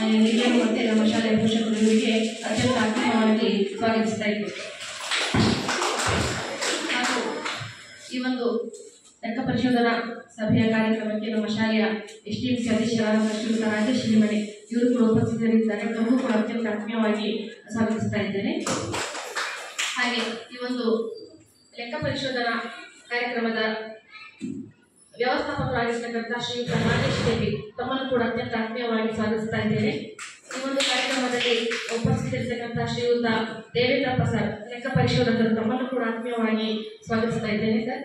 ಹಿರಿಯರು ಮತ್ತು ನಮ್ಮ ಶಾಲೆಯ ಪೋಷಕರಿಗೆ ಅತ್ಯಂತ ಆತ್ಮೀಯವಾಗಿ ಸ್ವಾಗತಿಸ್ತಾ ಇದ್ದೇವೆ. ಹಾಗೂ ಈ ಒಂದು ಲೆಕ್ಕ ಪರಿಶೋಧನಾ ಸಭೆಯ ಕಾರ್ಯಕ್ರಮಕ್ಕೆ ನಮ್ಮ ಶಾಲೆಯ SDMC ಅಧ್ಯಕ್ಷರಾದ ಶ್ರೀಯುತ ರಾಜೇಶ್ ಹಿರಿಮನೆ ಇವರು ಕೂಡ ಉಪಸ್ಥಿತರಿದ್ದಾರೆ. ಅವರು ಕೂಡ ಅತ್ಯಂತ ಆತ್ಮೀಯವಾಗಿ ಸ್ವಾಗತಿಸ್ತಾ ಇದ್ದೇನೆ. ಹಾಗೆ ಈ ಒಂದು ಲೆಕ್ಕ ಪರಿಶೋಧನಾ ಕಾರ್ಯಕ್ರಮದ ವ್ಯವಸ್ಥಾಪಕರಾಗಿರ್ತಕ್ಕಂಥ ಶ್ರೀಯುತ ನಾಗೇಶ್ ದೇವಿ ತಮ್ಮನ್ನು ಕೂಡ ಅತ್ಯಂತ ಆತ್ಮೀಯವಾಗಿ ಸ್ವಾಗತಿಸ್ತಾ ಇದ್ದೇನೆ. ಈ ಒಂದು ಕಾರ್ಯಕ್ರಮದಲ್ಲಿ ಉಪಸ್ಥಿತರಿರ್ತಕ್ಕಂಥ ಶ್ರೀಯುತ ದೇವೇಂದ್ರ ಪ್ರಸಾದ್ ಲೆಕ್ಕ ಪರಿಶೋಧಕರು ತಮ್ಮನ್ನು ಕೂಡ ಆತ್ಮೀಯವಾಗಿ ಸ್ವಾಗತಿಸ್ತಾ ಇದ್ದೇನೆ ಸರ್.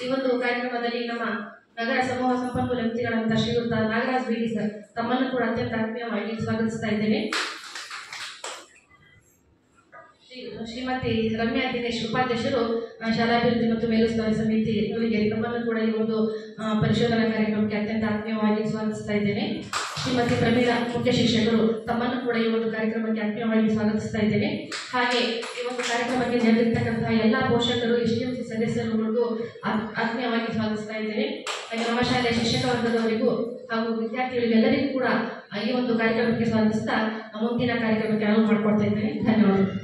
ಈ ಒಂದು ಕಾರ್ಯಕ್ರಮದಲ್ಲಿ ನಮ್ಮ ನಗರ ಸಮೂಹ ಸಂಪನ್ಮೂಲ ವ್ಯಕ್ತಿಗಳಂತ ಶ್ರೀಯುತ ನಾಗರಾಜ್ ಬಿಡಿ ಸರ್ ತಮ್ಮನ್ನು ಕೂಡ ಅತ್ಯಂತ ಆತ್ಮೀಯವಾಗಿ ಸ್ವಾಗತಿಸ್ತಾ ಇದ್ದೇನೆ. ಶ್ರೀಮತಿ ರಮ್ಯಾ ದಿನೇಶ್ ಉಪಾಧ್ಯಕ್ಷರು ಶಾಲಾಭಿವೃದ್ಧಿ ಮತ್ತು ಮೇಲುಸ್ತುವಾರಿ ಸಮಿತಿ ಇವರಿಗೆ ತಮ್ಮನ್ನು ಕೂಡ ಈ ಒಂದು ಪರಿಶೋಧನಾ ಕಾರ್ಯಕ್ರಮಕ್ಕೆ ಅತ್ಯಂತ ಆತ್ಮೀಯವಾಗಿ ಸ್ವಾಗತಿಸ್ತಾ ಇದ್ದೇನೆ. ಶ್ರೀಮತಿ ಪ್ರಮೀಳಾ ಮುಖ್ಯ ಶಿಕ್ಷಕರು ತಮ್ಮನ್ನು ಕೂಡ ಈ ಒಂದು ಕಾರ್ಯಕ್ರಮಕ್ಕೆ ಆತ್ಮೀಯವಾಗಿ ಸ್ವಾಗತಿಸ್ತಾ ಇದ್ದೇನೆ. ಹಾಗೆ ಈ ಒಂದು ಕಾರ್ಯಕ್ರಮಕ್ಕೆ ನೆರೆದಿರ್ತಕ್ಕಂತಹ ಎಲ್ಲ ಪೋಷಕರು SDMC ಸದಸ್ಯರುಗಳಿಗೂ ಆತ್ಮೀಯವಾಗಿ ಸ್ವಾಗತಿಸ್ತಾ ಇದ್ದೇನೆ. ಹಾಗೆ ನಮ್ಮ ಶಾಲೆಯ ಶಿಕ್ಷಕ ವರ್ಗದವರಿಗೂ ಹಾಗೂ ವಿದ್ಯಾರ್ಥಿಗಳಿಗೆಲ್ಲರಿಗೂ ಕೂಡ ಈ ಒಂದು ಕಾರ್ಯಕ್ರಮಕ್ಕೆ ಸ್ವಾಗತಿಸ್ತಾ ಮುಂದಿನ ಕಾರ್ಯಕ್ರಮಕ್ಕೆ ಅನುವು ಮಾಡಿಕೊಡ್ತಾ ಇದ್ದೇನೆ. ಧನ್ಯವಾದಗಳು.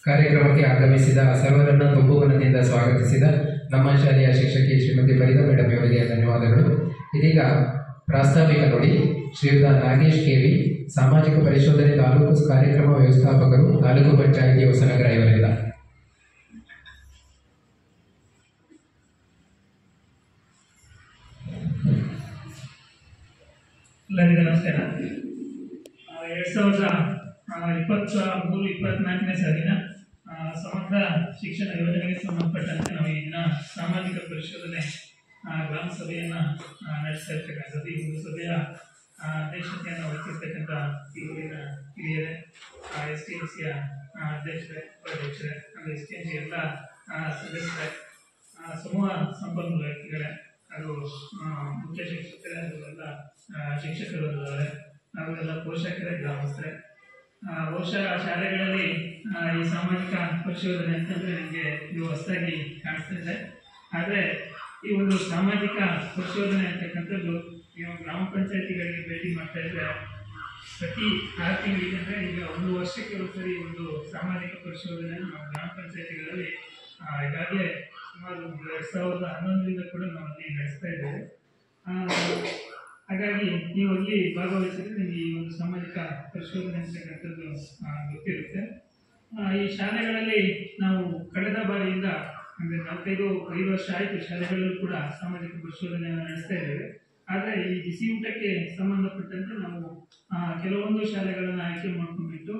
ಕಾರ್ಯಕ್ರಮಕ್ಕೆ ಆಗಮಿಸಿದ ಸರ್ವರನ್ನು ತುಂಬು ಮನದಿಂದ ಸ್ವಾಗತಿಸಿದ ನಮ್ಮ ಶಾಲೆಯ ಶಿಕ್ಷಕಿ ಶ್ರೀಮತಿ ಫರೀದಾ ಮೇಡಮ್ ಅವರಿಗೆ ಧನ್ಯವಾದಗಳು. ಇದೀಗ ಪ್ರಾಸ್ತಾವಿಕ ನುಡಿ ಶ್ರೀಯುತ ನಾಗೇಶ್ KV ಸಾಮಾಜಿಕ ಪರಿಶೋಧನೆ ತಾಲೂಕು ಕಾರ್ಯಕ್ರಮ ವ್ಯವಸ್ಥಾಪಕರು ತಾಲೂಕು ಪಂಚಾಯಿತಿ ಹೊಸನಗರ ಇವರಿಂದ. ಎಲ್ಲರಿಗೂ ನಮಸ್ಕಾರ. 2023-24ನೇ ಸಾಲಿನ ಸಮಗ್ರ ಶಿಕ್ಷಣ ಯೋಜನೆಗೆ ಸಂಬಂಧಪಟ್ಟಂತೆ ನಾವು ಈ ದಿನ ಸಾಮಾಜಿಕ ಪರಿಶೋಧನೆ ಗ್ರಾಮ ಸಭೆಯನ್ನು ನಡೆಸ್ತಾ ಇರ್ತಕ್ಕಂಥದ್ದು. ಈ ಒಂದು ಸಭೆಯ ಅಧ್ಯಕ್ಷತೆಯನ್ನು ವಹಿಸಿರ್ತಕ್ಕಂಥ ಊರಿನ ಹಿರಿಯರೇ, SDMCಯ ಅಧ್ಯಕ್ಷರೇ, ಉಪಾಧ್ಯಕ್ಷರೇ ಹಾಗೂ SDMC ಎಲ್ಲ ಸದಸ್ಯರೇ, ಸಮೂಹ ಸಂಪನ್ಮೂಲ ವ್ಯಕ್ತಿಗಳೇ ಹಾಗೂ ಮುಖ್ಯ ಶಿಕ್ಷಕರೇ ಹಾಗೂ ಎಲ್ಲ ಶಿಕ್ಷಕರು ಇದ್ದಾರೆ ಹಾಗೂ ಎಲ್ಲ ಪೋಷಕರೇ, ಗ್ರಾಮಸ್ಥರೇ. ಬಹುಶಃ ಶಾಲೆಗಳಲ್ಲಿ ಈ ಸಾಮಾಜಿಕ ಪರಿಶೋಧನೆ ಅಂತಂದರೆ ನನಗೆ ಇದು ಹೊಸದಾಗಿ ಕಾಣಿಸ್ತಾ ಇದೆ. ಆದರೆ ಈ ಒಂದು ಸಾಮಾಜಿಕ ಪರಿಶೋಧನೆ ಅಂತಕ್ಕಂಥದ್ದು ನೀವು ಗ್ರಾಮ ಪಂಚಾಯತಿಗಳಿಗೆ ಭೇಟಿ ಮಾಡ್ತಾ ಇದ್ದರೆ ಪ್ರತಿ 6 ತಿಂಗಳಿಗೆ ಅಂದರೆ ಈಗ 1 ವರ್ಷಕ್ಕೆ ಒಂದ್ಸರಿ ಒಂದು ಸಾಮಾಜಿಕ ಪರಿಶೋಧನೆಯನ್ನು ನಾವು ಗ್ರಾಮ ಪಂಚಾಯತಿಗಳಲ್ಲಿ ಈಗಾಗಲೇ ಸುಮಾರು 2011ರಿಂದ ಕೂಡ ನಾವು ಅಲ್ಲಿ ನಡೆಸ್ತಾ ಇದ್ದೇವೆ. ಹಾಗಾಗಿ ನೀವು ಅಲ್ಲಿ ಭಾಗವಹಿಸಿದ್ರೆ ನಿಮಗೆ ಈ ಒಂದು ಸಾಮಾಜಿಕ ಪರಿಶೋಧನೆ ಅಂತಕ್ಕಂಥದ್ದು ಗೊತ್ತಿರುತ್ತೆ. ಈ ಶಾಲೆಗಳಲ್ಲಿ ನಾವು ಕಳೆದ ಬಾರಿಯಿಂದ ಅಂದರೆ 4-5 ವರ್ಷ ಆಯಿತು ಶಾಲೆಗಳಲ್ಲೂ ಕೂಡ ಸಾಮಾಜಿಕ ಪರಿಶೋಧನೆಯನ್ನು ನಡೆಸ್ತಾ ಇದ್ದೇವೆ. ಆದರೆ ಈ ಬಿಸಿ ಊಟಕ್ಕೆ ಸಂಬಂಧಪಟ್ಟಂತೆ ನಾವು ಕೆಲವೊಂದು ಶಾಲೆಗಳನ್ನು ಆಯ್ಕೆ ಮಾಡ್ಕೊಂಡ್ಬಿಟ್ಟು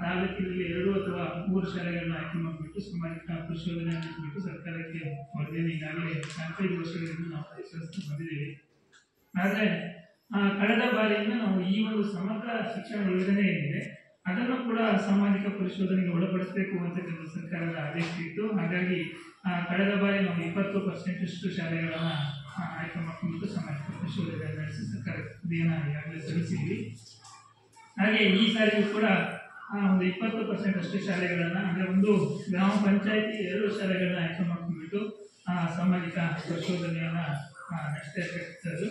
ತಾಲೂಕಿನಲ್ಲಿ 2 ಅಥವಾ 3 ಶಾಲೆಗಳನ್ನ ಆಯ್ಕೆ ಮಾಡಿಬಿಟ್ಟು ಸಾಮಾಜಿಕ ಪರಿಶೋಧನೆ ನಡೆಸಿಬಿಟ್ಟು ಸರ್ಕಾರಕ್ಕೆ ವರದಿಯನ್ನು ಈಗಾಗಲೇ 4-5 ವರ್ಷಗಳಿಂದ ನಾವು ಪರಿಶೋಧಿಸ್ತಾ ಬಂದಿದ್ದೀವಿ. ಆದರೆ ಕಳೆದ ಬಾರಿಯಿಂದ ನಾವು ಈ ಒಂದು ಸಮಗ್ರ ಶಿಕ್ಷಣ ಯೋಜನೆ ಏನಿದೆ ಅದನ್ನು ಕೂಡ ಸಾಮಾಜಿಕ ಪರಿಶೋಧನೆಗೆ ಒಳಪಡಿಸಬೇಕು ಅಂತಕ್ಕಂಥ ಸರ್ಕಾರದ ಆದೇಶ ಇತ್ತು. ಹಾಗಾಗಿ ಕಳೆದ ಬಾರಿ ನಾವು 20% ಶಾಲೆಗಳನ್ನು ಆಯ್ಕೆ ಮಾಡಿಕೊಂಡು ಸಾಮಾಜಿಕ ಪರಿಶೋಧನೆ ನಡೆಸಿ ಸರ್ಕಾರಕ್ಕೆ ವರದಿಯನ್ನು ಈಗಾಗಲೇ ಸಲ್ಲಿಸಿದ್ವಿ. ಹಾಗೆ ಈ ಸಾರಿಯೂ ಕೂಡ ಒಂದು 20% ಶಾಲೆಗಳನ್ನು ಅಂದರೆ ಒಂದು ಗ್ರಾಮ ಪಂಚಾಯಿತಿ 2 ಶಾಲೆಗಳನ್ನ ಆಯ್ಕೆ ಮಾಡ್ಕೊಂಡ್ಬಿಟ್ಟು ಸಾಮಾಜಿಕ ಪರಿಶೋಧನೆಯನ್ನು ನಡೆಸ್ತಾ ಇರ್ತಕ್ಕಂಥದ್ದು.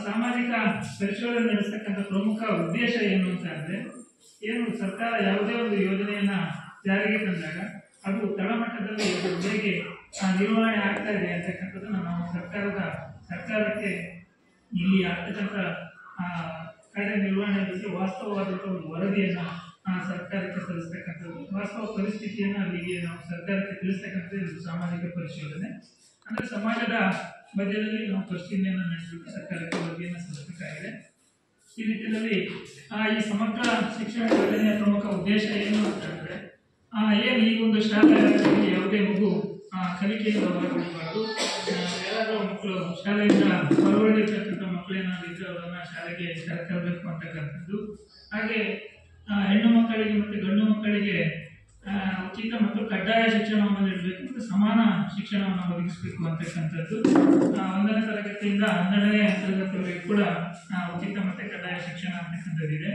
ಸಾಮಾಜಿಕ ಪರಿಶೋಧನೆ ನಡೆಸ್ತಕ್ಕಂಥ ಪ್ರಮುಖ ಉದ್ದೇಶ ಏನು ಅಂತ ಅಂದರೆ, ಏನು ಸರ್ಕಾರ ಯಾವುದೇ ಒಂದು ಯೋಜನೆಯನ್ನು ಜಾರಿಗೆ ತಂದಾಗ ಅದು ತಳಮಟ್ಟದಲ್ಲಿ ಹೇಗೆ ನಿರ್ವಹಣೆ ಆಗ್ತಾ ಇದೆ ಅಂತಕ್ಕಂಥದ್ದನ್ನು ನಾವು ಸರ್ಕಾರಕ್ಕೆ ಇಲ್ಲಿ ಆಗ್ತಕ್ಕಂಥ ಕಾರ್ಯನಿರ್ವಹಣೆ ಬಗ್ಗೆ ವಾಸ್ತವವಾದಂಥ ಒಂದು ವರದಿಯನ್ನು ಸರ್ಕಾರಕ್ಕೆ ಸಲ್ಲಿಸ್ತಕ್ಕಂಥದ್ದು, ವಾಸ್ತವ ಪರಿಸ್ಥಿತಿಯನ್ನು ಅಲ್ಲಿಗೆ ನಾವು ಸರ್ಕಾರಕ್ಕೆ ತಿಳಿಸ್ತಕ್ಕಂಥದ್ದು ಸಾಮಾಜಿಕ ಪರಿಶೋಧನೆ. ಅಂದರೆ ಸಮಾಜದ ಮಧ್ಯದಲ್ಲಿ ನಾವು ಪರಿಶೀಲನೆಯನ್ನು ನಡೆಸಬೇಕು, ಸರ್ಕಾರಕ್ಕೆ ವರದಿಯನ್ನು ಸಲ್ಲಿಸಬೇಕಾಗಿದೆ. ಈ ನಿಟ್ಟಿನಲ್ಲಿ ಈ ಸಮಗ್ರ ಶಿಕ್ಷಣ ಯೋಜನೆಯ ಪ್ರಮುಖ ಉದ್ದೇಶ ಏನು ಅಂತಂದರೆ, ಏನು ಈ ಒಂದು ಶಾಲೆಗಳಲ್ಲಿ ಯಾವುದೇ ಮಗು ಕಲಿಕೆಯಿಂದ ಹೊರಗೂಡಬಾರ್ದು. ಯಾರಾದರೂ ಮಕ್ಕಳು ಶಾಲೆಯಿಂದ ಹೊರಗಡೆರ್ತಕ್ಕಂಥ ಮಕ್ಕಳೇನಾದಿದ್ದರೆ ಅವರನ್ನು ಶಾಲೆಗೆ ಕರೆತರಬೇಕು ಅಂತಕ್ಕಂಥದ್ದು. ಹಾಗೆ ಹೆಣ್ಣು ಮಕ್ಕಳಿಗೆ ಮತ್ತು ಗಂಡು ಮಕ್ಕಳಿಗೆ ಉಚಿತ ಮತ್ತು ಕಡ್ಡಾಯ ಶಿಕ್ಷಣವನ್ನು ನೀಡಬೇಕು ಮತ್ತು ಸಮಾನ ಶಿಕ್ಷಣವನ್ನು ಒದಗಿಸಬೇಕು ಅಂತಕ್ಕಂಥದ್ದು. 1ನೇ ತರಗತಿಯಿಂದ 12ನೇ ತರಗತಿವರೆಗೂ ಕೂಡ ಉಚಿತ ಮತ್ತು ಕಡ್ಡಾಯ ಶಿಕ್ಷಣ ಅಂತಕ್ಕಂಥದ್ದಿದೆ.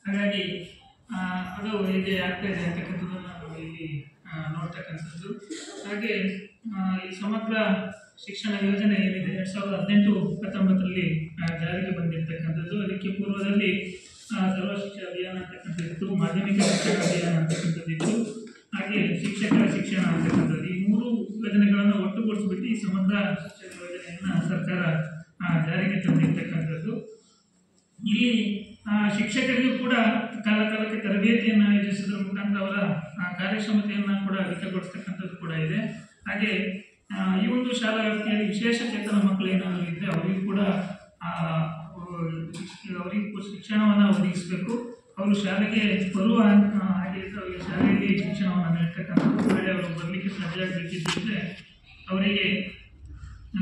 ಹಾಗಾಗಿ ಅದು ಹೇಗೆ ಆಗ್ತಾ ಇದೆ ಅಂತಕ್ಕಂಥದ್ದನ್ನು ನಾವು ಇಲ್ಲಿ ನೋಡ್ತಕ್ಕಂಥದ್ದು. ಹಾಗೆ ಈ ಸಮಗ್ರ ಶಿಕ್ಷಣ ಯೋಜನೆ ಏನಿದೆ 2018-19 ಜಾರಿಗೆ ಬಂದಿರತಕ್ಕಂಥದ್ದು. ಅದಕ್ಕೆ ಪೂರ್ವದಲ್ಲಿ ಸರ್ವ ಶಿಕ್ಷಣ ಅಭಿಯಾನ ಅಂತಕ್ಕಂಥದ್ದು, ಮಾಧ್ಯಮಿಕ ಶಿಕ್ಷಣ ಅಭಿಯಾನ ಅಂತಕ್ಕಂಥದ್ದಿತ್ತು, ಹಾಗೆ ಶಿಕ್ಷಕರ ಶಿಕ್ಷಣ ಅಂತಕ್ಕಂಥದ್ದು. ಈ 3 ಯೋಜನೆಗಳನ್ನು ಒಟ್ಟುಗೂಡಿಸ್ಬಿಟ್ಟು ಈ ಸಮಗ್ರ ಶಿಕ್ಷಣ ಯೋಜನೆಯನ್ನು ಸರ್ಕಾರ ಜಾರಿಗೆ ತಂದಿರ್ತಕ್ಕಂಥದ್ದು. ಇಲ್ಲಿ ಶಿಕ್ಷಕರಿಗೂ ಕೂಡ ಕಾಲಕಾಲಕ್ಕೆ ತರಬೇತಿಯನ್ನು ಆಯೋಜಿಸೋದ್ರ ಮುಖಾಂತರ ಅವರ ಕಾರ್ಯಕ್ಷಮತೆಯನ್ನು ಕೂಡ ಅಧಿಕಗೊಳಿಸ್ತಕ್ಕಂಥದ್ದು ಕೂಡ ಇದೆ. ಹಾಗೆ ಈ ಒಂದು ಶಾಲಾ ವ್ಯವಸ್ಥೆಯಲ್ಲಿ ವಿಶೇಷ ಚೇತನ ಮಕ್ಕಳು ಏನಾದರೂ ಇದ್ದರೆ ಅವರಿಗೂ ಕೂಡ ಅವರಿಗೂ ಶಿಕ್ಷಣವನ್ನು ಒದಗಿಸಬೇಕು. ಅವರು ಶಾಲೆಗೆ ಬರುವ ಹಾಗೆ ಅವರಿಗೆ ಶಾಲೆಯಲ್ಲಿ ಶಿಕ್ಷಣವನ್ನು ನೀಡ್ತಕ್ಕಂಥದ್ದು. ನಾಳೆ ಅವರು ಬರಲಿಕ್ಕೆ ಸಜ್ಜಾಗಬೇಕಿದ್ದರೆ ಅವರಿಗೆ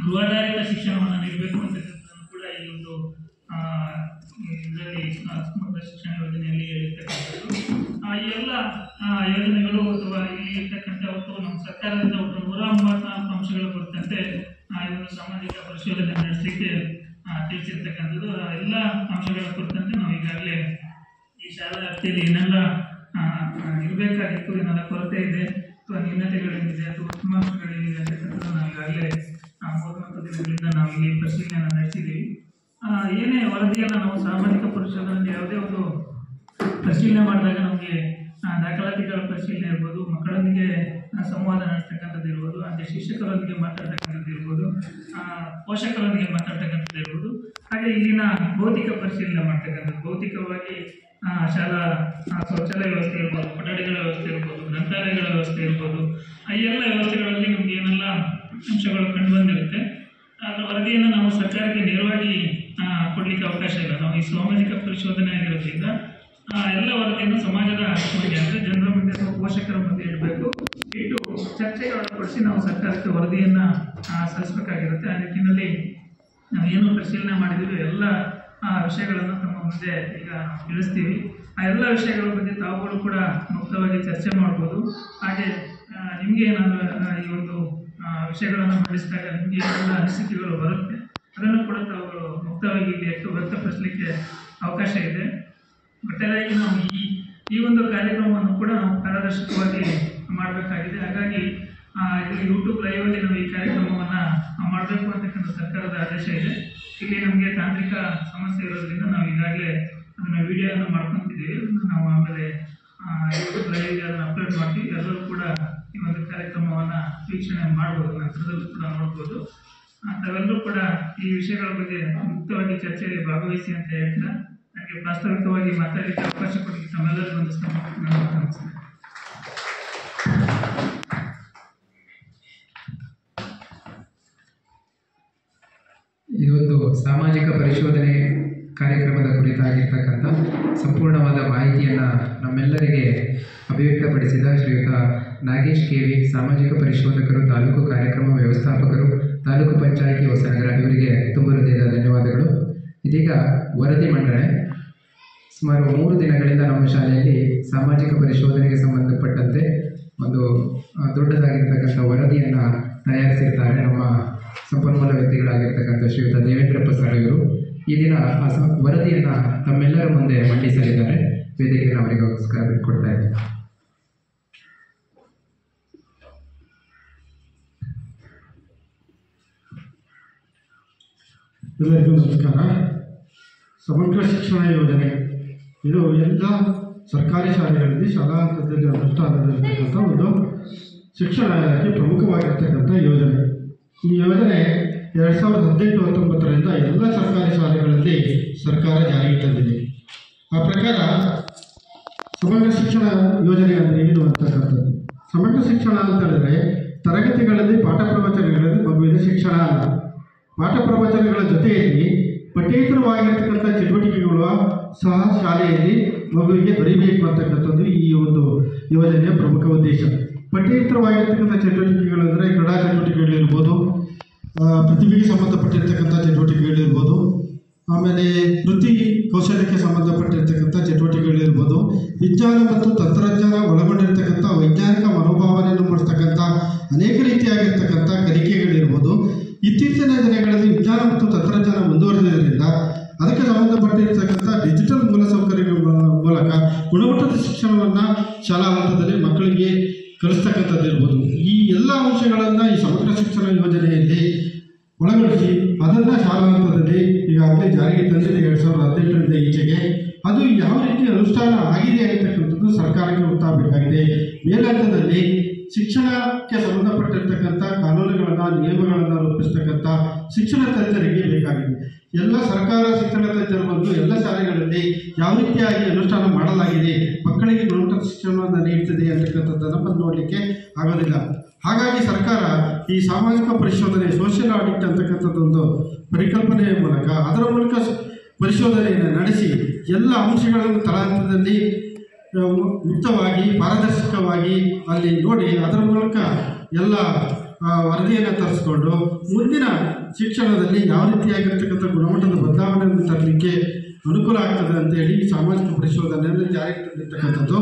ಗೃಹಾಧಾರಿತ ಶಿಕ್ಷಣವನ್ನು ನೀಡಬೇಕು ಅಂತಕ್ಕಂಥದ್ದು ಕೂಡ ಈ ಒಂದು ಇದರಲ್ಲಿ ಸಮಗ್ರ ಶಿಕ್ಷಣ ಯೋಜನೆಯಲ್ಲಿ ಹೇಳಿರ್ತಕ್ಕಂಥದ್ದು. ಈ ಎಲ್ಲ ಯೋಜನೆಗಳು ಅಥವಾ ಇಲ್ಲಿ ಇರ್ತಕ್ಕಂಥ ಒಟ್ಟು ನಮ್ಮ ಸರ್ಕಾರದಿಂದ ಒಟ್ಟು 134 ಅಂಶಗಳು ಬರುತ್ತಂತೆ ಈ ಒಂದು ಸಾಮಾಜಿಕ ಪರಿಶೋಧನೆ ನಡೆಸಲಿಕ್ಕೆ ತಿಳಿಸಿರ್ತಕ್ಕಂಥದ್ದು. ಎಲ್ಲ ಅಂಶಗಳ ಕುರಿತಂತೆ ನಾವು ಈಗಾಗಲೇ ಈ ಶಾಲಾ ವ್ಯಾಪ್ತಿಯಲ್ಲಿ ಏನೆಲ್ಲ ಇರಬೇಕಾಗಿತ್ತು, ಏನೆಲ್ಲ ಕೊರತೆ ಇದೆ ಅಥವಾ ನ್ಯೂನತೆಗಳೇನಿದೆ ಅಥವಾ ಉತ್ತಮ ಅಂಶಗಳೇನಿದೆ ಅಂತಕ್ಕಂಥದ್ದು ನಾವು ಈಗಾಗಲೇ 34 ದಿನಗಳಿಂದ ನಾವು ಇಲ್ಲಿ ಪರಿಶೀಲನೆಯನ್ನು ನಡೆಸಿದ್ದೀವಿ. ಏನೇ ವರದಿಯನ್ನು ನಾವು ಸಾಮಾಜಿಕ ಪರಿಶೋಧನೆಯಲ್ಲಿ ಯಾವುದೇ ಒಂದು ಪರಿಶೀಲನೆ ಮಾಡಿದಾಗ ನಮಗೆ ದಾಖಲಾತಿಗಳ ಪರಿಶೀಲನೆ ಇರ್ಬೋದು, ಮಕ್ಕಳೊಂದಿಗೆ ಸಂವಾದ ನಡೆಸ್ತಕ್ಕಂಥದ್ದು ಇರ್ಬೋದು, ಹಾಗೆ ಶಿಕ್ಷಕರೊಂದಿಗೆ ಮಾತಾಡ್ತಕ್ಕಂಥದ್ದು ಇರ್ಬೋದು, ಪೋಷಕರೊಂದಿಗೆ ಮಾತಾಡ್ತಕ್ಕಂಥದ್ದು ಇರ್ಬೋದು, ಹಾಗೆ ಇಲ್ಲಿನ ಭೌತಿಕ ಪರಿಶೀಲನೆ ಮಾಡ್ತಕ್ಕಂಥದ್ದು. ಭೌತಿಕವಾಗಿ ಶಾಲಾ ಶೌಚಾಲಯ ವ್ಯವಸ್ಥೆ ಇರ್ಬೋದು, ಕೊಠಡಿಗಳ ವ್ಯವಸ್ಥೆ ಇರ್ಬೋದು, ಗ್ರಂಥಾಲಯಗಳ ವ್ಯವಸ್ಥೆ ಇರ್ಬೋದು, ಈ ಎಲ್ಲ ವ್ಯವಸ್ಥೆಗಳಲ್ಲಿ ನಮ್ಗೆ ಏನೆಲ್ಲ ಅಂಶಗಳು ಕಂಡು ಬಂದಿರುತ್ತೆ ಅದರ ವರದಿಯನ್ನು ನಾವು ಸರ್ಕಾರಕ್ಕೆ ನೇರವಾಗಿ ಕೊಡಲಿಕ್ಕೆ ಅವಕಾಶ ಇಲ್ಲ. ನಾವು ಈ ಸಾಮಾಜಿಕ ಪರಿಶೋಧನೆ ಆಗಿರೋದ್ರಿಂದ ಎಲ್ಲ ವರದಿಯನ್ನು ಸಮಾಜದ ಮುಂದೆ ಅಂದರೆ ಜನರ ಮುಂದೆ ಅಥವಾ ಪೋಷಕರ ಮುಂದೆ ಇಡಬೇಕು, ಇಟ್ಟು ಚರ್ಚೆಗೆ ಒಳಪಡಿಸಿ ನಾವು ಸರ್ಕಾರಕ್ಕೆ ವರದಿಯನ್ನು ಸಲ್ಲಿಸಬೇಕಾಗಿರುತ್ತೆ. ಆ ನಿಟ್ಟಿನಲ್ಲಿ ನಾವು ಏನು ಪರಿಶೀಲನೆ ಮಾಡಿದ್ದೀವಿ ಎಲ್ಲ ವಿಷಯಗಳನ್ನು ತಮ್ಮ ಮುಂದೆ ಈಗ ತಿಳಿಸ್ತೀವಿ. ಆ ಎಲ್ಲ ವಿಷಯಗಳ ಬಗ್ಗೆ ತಾವುಗಳು ಕೂಡ ಮುಕ್ತವಾಗಿ ಚರ್ಚೆ ಮಾಡ್ಬೋದು. ಹಾಗೆ ನಿಮಗೆ ಏನಾದರೂ ಈ ಒಂದು ವಿಷಯಗಳನ್ನು ಮಂಡಿಸಿದಾಗ ನಿಮಗೆ ಏನೆಲ್ಲ ಅನಿಸಿಕೆಗಳು ಬರುತ್ತೆ ಅದನ್ನು ಕೂಡ ತಾವುಗಳು ಮುಕ್ತವಾಗಿ ಇಲ್ಲಿ ವ್ಯಕ್ತಪಡಿಸಲಿಕ್ಕೆ ಅವಕಾಶ ಇದೆ. ಒಟ್ಟಾರೆಯಾಗಿ ನಾವು ಈ ಒಂದು ಕಾರ್ಯಕ್ರಮವನ್ನು ಕೂಡ ನಾವು ಪಾರದರ್ಶಕವಾಗಿ ಮಾಡಬೇಕಾಗಿದೆ. ಹಾಗಾಗಿ ಇಲ್ಲಿ ಯೂಟ್ಯೂಬ್ ಲೈವಲ್ಲಿ ನಾವು ಈ ಕಾರ್ಯಕ್ರಮವನ್ನು ಮಾಡಬೇಕು ಅಂತಕ್ಕಂಥ ಸರ್ಕಾರದ ಆದೇಶ ಇದೆ. ಇಲ್ಲಿ ನಮಗೆ ತಾಂತ್ರಿಕ ಸಮಸ್ಯೆ ಇರೋದ್ರಿಂದ ನಾವು ಈಗಾಗಲೇ ಅದನ್ನು ವಿಡಿಯೋನ ಮಾಡ್ಕೊತಿದ್ದೀವಿ. ನಾವು ಆಮೇಲೆ ಯೂಟ್ಯೂಬ್ ಲೈವ್ಗೆ ಅದನ್ನು ಅಪ್ಲೋಡ್ ಮಾಡ್ತೀವಿ. ಎಲ್ಲರೂ ಕೂಡ ಈ ಒಂದು ಕಾರ್ಯಕ್ರಮವನ್ನು ವೀಕ್ಷಣೆ ಮಾಡ್ಬೋದು, ನಂತರದಲ್ಲೂ ಕೂಡ ನೋಡ್ಬೋದು. ತಾವೆಲ್ಲರೂ ಕೂಡ ಈ ವಿಷಯಗಳ ಬಗ್ಗೆ ಮುಕ್ತವಾಗಿ ಚರ್ಚೆಯಲ್ಲಿ ಭಾಗವಹಿಸಿ ಅಂತ ಹೇಳ್ತಾ ನನಗೆ ಪ್ರಾಸ್ತಾವಿಕವಾಗಿ ಮಾತಾಡಲಿಕ್ಕೆ ಅವಕಾಶ ಕೊಡಲಿಕ್ಕೆ ತಮ್ಮೆಲ್ಲರಿಗೂ ಒಂದು ನಮಸ್ತೆ. ಇದೊಂದು ಸಾಮಾಜಿಕ ಪರಿಶೋಧನೆ ಕಾರ್ಯಕ್ರಮದ ಕುರಿತಾಗಿರ್ತಕ್ಕಂಥ ಸಂಪೂರ್ಣವಾದ ಮಾಹಿತಿಯನ್ನು ನಮ್ಮೆಲ್ಲರಿಗೆ ಅಭಿವ್ಯಕ್ತಪಡಿಸಿದ ಶ್ರೀಯುತ ನಾಗೇಶ್ ಕೆವಿ, ಸಾಮಾಜಿಕ ಪರಿಶೋಧಕರು, ತಾಲೂಕು ಕಾರ್ಯಕ್ರಮ ವ್ಯವಸ್ಥಾಪಕರು, ತಾಲೂಕು ಪಂಚಾಯಿತಿ ಹೊಸನಗರ, ಇವರಿಗೆ ತುಂಬ ಹೃದಯದ ಧನ್ಯವಾದಗಳು. ಇದೀಗ ವರದಿ ಮಂಡನೆ. ಸುಮಾರು 3 ದಿನಗಳಿಂದ ನಮ್ಮ ಶಾಲೆಯಲ್ಲಿ ಸಾಮಾಜಿಕ ಪರಿಶೋಧನೆಗೆ ಸಂಬಂಧಪಟ್ಟಂತೆ ಒಂದು ದೊಡ್ಡದಾಗಿರ್ತಕ್ಕಂಥ ವರದಿಯನ್ನು ತಯಾರಿಸಿರ್ತಾರೆ ನಮ್ಮ ಸಂಪನ್ಮೂಲ ವ್ಯಕ್ತಿಗಳಾಗಿರ್ತಕ್ಕಂಥ ಶ್ರೀಯುತ ದೇವೇಂದ್ರಪ್ಪ ಸರ್ ಇವರು. ಈ ದಿನ ಆ ವರದಿಯನ್ನು ತಮ್ಮೆಲ್ಲರ ಮುಂದೆ ಮಂಡಿಸಲಿದ್ದಾರೆ. ವೇದಿಕೆಯನ್ನು ಅವರಿಗೆ ನಮಸ್ಕಾರ ಬಿಟ್ಕೊಡ್ತಾ ಇದ್ದೀನಿ. ಎಲ್ಲರಿಗೂ ನಮಸ್ಕಾರ. ಸಮಗ್ರ ಶಿಕ್ಷಣ ಯೋಜನೆ ಇದು ಎಲ್ಲ ಸರ್ಕಾರಿ ಶಾಲೆಗಳಲ್ಲಿ ಶಾಲಾ ಹಂತದಲ್ಲಿ ಅನುಷ್ಠಾನದಲ್ಲಿರ್ತಕ್ಕಂಥ ಒಂದು ಶಿಕ್ಷಣ ಇಲಾಖೆ ಪ್ರಮುಖವಾಗಿರ್ತಕ್ಕಂಥ ಯೋಜನೆ. ಈ ಯೋಜನೆ 2018-19 ಎಲ್ಲ ಸರ್ಕಾರಿ ಶಾಲೆಗಳಲ್ಲಿ ಸರ್ಕಾರ ಜಾರಿಗೆ ತಂದಿದೆ. ಆ ಪ್ರಕಾರ ಸಮಗ್ರ ಶಿಕ್ಷಣ ಯೋಜನೆ ಅಂದರೆ ಏನು ಅಂತಕ್ಕಂಥದ್ದು. ಸಮಗ್ರ ಶಿಕ್ಷಣ ಅಂತ ಹೇಳಿದ್ರೆ ತರಗತಿಗಳಲ್ಲಿ ಪಾಠ ಪ್ರವಚನಗಳಲ್ಲಿ ಮಗುವಿನ ಶಿಕ್ಷಣ ಅಲ್ಲ. ಪಾಠ ಪ್ರವಚನಗಳ ಜೊತೆಯಲ್ಲಿ ಪಠ್ಯೇತರವಾಗಿರ್ತಕ್ಕಂಥ ಚಟುವಟಿಕೆಗಳು ಸಹ ಶಾಲೆಯಲ್ಲಿ ಮಗುವಿಗೆ ದೊರೆಯಬೇಕು ಅಂತಕ್ಕಂಥದ್ದು ಈ ಒಂದು ಯೋಜನೆಯ ಪ್ರಮುಖ ಉದ್ದೇಶ. ಪಠ್ಯೇತರವಾಗಿರ್ತಕ್ಕಂಥ ಚಟುವಟಿಕೆಗಳು ಅಂದರೆ ಕ್ರೀಡಾ ಚಟುವಟಿಕೆಗಳಿರ್ಬೋದು, ಪ್ರತಿಭೆಗೆ ಸಂಬಂಧಪಟ್ಟಿರ್ತಕ್ಕಂಥ ಚಟುವಟಿಕೆಗಳಿರ್ಬೋದು, ಆಮೇಲೆ ವೃತ್ತಿ ಕೌಶಲ್ಯಕ್ಕೆ ಸಂಬಂಧಪಟ್ಟಿರ್ತಕ್ಕಂಥ ಚಟುವಟಿಕೆಗಳಿರ್ಬೋದು, ವಿಜ್ಞಾನ ಮತ್ತು ತಂತ್ರಜ್ಞಾನ ಒಳಗೊಂಡಿರ್ತಕ್ಕಂಥ ವೈಜ್ಞಾನಿಕ ಮನೋಭಾವನೆಯನ್ನು ಮೂಡಿಸ್ತಕ್ಕಂಥ ಅನೇಕ ರೀತಿಯಾಗಿರ್ತಕ್ಕಂಥ ಕಲಿಕೆಗಳಿರ್ಬೋದು. ಇತ್ತೀಚಿನ ದಿನಗಳಲ್ಲಿ ವಿಜ್ಞಾನ ಮತ್ತು ತಂತ್ರಜ್ಞಾನ ಮುಂದುವರೆದಿದ್ದರಿಂದ ಅದಕ್ಕೆ ಸಂಬಂಧಪಟ್ಟಿರ್ತಕ್ಕಂಥ ಡಿಜಿಟಲ್ ಮೂಲಸೌಕರ್ಯಗಳ ಮೂಲಕ ಗುಣಮಟ್ಟದ ಶಿಕ್ಷಣವನ್ನು ಶಾಲಾ ಹಂತದಲ್ಲಿ ಮಕ್ಕಳಿಗೆ ಕಲಿಸ್ತಕ್ಕಂಥದ್ದು ಇರ್ಬೋದು. ಈ ಎಲ್ಲ ಅಂಶಗಳನ್ನು ಈ ಸಮಗ್ರ ಶಿಕ್ಷಣ ಯೋಜನೆಯಲ್ಲಿ ಒಳಗೊಳಿಸಿ ಅದನ್ನು ಶಾಲಾ ಹಂತದಲ್ಲಿ ಈಗಾಗಲೇ ಜಾರಿಗೆ ತಂದಿದೆ 2018ರಿಂದ ಈಚೆಗೆ. ಅದು ಯಾವ ರೀತಿ ಅನುಷ್ಠಾನ ಆಗಿದೆ ಅಂತಕ್ಕಂಥದ್ದು ಸರ್ಕಾರಕ್ಕೆ ಗೊತ್ತಾಗಬೇಕಾಗಿದೆ. ಮೇಲ್ಹಂತದಲ್ಲಿ ಶಿಕ್ಷಣಕ್ಕೆ ಸಂಬಂಧಪಟ್ಟಿರ್ತಕ್ಕಂಥ ಕಾನೂನುಗಳನ್ನು ನಿಯಮಗಳನ್ನು ರೂಪಿಸ್ತಕ್ಕಂಥ ಶಿಕ್ಷಣ ತಜ್ಞರಿಗೆ ಬೇಕಾಗಿದೆ. ಎಲ್ಲ ಸರ್ಕಾರ ಶಿಕ್ಷಣ ತಜ್ಞರು ಬಂದು ಎಲ್ಲ ಶಾಲೆಗಳಲ್ಲಿ ಯಾವ ರೀತಿಯಾಗಿ ಅನುಷ್ಠಾನ ಮಾಡಲಾಗಿದೆ, ಮಕ್ಕಳಿಗೆ ಗುಣಮಟ್ಟದ ಶಿಕ್ಷಣವನ್ನು ನೀಡ್ತದೆ ಅಂತಕ್ಕಂಥದ್ದನ್ನು ಬಂದು ನೋಡಲಿಕ್ಕೆ ಆಗೋದಿಲ್ಲ. ಹಾಗಾಗಿ ಸರ್ಕಾರ ಈ ಸಾಮಾಜಿಕ ಪರಿಶೋಧನೆ ಸೋಷಿಯಲ್ ಆಡಿಟ್ ಅಂತಕ್ಕಂಥದ್ದೊಂದು ಪರಿಕಲ್ಪನೆಯ ಮೂಲಕ ಅದರ ಮೂಲಕ ಪರಿಶೋಧನೆಯನ್ನು ನಡೆಸಿ ಎಲ್ಲ ಅಂಶಗಳನ್ನು ತಳಹಂತದಲ್ಲಿ ಮುಕ್ತವಾಗಿ ಪಾರದರ್ಶಕವಾಗಿ ಅಲ್ಲಿ ನೋಡಿ ಅದರ ಮೂಲಕ ಎಲ್ಲ ವರದಿಯನ್ನು ತರಿಸ್ಕೊಂಡು ಮುಂದಿನ ಶಿಕ್ಷಣದಲ್ಲಿ ಯಾವ ರೀತಿಯಾಗಿರ್ತಕ್ಕಂಥ ಗುಣಮಟ್ಟದ ಬದಲಾವಣೆಯನ್ನು ತರಲಿಕ್ಕೆ ಅನುಕೂಲ ಆಗ್ತದೆ ಅಂತೇಳಿ ಸಾಮಾಜಿಕ ಪರಿಶೋಧನೆಯನ್ನು ಜಾರಿಗೆ ತಂದಿರ್ತಕ್ಕಂಥದ್ದು.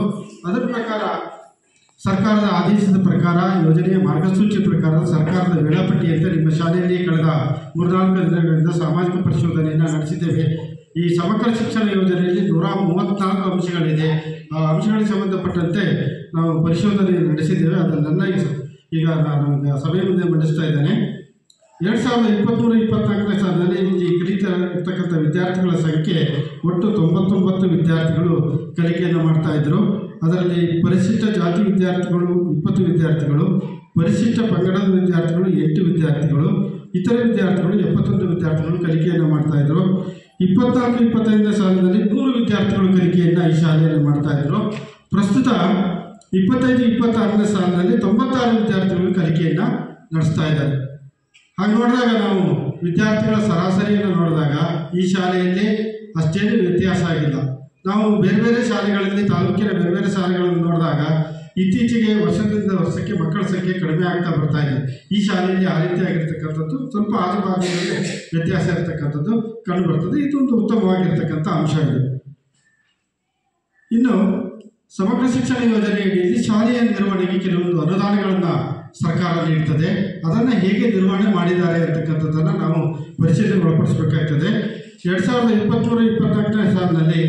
ಅದರ ಪ್ರಕಾರ ಸರ್ಕಾರದ ಆದೇಶದ ಪ್ರಕಾರ ಯೋಜನೆಯ ಮಾರ್ಗಸೂಚಿ ಪ್ರಕಾರ ಸರ್ಕಾರದ ವೇಳಾಪಟ್ಟಿಯಂತೆ ನಿಮ್ಮ ಶಾಲೆಯಲ್ಲಿ ಕಳೆದ 3-4 ದಿನಗಳಿಂದ ಸಾಮಾಜಿಕ ಪರಿಶೋಧನೆಯನ್ನು ನಡೆಸಿದ್ದೇವೆ. ಈ ಸಮಗ್ರ ಶಿಕ್ಷಣ ಯೋಜನೆಯಲ್ಲಿ 134 ಅಂಶಗಳಿದೆ. ಆ ಅಂಶಗಳಿಗೆ ಸಂಬಂಧಪಟ್ಟಂತೆ ನಾವು ಪರಿಶೋಧನೆಯನ್ನು ನಡೆಸಿದ್ದೇವೆ. ಅದನ್ನೆಲ್ಲ ಈಗ ನಾನು ಸಭೆ ಮುಂದೆ ಮಂಡಿಸ್ತಾ ಇದ್ದೇನೆ. 2023-24ನೇ ಸಾಲಿನಲ್ಲಿ ಈ ಕಲಿತಾ ಇರ್ತಕ್ಕಂಥ ವಿದ್ಯಾರ್ಥಿಗಳ ಸಂಖ್ಯೆ ಒಟ್ಟು 99 ವಿದ್ಯಾರ್ಥಿಗಳು ಕಲಿಕೆಯನ್ನು ಮಾಡ್ತಾ ಇದ್ದರು. ಅದರಲ್ಲಿ ಪರಿಶಿಷ್ಟ ಜಾತಿ ವಿದ್ಯಾರ್ಥಿಗಳು 20 ವಿದ್ಯಾರ್ಥಿಗಳು, ಪರಿಶಿಷ್ಟ ಪಂಗಡದ ವಿದ್ಯಾರ್ಥಿಗಳು 8 ವಿದ್ಯಾರ್ಥಿಗಳು, ಇತರೆ ವಿದ್ಯಾರ್ಥಿಗಳು 71 ವಿದ್ಯಾರ್ಥಿಗಳು ಕಲಿಕೆಯನ್ನು ಮಾಡ್ತಾ ಇದ್ದರು. 24-25ನೇ ಸಾಲಿನಲ್ಲಿ 100 ವಿದ್ಯಾರ್ಥಿಗಳು ಕಲಿಕೆಯನ್ನು ಈ ಶಾಲೆಯಲ್ಲಿ ಮಾಡ್ತಾ ಇದ್ದರು. ಪ್ರಸ್ತುತ 25-26ನೇ ಸಾಲಿನಲ್ಲಿ 96 ವಿದ್ಯಾರ್ಥಿಗಳು ಕಲಿಕೆಯನ್ನು ನಡೆಸ್ತಾ ಇದ್ದಾರೆ. ಹಾಗೆ ನೋಡಿದಾಗ ನಾವು ವಿದ್ಯಾರ್ಥಿಗಳ ಸರಾಸರಿಯನ್ನು ನೋಡಿದಾಗ ಈ ಶಾಲೆಯಲ್ಲಿ ಅಷ್ಟೇನು ವ್ಯತ್ಯಾಸ ಆಗಿಲ್ಲ. ನಾವು ಬೇರೆ ಬೇರೆ ಶಾಲೆಗಳಲ್ಲಿ ತಾಲೂಕಿನ ಬೇರೆ ಬೇರೆ ಶಾಲೆಗಳನ್ನು ನೋಡಿದಾಗ ಇತ್ತೀಚೆಗೆ ವರ್ಷದಿಂದ ವರ್ಷಕ್ಕೆ ಮಕ್ಕಳ ಸಂಖ್ಯೆ ಕಡಿಮೆ ಆಗ್ತಾ ಬರ್ತಾ ಇದೆ. ಈ ಶಾಲೆಯಲ್ಲಿ ಆ ರೀತಿಯಾಗಿರ್ತಕ್ಕಂಥದ್ದು ಸ್ವಲ್ಪ ಆಜುಬಾಜುಗಳಲ್ಲಿ ವ್ಯತ್ಯಾಸ ಇರತಕ್ಕಂಥದ್ದು ಕಂಡು ಬರ್ತದೆ. ಇದೊಂದು ಉತ್ತಮವಾಗಿರ್ತಕ್ಕಂಥ ಅಂಶ ಇದೆ. ಇನ್ನು ಸಮಗ್ರ ಶಿಕ್ಷಣ ಯೋಜನೆಯಡಿಯಲ್ಲಿ ಶಾಲೆಯ ನಿರ್ವಹಣೆಗೆ ಕೆಲವೊಂದು ಅನುದಾನಗಳನ್ನು ಸರ್ಕಾರ ನೀಡ್ತದೆ. ಅದನ್ನು ಹೇಗೆ ನಿರ್ವಹಣೆ ಮಾಡಿದ್ದಾರೆ ಅಂತಕ್ಕಂಥದ್ದನ್ನು ನಾವು ಪರಿಶೀಲನೆಗೆ ಒಳಪಡಿಸಬೇಕಾಗ್ತದೆ. 2023-24ನೇ ಸಾಲಿನಲ್ಲಿ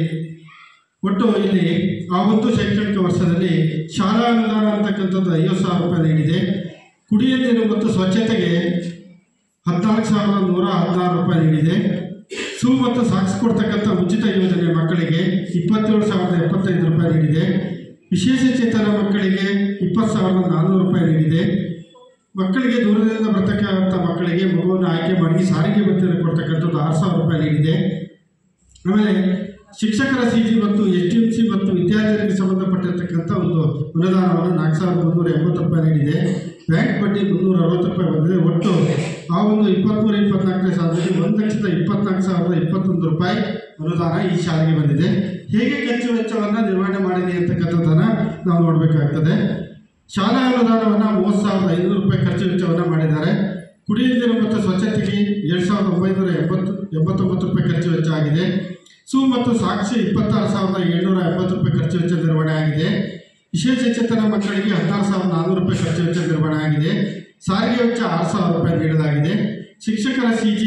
ಒಟ್ಟು ಇಲ್ಲಿ ಆ ಒಂದು ಶೈಕ್ಷಣಿಕ ವರ್ಷದಲ್ಲಿ ಶಾಲಾ ಅನುದಾನ ಅಂತಕ್ಕಂಥದ್ದು 50,000 ರೂಪಾಯಿ ನೀಡಿದೆ. ಕುಡಿಯುವ ನೀರು ಮತ್ತು ಸ್ವಚ್ಛತೆಗೆ 14,116 ರೂಪಾಯಿ ನೀಡಿದೆ. ಶೂ ಮತ್ತು ಸಾಕ್ಸ್ ಕೊಡ್ತಕ್ಕಂಥ ಉಚಿತ ಯೋಜನೆ ಮಕ್ಕಳಿಗೆ 27,075 ರೂಪಾಯಿ ನೀಡಿದೆ. ವಿಶೇಷ ಚೇತನ ಮಕ್ಕಳಿಗೆ 20,400 ರೂಪಾಯಿ ನೀಡಿದೆ. ಮಕ್ಕಳಿಗೆ ದೂರದಿಂದ ಬರ್ತಕ್ಕಂಥ ಮಕ್ಕಳಿಗೆ ಮಗುವನ್ನು ಆಯ್ಕೆ ಮಾಡಿ ಸಾರಿಗೆ ಭತ್ಯೆ ಕೊಡ್ತಕ್ಕಂಥದ್ದು 6,000 ರೂಪಾಯಿ ನೀಡಿದೆ. ಆಮೇಲೆ ಶಿಕ್ಷಕರ CG ಮತ್ತು STMC ಮತ್ತು ವಿದ್ಯಾರ್ಥಿಗಳಿಗೆ ಸಂಬಂಧಪಟ್ಟಿರ್ತಕ್ಕಂಥ ಒಂದು ಅನುದಾನವನ್ನು 4,380 ರೂಪಾಯಿ ನೀಡಿದೆ. ಬ್ಯಾಂಕ್ ಬಡ್ಡಿ 360 ರೂಪಾಯಿ ಬಂದಿದೆ. ಒಟ್ಟು ಆ ಒಂದು 23-24ನೇ ಸಾಲಿನಲ್ಲಿ 1,24,021 ರೂಪಾಯಿ ಅನುದಾನ ಈ ಶಾಲೆಗೆ ಬಂದಿದೆ. ಹೇಗೆ ಖರ್ಚು ವೆಚ್ಚವನ್ನು ನಿರ್ವಹಣೆ ಮಾಡಿದೆ ಅಂತಕ್ಕಂಥದ್ದನ್ನು ನಾವು ನೋಡಬೇಕಾಗ್ತದೆ. ಶಾಲಾ ಅನುದಾನವನ್ನು 30,500 ರೂಪಾಯಿ ಖರ್ಚು ವೆಚ್ಚವನ್ನು ಮಾಡಿದ್ದಾರೆ. ಕುಡಿಯುವ ನೀರು ಮತ್ತು ಸ್ವಚ್ಛತೆಗೆ 7,989 ರೂಪಾಯಿ ಖರ್ಚು ವೆಚ್ಚ ಆಗಿದೆ. ಶೂ ಮತ್ತು ಸಾಕ್ಷಿ 26,780 ರೂಪಾಯಿ ಖರ್ಚು ವೆಚ್ಚ ನಿರ್ವಹಣೆ ಆಗಿದೆ. ವಿಶೇಷ ಚೇತನ ಮಕ್ಕಳಿಗೆ 16,400 ರೂಪಾಯಿ ಖರ್ಚು ವೆಚ್ಚ ನಿರ್ವಹಣೆ ಆಗಿದೆ. ಸಾರಿಗೆ ವೆಚ್ಚ 6,000 ರೂಪಾಯಿ ನೀಡಲಾಗಿದೆ. ಶಿಕ್ಷಕರ CG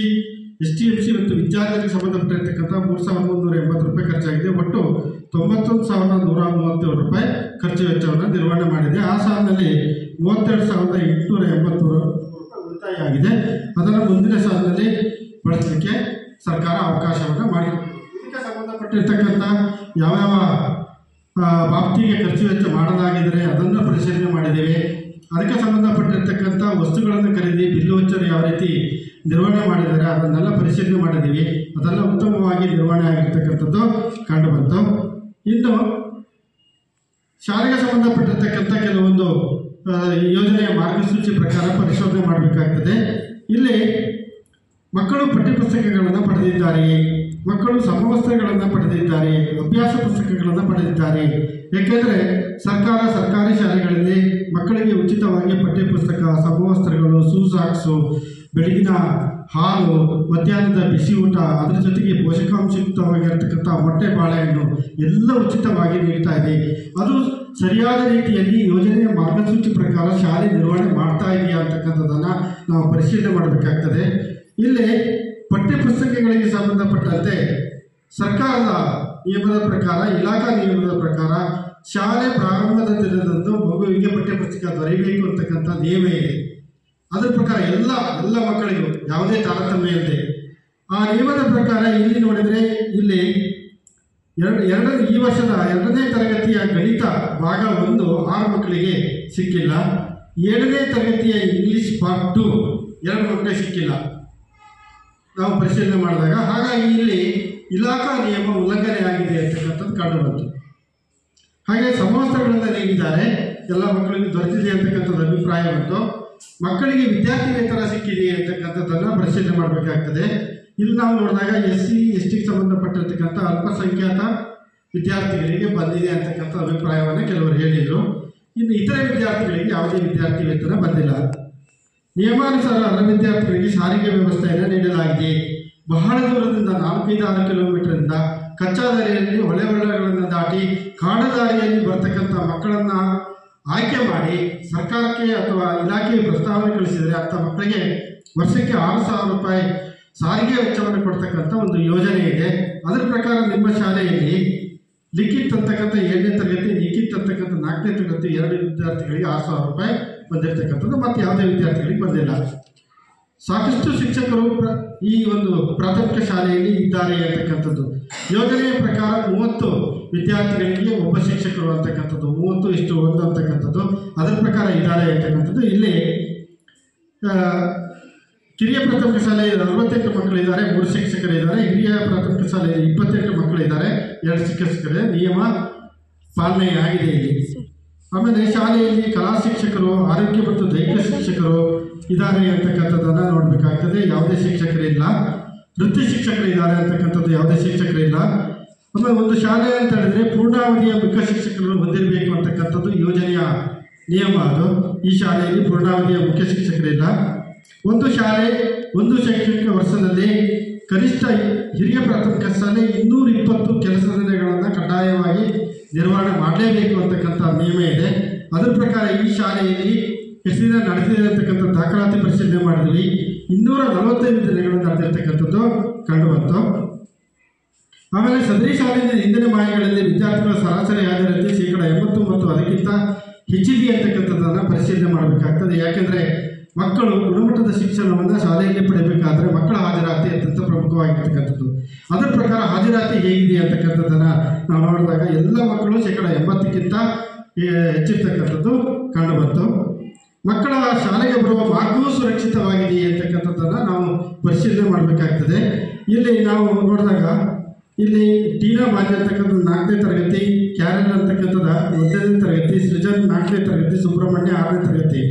STMC ಮತ್ತು ವಿದ್ಯಾರ್ಥಿಗಳಿಗೆ ಸಂಬಂಧಪಟ್ಟಿರ್ತಕ್ಕಂಥ 3,380 ರೂಪಾಯಿ ಖರ್ಚಾಗಿದೆ. ಒಟ್ಟು 91,137 ರೂಪಾಯಿ ಖರ್ಚು ವೆಚ್ಚವನ್ನು ನಿರ್ವಹಣೆ ಮಾಡಿದೆ. ಆ ಸಾಲಿನಲ್ಲಿ 32,883 ರೂಪಾಯಿ ಉಳಿತಾಯ ಆಗಿದೆ. ಅದನ್ನು ಮುಂದಿನ ಸಾಲಿನಲ್ಲಿ ಬಳಸಲಿಕ್ಕೆ ಸರ್ಕಾರ ಅವಕಾಶವನ್ನು ಮಾಡಿದೆ. ಇದಕ್ಕೆ ಸಂಬಂಧಪಟ್ಟಿರ್ತಕ್ಕಂಥ ಯಾವ್ಯಾವ ಬಾಬ್ತಿಗೆ ಖರ್ಚು ವೆಚ್ಚ ಮಾಡಲಾಗಿದ್ದರೆ ಅದನ್ನು ಪರಿಶೀಲನೆ ಮಾಡಿದ್ದೇವೆ. ಅದಕ್ಕೆ ಸಂಬಂಧಪಟ್ಟಿರ್ತಕ್ಕಂಥ ವಸ್ತುಗಳನ್ನು ಖರೀದಿ ಬಿಲ್ಲು ವೆಚ್ಚ ಯಾವ ರೀತಿ ನಿರ್ವಹಣೆ ಮಾಡಿದ್ದಾರೆ ಅದನ್ನೆಲ್ಲ ಪರಿಶೀಲನೆ ಮಾಡಿದ್ದೀವಿ. ಅದೆಲ್ಲ ಉತ್ತಮವಾಗಿ ನಿರ್ವಹಣೆ ಆಗಿರ್ತಕ್ಕಂಥದ್ದು ಕಂಡು ಬಂತು. ಇನ್ನು ಶಾಲೆಗೆ ಸಂಬಂಧಪಟ್ಟಿರ್ತಕ್ಕಂಥ ಕೆಲವೊಂದು ಯೋಜನೆಯ ಮಾರ್ಗಸೂಚಿ ಪ್ರಕಾರ ಪರಿಶೋಧನೆ ಮಾಡಬೇಕಾಗ್ತದೆ. ಇಲ್ಲಿ ಮಕ್ಕಳು ಪಠ್ಯಪುಸ್ತಕಗಳನ್ನು ಪಡೆದಿದ್ದಾರೆಯೇ, ಮಕ್ಕಳು ಸಮವಸ್ತ್ರಗಳನ್ನು ಪಡೆದಿದ್ದಾರೆ, ಅಭ್ಯಾಸ ಪುಸ್ತಕಗಳನ್ನು ಪಡೆದಿದ್ದಾರೆ. ಏಕೆಂದರೆ ಸರ್ಕಾರಿ ಶಾಲೆಗಳಲ್ಲಿ ಮಕ್ಕಳಿಗೆ ಉಚಿತವಾಗಿ ಪಠ್ಯಪುಸ್ತಕ, ಸಮವಸ್ತ್ರಗಳು, ಶೂ ಸಾಕ್ಸು, ಬೆಳಗಿನ ಹಾಲು, ಮಧ್ಯಾಹ್ನದ ಬಿಸಿ ಊಟ, ಅದರ ಜೊತೆಗೆ ಪೋಷಕಾಂಶಯುಕ್ತವಾಗಿರ್ತಕ್ಕಂಥ ಮೊಟ್ಟೆ, ಬಾಳೆಹಣ್ಣು ಎಲ್ಲ ಉಚಿತವಾಗಿ ನೀಡ್ತಾ ಇದೆ. ಅದು ಸರಿಯಾದ ರೀತಿಯಲ್ಲಿ ಯೋಜನೆಯ ಮಾರ್ಗಸೂಚಿ ಪ್ರಕಾರ ಶಾಲೆ ನಿರ್ವಹಣೆ ಮಾಡ್ತಾ ಇದೆಯಾ ಅಂತಕ್ಕಂಥದ್ದನ್ನು ನಾವು ಪರಿಶೀಲನೆ ಮಾಡಬೇಕಾಗ್ತದೆ. ಇಲ್ಲಿ ಪಠ್ಯಪುಸ್ತಕಗಳಿಗೆ ಸಂಬಂಧಪಟ್ಟಂತೆ ಸರ್ಕಾರದ ನಿಯಮದ ಪ್ರಕಾರ, ಇಲಾಖಾ ನಿಯಮದ ಪ್ರಕಾರ ಶಾಲೆ ಪ್ರಾರಂಭದ ದಿನದಂದು ಮಗುವಿಗೆ ಪಠ್ಯಪುಸ್ತಕ ದೊರೆಯಬೇಕು ಅಂತಕ್ಕಂಥ ನಿಯಮ ಇದೆ. ಅದರ ಪ್ರಕಾರ ಎಲ್ಲ ಮಕ್ಕಳಿಗೂ ಯಾವುದೇ ತಾರತಮ್ಯ ಇಲ್ಲದೆ ಆ ನಿಯಮದ ಪ್ರಕಾರ ಇಲ್ಲಿ ನೋಡಿದರೆ ಇಲ್ಲಿ ಈ ವರ್ಷದ 2ನೇ ತರಗತಿಯ ಗಣಿತ ಭಾಗ 1 6 ಮಕ್ಕಳಿಗೆ ಸಿಕ್ಕಿಲ್ಲ. 7ನೇ ತರಗತಿಯ ಇಂಗ್ಲಿಷ್ ಪಾರ್ಟ್ 2 2 ಮಕ್ಕಳಿಗೆ ಸಿಕ್ಕಿಲ್ಲ ನಾವು ಪರಿಶೀಲನೆ ಮಾಡಿದಾಗ. ಹಾಗಾಗಿ ಇಲ್ಲಿ ಇಲಾಖಾ ನಿಯಮ ಉಲ್ಲಂಘನೆ ಆಗಿದೆ ಅಂತಕ್ಕಂಥದ್ದು ಕಂಡುಬಂತು. ಹಾಗೆ ಸಮವಸ್ತ್ರಗಳನ್ನು ನೀಡಿದ್ದಾರೆ, ಎಲ್ಲ ಮಕ್ಕಳಿಗೆ ದೊರೆತಿದೆ ಅಂತಕ್ಕಂಥದ್ದು ಅಭಿಪ್ರಾಯ ಬಂತು. ಮಕ್ಕಳಿಗೆ ವಿದ್ಯಾರ್ಥಿ ವೇತನ ಸಿಕ್ಕಿದೆ ಅಂತಕ್ಕಂಥದ್ದನ್ನು ಪರಿಶೀಲನೆ ಮಾಡಬೇಕಾಗ್ತದೆ. ಇಲ್ಲಿ ನಾವು ನೋಡಿದಾಗ SC ST ಸಂಬಂಧಪಟ್ಟಿರ್ತಕ್ಕಂಥ ಅಲ್ಪಸಂಖ್ಯಾತ ವಿದ್ಯಾರ್ಥಿಗಳಿಗೆ ಬಂದಿದೆ ಅಂತಕ್ಕಂಥ ಅಭಿಪ್ರಾಯವನ್ನು ಕೆಲವರು ಹೇಳಿದರು. ಇನ್ನು ಇತರೆ ವಿದ್ಯಾರ್ಥಿಗಳಿಗೆ ಯಾವುದೇ ವಿದ್ಯಾರ್ಥಿ ವೇತನ ಬಂದಿಲ್ಲ. ನಿಯಮಾನುಸಾರ ಅರ್ಹ ವಿದ್ಯಾರ್ಥಿಗಳಿಗೆ ಸಾರಿಗೆ ವ್ಯವಸ್ಥೆಯನ್ನು ನೀಡಲಾಗಿದೆ. ಬಹಳ ದೂರದಿಂದ 4-6 ಕಿಲೋಮೀಟರ್ನಿಂದ ಕಚ್ಚಾ ದಾರಿಯಲ್ಲಿ ಹೊಳೆಗಳನ್ನು ದಾಟಿ ಕಾಡು ದಾರಿಯಲ್ಲಿ ಬರ್ತಕ್ಕಂಥ ಮಕ್ಕಳನ್ನು ಆಯ್ಕೆ ಮಾಡಿ ಸರ್ಕಾರಕ್ಕೆ ಅಥವಾ ಇಲಾಖೆಗೆ ಪ್ರಸ್ತಾವನೆ ಕಳಿಸಿದರೆ ಅಂಥ ಮಕ್ಕಳಿಗೆ ವರ್ಷಕ್ಕೆ 6,000 ರೂಪಾಯಿ ಸಾರಿಗೆ ವೆಚ್ಚವನ್ನು ಕೊಡ್ತಕ್ಕಂಥ ಒಂದು ಯೋಜನೆ ಇದೆ. ಅದರ ಪ್ರಕಾರ ನಿಮ್ಮ ಶಾಲೆಯಲ್ಲಿ ಲಿಖಿತ್ ಅಂತಕ್ಕಂಥ 7ನೇ ತರಗತಿ, ಲಿಖಿತ್ ಅಂತಕ್ಕಂಥ 4ನೇ ತರಗತಿ 2 ವಿದ್ಯಾರ್ಥಿಗಳಿಗೆ 6,000 ರೂಪಾಯಿ ಬಂದಿರತಕ್ಕಂಥದ್ದು, ಮತ್ತು ಯಾವುದೇ ವಿದ್ಯಾರ್ಥಿಗಳಿಗೆ ಬಂದಿಲ್ಲ. ಸಾಕಷ್ಟು ಶಿಕ್ಷಕರು ಈ ಒಂದು ಪ್ರಾಥಮಿಕ ಶಾಲೆಯಲ್ಲಿ ಇದ್ದಾರೆ ಅಂತಕ್ಕಂಥದ್ದು. ಯೋಜನೆಯ ಪ್ರಕಾರ 30 ವಿದ್ಯಾರ್ಥಿಗಳಿಗೆ ಒಬ್ಬ ಶಿಕ್ಷಕರು ಅಂತಕ್ಕಂಥದ್ದು, 30:1 ಅಂತಕ್ಕಂಥದ್ದು ಅದರ ಪ್ರಕಾರ ಇದ್ದಾರೆ ಅಂತಕ್ಕಂಥದ್ದು. ಇಲ್ಲಿ ಕಿರಿಯ ಪ್ರಾಥಮಿಕ ಶಾಲೆಯಲ್ಲಿ 68 ಮಕ್ಕಳಿದ್ದಾರೆ, 3 ಶಿಕ್ಷಕರಿದ್ದಾರೆ. ಹಿರಿಯ ಪ್ರಾಥಮಿಕ ಶಾಲೆಯಲ್ಲಿ 28 ಮಕ್ಕಳಿದ್ದಾರೆ, 2 ಶಿಕ್ಷಕರೇ. ನಿಯಮ ಪಾಲನೆ ಆಗಿದೆ ಇಲ್ಲಿ. ಆಮೇಲೆ ಶಾಲೆಯಲ್ಲಿ ಕಲಾ ಶಿಕ್ಷಕರು, ಆರೋಗ್ಯ ಮತ್ತು ದೈಹಿಕ ಶಿಕ್ಷಕರು ಇದ್ದಾರೆ ಅಂತಕ್ಕಂಥದ್ದನ್ನು ನೋಡಬೇಕಾಗ್ತದೆ. ಯಾವುದೇ ಶಿಕ್ಷಕರಿಲ್ಲ. ವೃತ್ತಿ ಶಿಕ್ಷಕರಿದ್ದಾರೆ ಅಂತಕ್ಕಂಥದ್ದು ಯಾವುದೇ ಶಿಕ್ಷಕರಿಲ್ಲ. ಆಮೇಲೆ ಒಂದು ಶಾಲೆ ಅಂತ ಹೇಳಿದ್ರೆ ಪೂರ್ಣಾವಧಿಯ ಮುಖ್ಯ ಶಿಕ್ಷಕರನ್ನು ಹೊಂದಿರಬೇಕು ಅಂತಕ್ಕಂಥದ್ದು ಯೋಜನೆಯ ನಿಯಮ. ಅದು ಈ ಶಾಲೆಯಲ್ಲಿ ಪೂರ್ಣಾವಧಿಯ ಮುಖ್ಯ ಶಿಕ್ಷಕರಿಲ್ಲ. ಒಂದು ಶಾಲೆ ಒಂದು ಶೈಕ್ಷಣಿಕ ವರ್ಷದಲ್ಲಿ ಕನಿಷ್ಠ ಹಿರಿಯ ಪ್ರಾಥಮಿಕ ಶಾಲೆ 220 ಕೆಲಸ ದಿನಗಳನ್ನು ಕಡ್ಡಾಯವಾಗಿ ನಿರ್ವಹಣೆ ಮಾಡಲೇಬೇಕು ಅಂತಕ್ಕಂಥ ನಿಯಮ ಇದೆ. ಅದರ ಪ್ರಕಾರ ಈ ಶಾಲೆಯಲ್ಲಿ ಎಷ್ಟು ದಿನ ನಡೆದಿದೆ ಅಂತಕ್ಕಂಥ ದಾಖಲಾತಿ ಪರಿಶೀಲನೆ ಮಾಡಿದ್ವಿ. 245 ದಿನಗಳು ನಡೆದಿರ್ತಕ್ಕಂಥದ್ದು ಕಂಡುಬಂತು. ಆಮೇಲೆ ಸದರಿ ಶಾಲೆಯಿಂದ ಹಿಂದಿನ ಮಾಹಿತಿಗಳಲ್ಲಿ ವಿದ್ಯಾರ್ಥಿಗಳ ಸರಾಸರಿ ಹಾಜರಾತಿ 80 ಮತ್ತು ಅದಕ್ಕಿಂತ ಹೆಚ್ಚಿದೆ ಅಂತಕ್ಕಂಥದ್ದನ್ನು ಪರಿಶೀಲನೆ ಮಾಡಬೇಕಾಗ್ತದೆ. ಯಾಕೆಂದರೆ ಮಕ್ಕಳು ಗುಣಮಟ್ಟದ ಶಿಕ್ಷಣವನ್ನು ಶಾಲೆಯಲ್ಲಿ ಪಡೆಯಬೇಕಾದ್ರೆ ಮಕ್ಕಳ ಹಾಜರಾತಿ ಅತ್ಯಂತ ಪ್ರಮುಖವಾಗಿರ್ತಕ್ಕಂಥದ್ದು. ಅದರ ಪ್ರಕಾರ ಹಾಜರಾತಿ ಹೇಗಿದೆ ಅಂತಕ್ಕಂಥದ್ದನ್ನು ನಾವು ನೋಡಿದಾಗ ಎಲ್ಲ ಮಕ್ಕಳು 80ಕ್ಕಿಂತ ಹೆಚ್ಚಿರ್ತಕ್ಕಂಥದ್ದು ಕಂಡುಬಂತು. ಮಕ್ಕಳ ಶಾಲೆಗೆ ಬರುವ ಮಾರ್ಗವೂ ಸುರಕ್ಷಿತವಾಗಿದೆ ಅಂತಕ್ಕಂಥದ್ದನ್ನು ನಾವು ಪರಿಶೀಲನೆ ಮಾಡಬೇಕಾಗ್ತದೆ. ಇಲ್ಲಿ ನಾವು ನೋಡಿದಾಗ ಇಲ್ಲಿ ಟೀನಾ ಬಾಲ್ಯ ಅಂತಕ್ಕಂಥದ್ದು 4ನೇ ತರಗತಿ, ಕ್ಯಾರಲ್ ಅಂತಕ್ಕಂಥದ್ದು 1ನೇ ತರಗತಿ, ಸೃಜನ್ 4ನೇ ತರಗತಿ, ಸುಬ್ರಹ್ಮಣ್ಯ 6ನೇ ತರಗತಿ.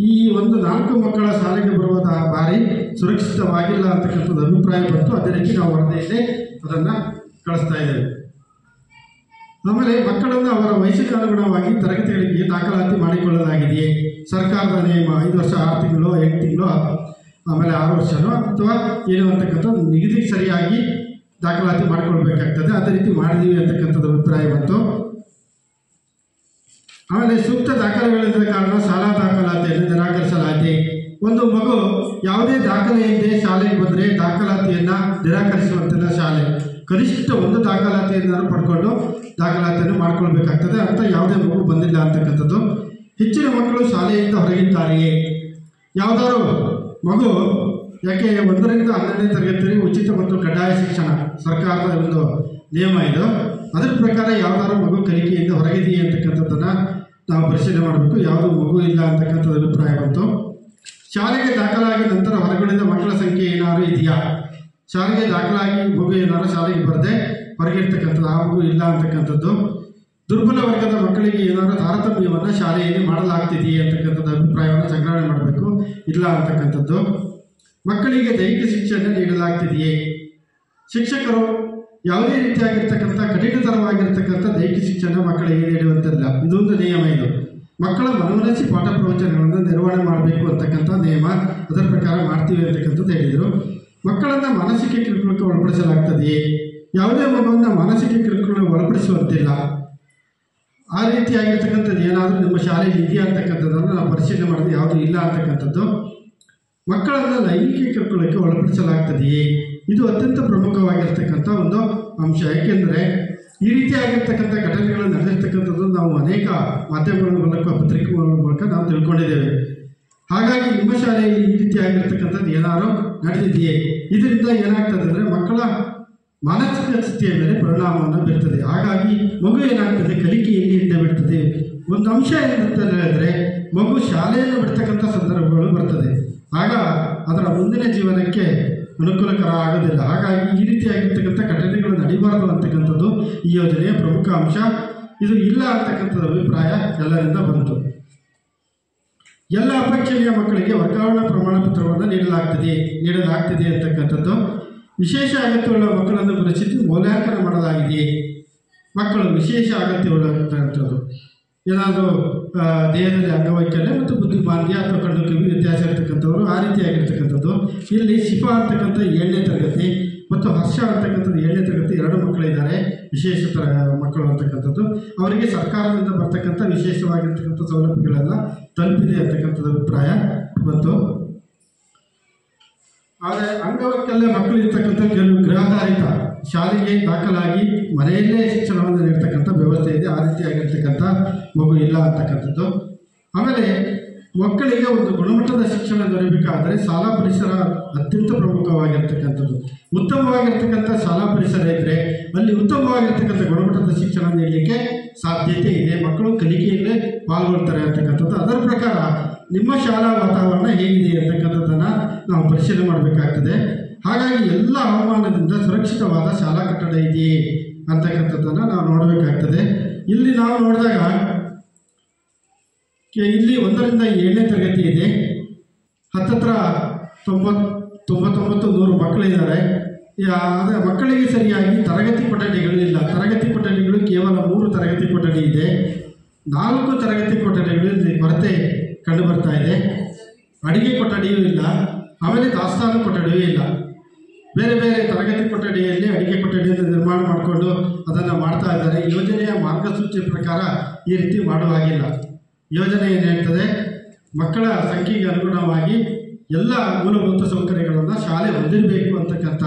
ಈ ಒಂದು 4 ಮಕ್ಕಳ ಶಾಲೆಗೆ ಬರುವ ಬಾರಿ ಸುರಕ್ಷಿತವಾಗಿಲ್ಲ ಅಂತಕ್ಕಂಥದ್ದು ಅಭಿಪ್ರಾಯ ಬಂತು. ಅದೇ ರೀತಿ ನಾವು ವರದಿಯಲ್ಲಿ ಅದನ್ನು ಕಳಿಸ್ತಾ ಇದ್ದೇವೆ. ಆಮೇಲೆ ಮಕ್ಕಳನ್ನು ಅವರ ವಯಸ್ಸಿಗೆ ಅನುಗುಣವಾಗಿ ತರಗತಿಗಳಿಗೆ ದಾಖಲಾತಿ ಮಾಡಿಕೊಳ್ಳಲಾಗಿದೆಯೇ? ಸರ್ಕಾರದ ನಿಯಮ 5 ವರ್ಷ 6 ತಿಂಗಳು 8 ತಿಂಗಳು ಆಮೇಲೆ 6 ವರ್ಷನೋ ಅಥವಾ ಏನು ಅಂತಕ್ಕಂಥದ್ದು ನಿಗದಿಗೆ ಸರಿಯಾಗಿ ದಾಖಲಾತಿ ಮಾಡಿಕೊಳ್ಬೇಕಾಗ್ತದೆ. ಅದೇ ರೀತಿ ಮಾಡಿದ್ದೀವಿ ಅಂತಕ್ಕಂಥದ್ದು ಅಭಿಪ್ರಾಯ ಬಂತು. ಆಮೇಲೆ ಸೂಕ್ತ ದಾಖಲೆಗಳಿಲ್ಲದ ಕಾರಣ ಶಾಲಾ ದಾಖಲಾತಿಯನ್ನು ನಿರಾಕರಿಸಲಾಗಿದೆ. ಒಂದು ಮಗು ಯಾವುದೇ ದಾಖಲೆ ಇಲ್ಲದೆ ಶಾಲೆಗೆ ಬಂದರೆ ದಾಖಲಾತಿಯನ್ನು ನಿರಾಕರಿಸುವಂತಿಲ್ಲ. ಶಾಲೆ ಕನಿಷ್ಠ ಒಂದು ದಾಖಲಾತಿಯನ್ನು ಪಡ್ಕೊಂಡು ದಾಖಲಾತಿಯನ್ನು ಮಾಡ್ಕೊಳ್ಬೇಕಾಗ್ತದೆ. ಅಂತ ಯಾವುದೇ ಮಗು ಬಂದಿಲ್ಲ ಅಂತಕ್ಕಂಥದ್ದು. ಹೆಚ್ಚಿನ ಮಕ್ಕಳು ಶಾಲೆಯಿಂದ ಹೊರಗಿದ್ದಾರೆಯೇ? ಯಾವುದಾದ್ರು ಮಗು ಯಾಕೆ 1ರಿಂದ 12ನೇ ತರಗತಿವರೆಗೆ ಉಚಿತ ಮತ್ತು ಕಡ್ಡಾಯ ಶಿಕ್ಷಣ ಸರ್ಕಾರದ ಒಂದು ನಿಯಮ ಇದು. ಅದರ ಪ್ರಕಾರ ಯಾವುದಾದ್ರು ಮಗು ಕಲಿಕೆಯಿಂದ ಹೊರಗಿದೆಯೇ ಅಂತಕ್ಕಂಥದ್ದನ್ನು ನಾವು ಪರಿಶೀಲನೆ ಮಾಡಬೇಕು. ಯಾವುದೂ ಮಗು ಇಲ್ಲ ಅಂತಕ್ಕಂಥದ್ದು ಅಭಿಪ್ರಾಯ ಬಂತು. ಶಾಲೆಗೆ ದಾಖಲಾಗಿ ನಂತರ ಹೊರಗಡೆಯಿಂದ ಮಕ್ಕಳ ಸಂಖ್ಯೆ ಏನಾದರೂ ಇದೆಯಾ? ಶಾಲೆಗೆ ದಾಖಲಾಗಿ ಮಗು ಏನಾದರೂ ಶಾಲೆಗೆ ಬರದೆ ಹೊರಗಿರ್ತಕ್ಕಂಥದ್ದು ಆ ಮಗು ಇಲ್ಲ ಅಂತಕ್ಕಂಥದ್ದು. ದುರ್ಬಲ ವರ್ಗದ ಮಕ್ಕಳಿಗೆ ಏನಾದರೂ ತಾರತಮ್ಯವನ್ನು ಶಾಲೆಯಲ್ಲಿ ಮಾಡಲಾಗ್ತಿದೆಯೇ ಅಂತಕ್ಕಂಥದ್ದು ಅಭಿಪ್ರಾಯವನ್ನು ಸಂಗ್ರಹಣೆ ಮಾಡಬೇಕು. ಇಲ್ಲ ಅಂತಕ್ಕಂಥದ್ದು. ಮಕ್ಕಳಿಗೆ ದೈಹಿಕ ಶಿಕ್ಷಣ ನೀಡಲಾಗ್ತಿದೆಯೇ? ಶಿಕ್ಷಕರು ಯಾವುದೇ ರೀತಿಯಾಗಿರ್ತಕ್ಕಂಥ ಕಠಿಣತರವಾಗಿರ್ತಕ್ಕಂಥ ದೈಹಿಕ ಶಿಕ್ಷಣ ಮಕ್ಕಳಿಗೆ ನೀಡುವಂತಿಲ್ಲ. ಇದೊಂದು ನಿಯಮ. ಇದು ಮಕ್ಕಳ ಮನವೊಲಿಸಿ ಪಾಠ ಪ್ರವಚನಗಳನ್ನು ನಿರ್ವಹಣೆ ಮಾಡಬೇಕು ಅಂತಕ್ಕಂಥ ನಿಯಮ. ಅದರ ಪ್ರಕಾರ ಮಾಡ್ತೀವಿ ಅಂತಕ್ಕಂಥದ್ದು ಹೇಳಿದರು. ಮಕ್ಕಳನ್ನು ಮಾನಸಿಕ ಕಿರುಕುಳಕ್ಕೆ ಒಳಪಡಿಸಲಾಗ್ತದೆಯೇ? ಯಾವುದೇ ಮಗುವನ್ನು ಮಾನಸಿಕ ಕಿರುಕುಳಕ್ಕೆ ಒಳಪಡಿಸುವಂತಿಲ್ಲ. ಆ ರೀತಿಯಾಗಿರ್ತಕ್ಕಂಥದ್ದು ಏನಾದರೂ ನಿಮ್ಮ ಶಾಲೆಯಲ್ಲಿ ಇದೆಯಾ ಅಂತಕ್ಕಂಥದ್ದನ್ನು ನಾವು ಪರಿಶೀಲನೆ ಮಾಡಿದ್ರೆ ಯಾವುದೂ ಇಲ್ಲ ಅಂತಕ್ಕಂಥದ್ದು. ಮಕ್ಕಳನ್ನು ಲೈಂಗಿಕ ಕಿರುಕುಳಕ್ಕೆ ಒಳಪಡಿಸಲಾಗ್ತದೆಯೇ? ಇದು ಅತ್ಯಂತ ಪ್ರಮುಖವಾಗಿರ್ತಕ್ಕಂಥ ಒಂದು ಅಂಶ. ಏಕೆಂದರೆ ಈ ರೀತಿಯಾಗಿರ್ತಕ್ಕಂಥ ಘಟನೆಗಳನ್ನು ನಡೆದಿರ್ತಕ್ಕಂಥದ್ದು ನಾವು ಅನೇಕ ಮಾಧ್ಯಮಗಳ ಮೂಲಕ ಪತ್ರಿಕೆಗಳ ಮೂಲಕ ನಾವು ತಿಳ್ಕೊಂಡಿದ್ದೇವೆ. ಹಾಗಾಗಿ ನಿಮ್ಮ ಶಾಲೆಯಲ್ಲಿ ಈ ರೀತಿಯಾಗಿರ್ತಕ್ಕಂಥದ್ದು ಏನಾದರೂ ನಡೆದಿದೆಯೇ? ಇದರಿಂದ ಏನಾಗ್ತದೆ ಅಂದರೆ ಮಕ್ಕಳ ಮಾನಸಿಕ ಸ್ಥಿತಿಯ ಮೇಲೆ ಪರಿಣಾಮವನ್ನು ಬೀರ್ತದೆ. ಹಾಗಾಗಿ ಮಗು ಏನಾಗ್ತದೆ, ಕಲಿಕೆಯಲ್ಲಿ ಹಿಂದೆ ಬಿಡ್ತದೆ. ಒಂದು ಅಂಶ ಏನಂತ ಹೇಳಿದ್ರೆ, ಮಗು ಶಾಲೆಯನ್ನು ಬಿಡ್ತಕ್ಕಂಥ ಸಂದರ್ಭಗಳು ಬರ್ತದೆ. ಆಗ ಅದರ ಮುಂದಿನ ಜೀವನಕ್ಕೆ ಅನುಕೂಲಕರ ಆಗೋದಿಲ್ಲ. ಹಾಗಾಗಿ ಈ ರೀತಿಯಾಗಿರ್ತಕ್ಕಂಥ ಘಟನೆಗಳು ನಡೀಬಾರದು ಅಂತಕ್ಕಂಥದ್ದು ಈ ಯೋಜನೆಯ ಪ್ರಮುಖ ಅಂಶ. ಇದು ಇಲ್ಲ ಅಂತಕ್ಕಂಥದ್ದು ಅಭಿಪ್ರಾಯ ಎಲ್ಲರಿಂದ ಬಂತು. ಎಲ್ಲ ಅಪೇಕ್ಷಣೀಯ ಮಕ್ಕಳಿಗೆ ವರ್ಗಾವಣಾ ಪ್ರಮಾಣ ಪತ್ರವನ್ನು ನೀಡಲಾಗ್ತದೆ ಅಂತಕ್ಕಂಥದ್ದು. ವಿಶೇಷ ಅಗತ್ಯವುಳ್ಳ ಮಕ್ಕಳನ್ನು ಗುರುತಿಸಿ ಮೌಲ್ಯಾಂಕನ ಮಾಡಲಾಗಿದೆ. ಮಕ್ಕಳು ವಿಶೇಷ ಅಗತ್ಯವುಳ್ಳಂಥದ್ದು ಏನಾದರೂ ದೇಹದಲ್ಲಿ ಅಂಗವೈಕಲ್ಯ ಮತ್ತು ಬುದ್ಧಿಮಾಂದ್ಯ ಅಥವಾ ಕಣ್ಣು ಕಿವಿ ವ್ಯತ್ಯಾಸ ಇರ್ತಕ್ಕಂಥವ್ರು ಆ ರೀತಿಯಾಗಿರ್ತಕ್ಕಂಥದ್ದು. ಇಲ್ಲಿ ಶಿಫಾ ಅಂತಕ್ಕಂಥ 7ನೇ ತರಗತಿ ಮತ್ತು ಹರ್ಷ ಅಂತಕ್ಕಂಥದ್ದು 7ನೇ ತರಗತಿ 2 ಮಕ್ಕಳಿದ್ದಾರೆ ವಿಶೇಷ ಮಕ್ಕಳು ಅಂತಕ್ಕಂಥದ್ದು. ಅವರಿಗೆ ಸರ್ಕಾರದಿಂದ ಬರ್ತಕ್ಕಂಥ ವಿಶೇಷವಾಗಿರ್ತಕ್ಕಂಥ ಸೌಲಭ್ಯಗಳೆಲ್ಲ ತಲುಪಿದೆ ಅಂತಕ್ಕಂಥದ್ದು ಅಭಿಪ್ರಾಯ ಬಂತು. ಆದರೆ ಅಂಗವೈಕಲ್ಯ ಮಕ್ಕಳು ಇರ್ತಕ್ಕಂಥ ಕೆಲವು ಗೃಹಾಧಾರಿತ ಶಾಲೆಗೆ ದಾಖಲಾಗಿ ಮನೆಯಲ್ಲೇ ಶಿಕ್ಷಣವನ್ನು ನೀಡ್ತಕ್ಕಂಥ ವ್ಯವಸ್ಥೆ ಇದೆ. ಆ ರೀತಿಯಾಗಿರ್ತಕ್ಕಂಥ ಮಗು ಇಲ್ಲ ಅಂತಕ್ಕಂಥದ್ದು. ಆಮೇಲೆ ಮಕ್ಕಳಿಗೆ ಒಂದು ಗುಣಮಟ್ಟದ ಶಿಕ್ಷಣ ದೊರೆಯಬೇಕಾದರೆ ಶಾಲಾ ಪರಿಸರ ಅತ್ಯಂತ ಪ್ರಮುಖವಾಗಿರ್ತಕ್ಕಂಥದ್ದು. ಉತ್ತಮವಾಗಿರ್ತಕ್ಕಂಥ ಶಾಲಾ ಪರಿಸರ ಇದ್ದರೆ ಅಲ್ಲಿ ಉತ್ತಮವಾಗಿರ್ತಕ್ಕಂಥ ಗುಣಮಟ್ಟದ ಶಿಕ್ಷಣ ನೀಡಲಿಕ್ಕೆ ಸಾಧ್ಯತೆ ಇದೆ. ಮಕ್ಕಳು ಕಲಿಕೆಯಲ್ಲೇ ಪಾಲ್ಗೊಳ್ತಾರೆ ಅಂತಕ್ಕಂಥದ್ದು. ಅದರ ಪ್ರಕಾರ ನಿಮ್ಮ ಶಾಲಾ ವಾತಾವರಣ ಹೇಗಿದೆ ಅಂತಕ್ಕಂಥದ್ದನ್ನು ನಾವು ಪರಿಶೀಲನೆ ಮಾಡಬೇಕಾಗ್ತದೆ. ಹಾಗಾಗಿ ಎಲ್ಲ ಹವಾಮಾನದಿಂದ ಸುರಕ್ಷಿತವಾದ ಶಾಲಾ ಕಟ್ಟಡ ಇದೆಯೇ ಅಂತಕ್ಕಂಥದ್ದನ್ನು ನಾವು ನೋಡಬೇಕಾಗ್ತದೆ. ಇಲ್ಲಿ ನಾವು ನೋಡಿದಾಗ ಇಲ್ಲಿ 1ರಿಂದ 7ನೇ ತರಗತಿ ಇದೆ. ಹತ್ತತ್ರ 99 ಮಕ್ಕಳಿದ್ದಾರೆ. ಆದರೆ ಮಕ್ಕಳಿಗೆ ಸರಿಯಾಗಿ ತರಗತಿ ಕೊಠಡಿಗಳು ಇಲ್ಲ. ತರಗತಿ ಕೊಠಡಿಗಳು ಕೇವಲ 3 ತರಗತಿ ಕೊಠಡಿ ಇದೆ. 4 ತರಗತಿ ಕೊಠಡಿಗಳಲ್ಲಿ ಕೊರತೆ ಕಂಡು ಬರ್ತಾ ಇದೆ. ಅಡಿಗೆ ಕೊಠಡಿಯೂ ಇಲ್ಲ. ಆಮೇಲೆ ದಾಸ್ತಾನು ಕೊಠಡಿಯೂ ಇಲ್ಲ. ಬೇರೆ ಬೇರೆ ತರಗತಿ ಕೊಠಡಿಯಲ್ಲಿ ಅಡಿಗೆ ಕೊಠಡಿಯನ್ನು ನಿರ್ಮಾಣ ಮಾಡಿಕೊಂಡು ಅದನ್ನು ಮಾಡ್ತಾ ಇದ್ದಾರೆ. ಯೋಜನೆಯ ಮಾರ್ಗಸೂಚಿ ಪ್ರಕಾರ ಈ ರೀತಿ ಮಾಡುವ ಹಾಗಿಲ್ಲ. ಯೋಜನೆ ಏನು ಹೇಳ್ತದೆ, ಮಕ್ಕಳ ಸಂಖ್ಯೆಗೆ ಅನುಗುಣವಾಗಿ ಎಲ್ಲ ಮೂಲಭೂತ ಸೌಕರ್ಯಗಳನ್ನು ಶಾಲೆ ಹೊಂದಿರಬೇಕು ಅಂತಕ್ಕಂಥ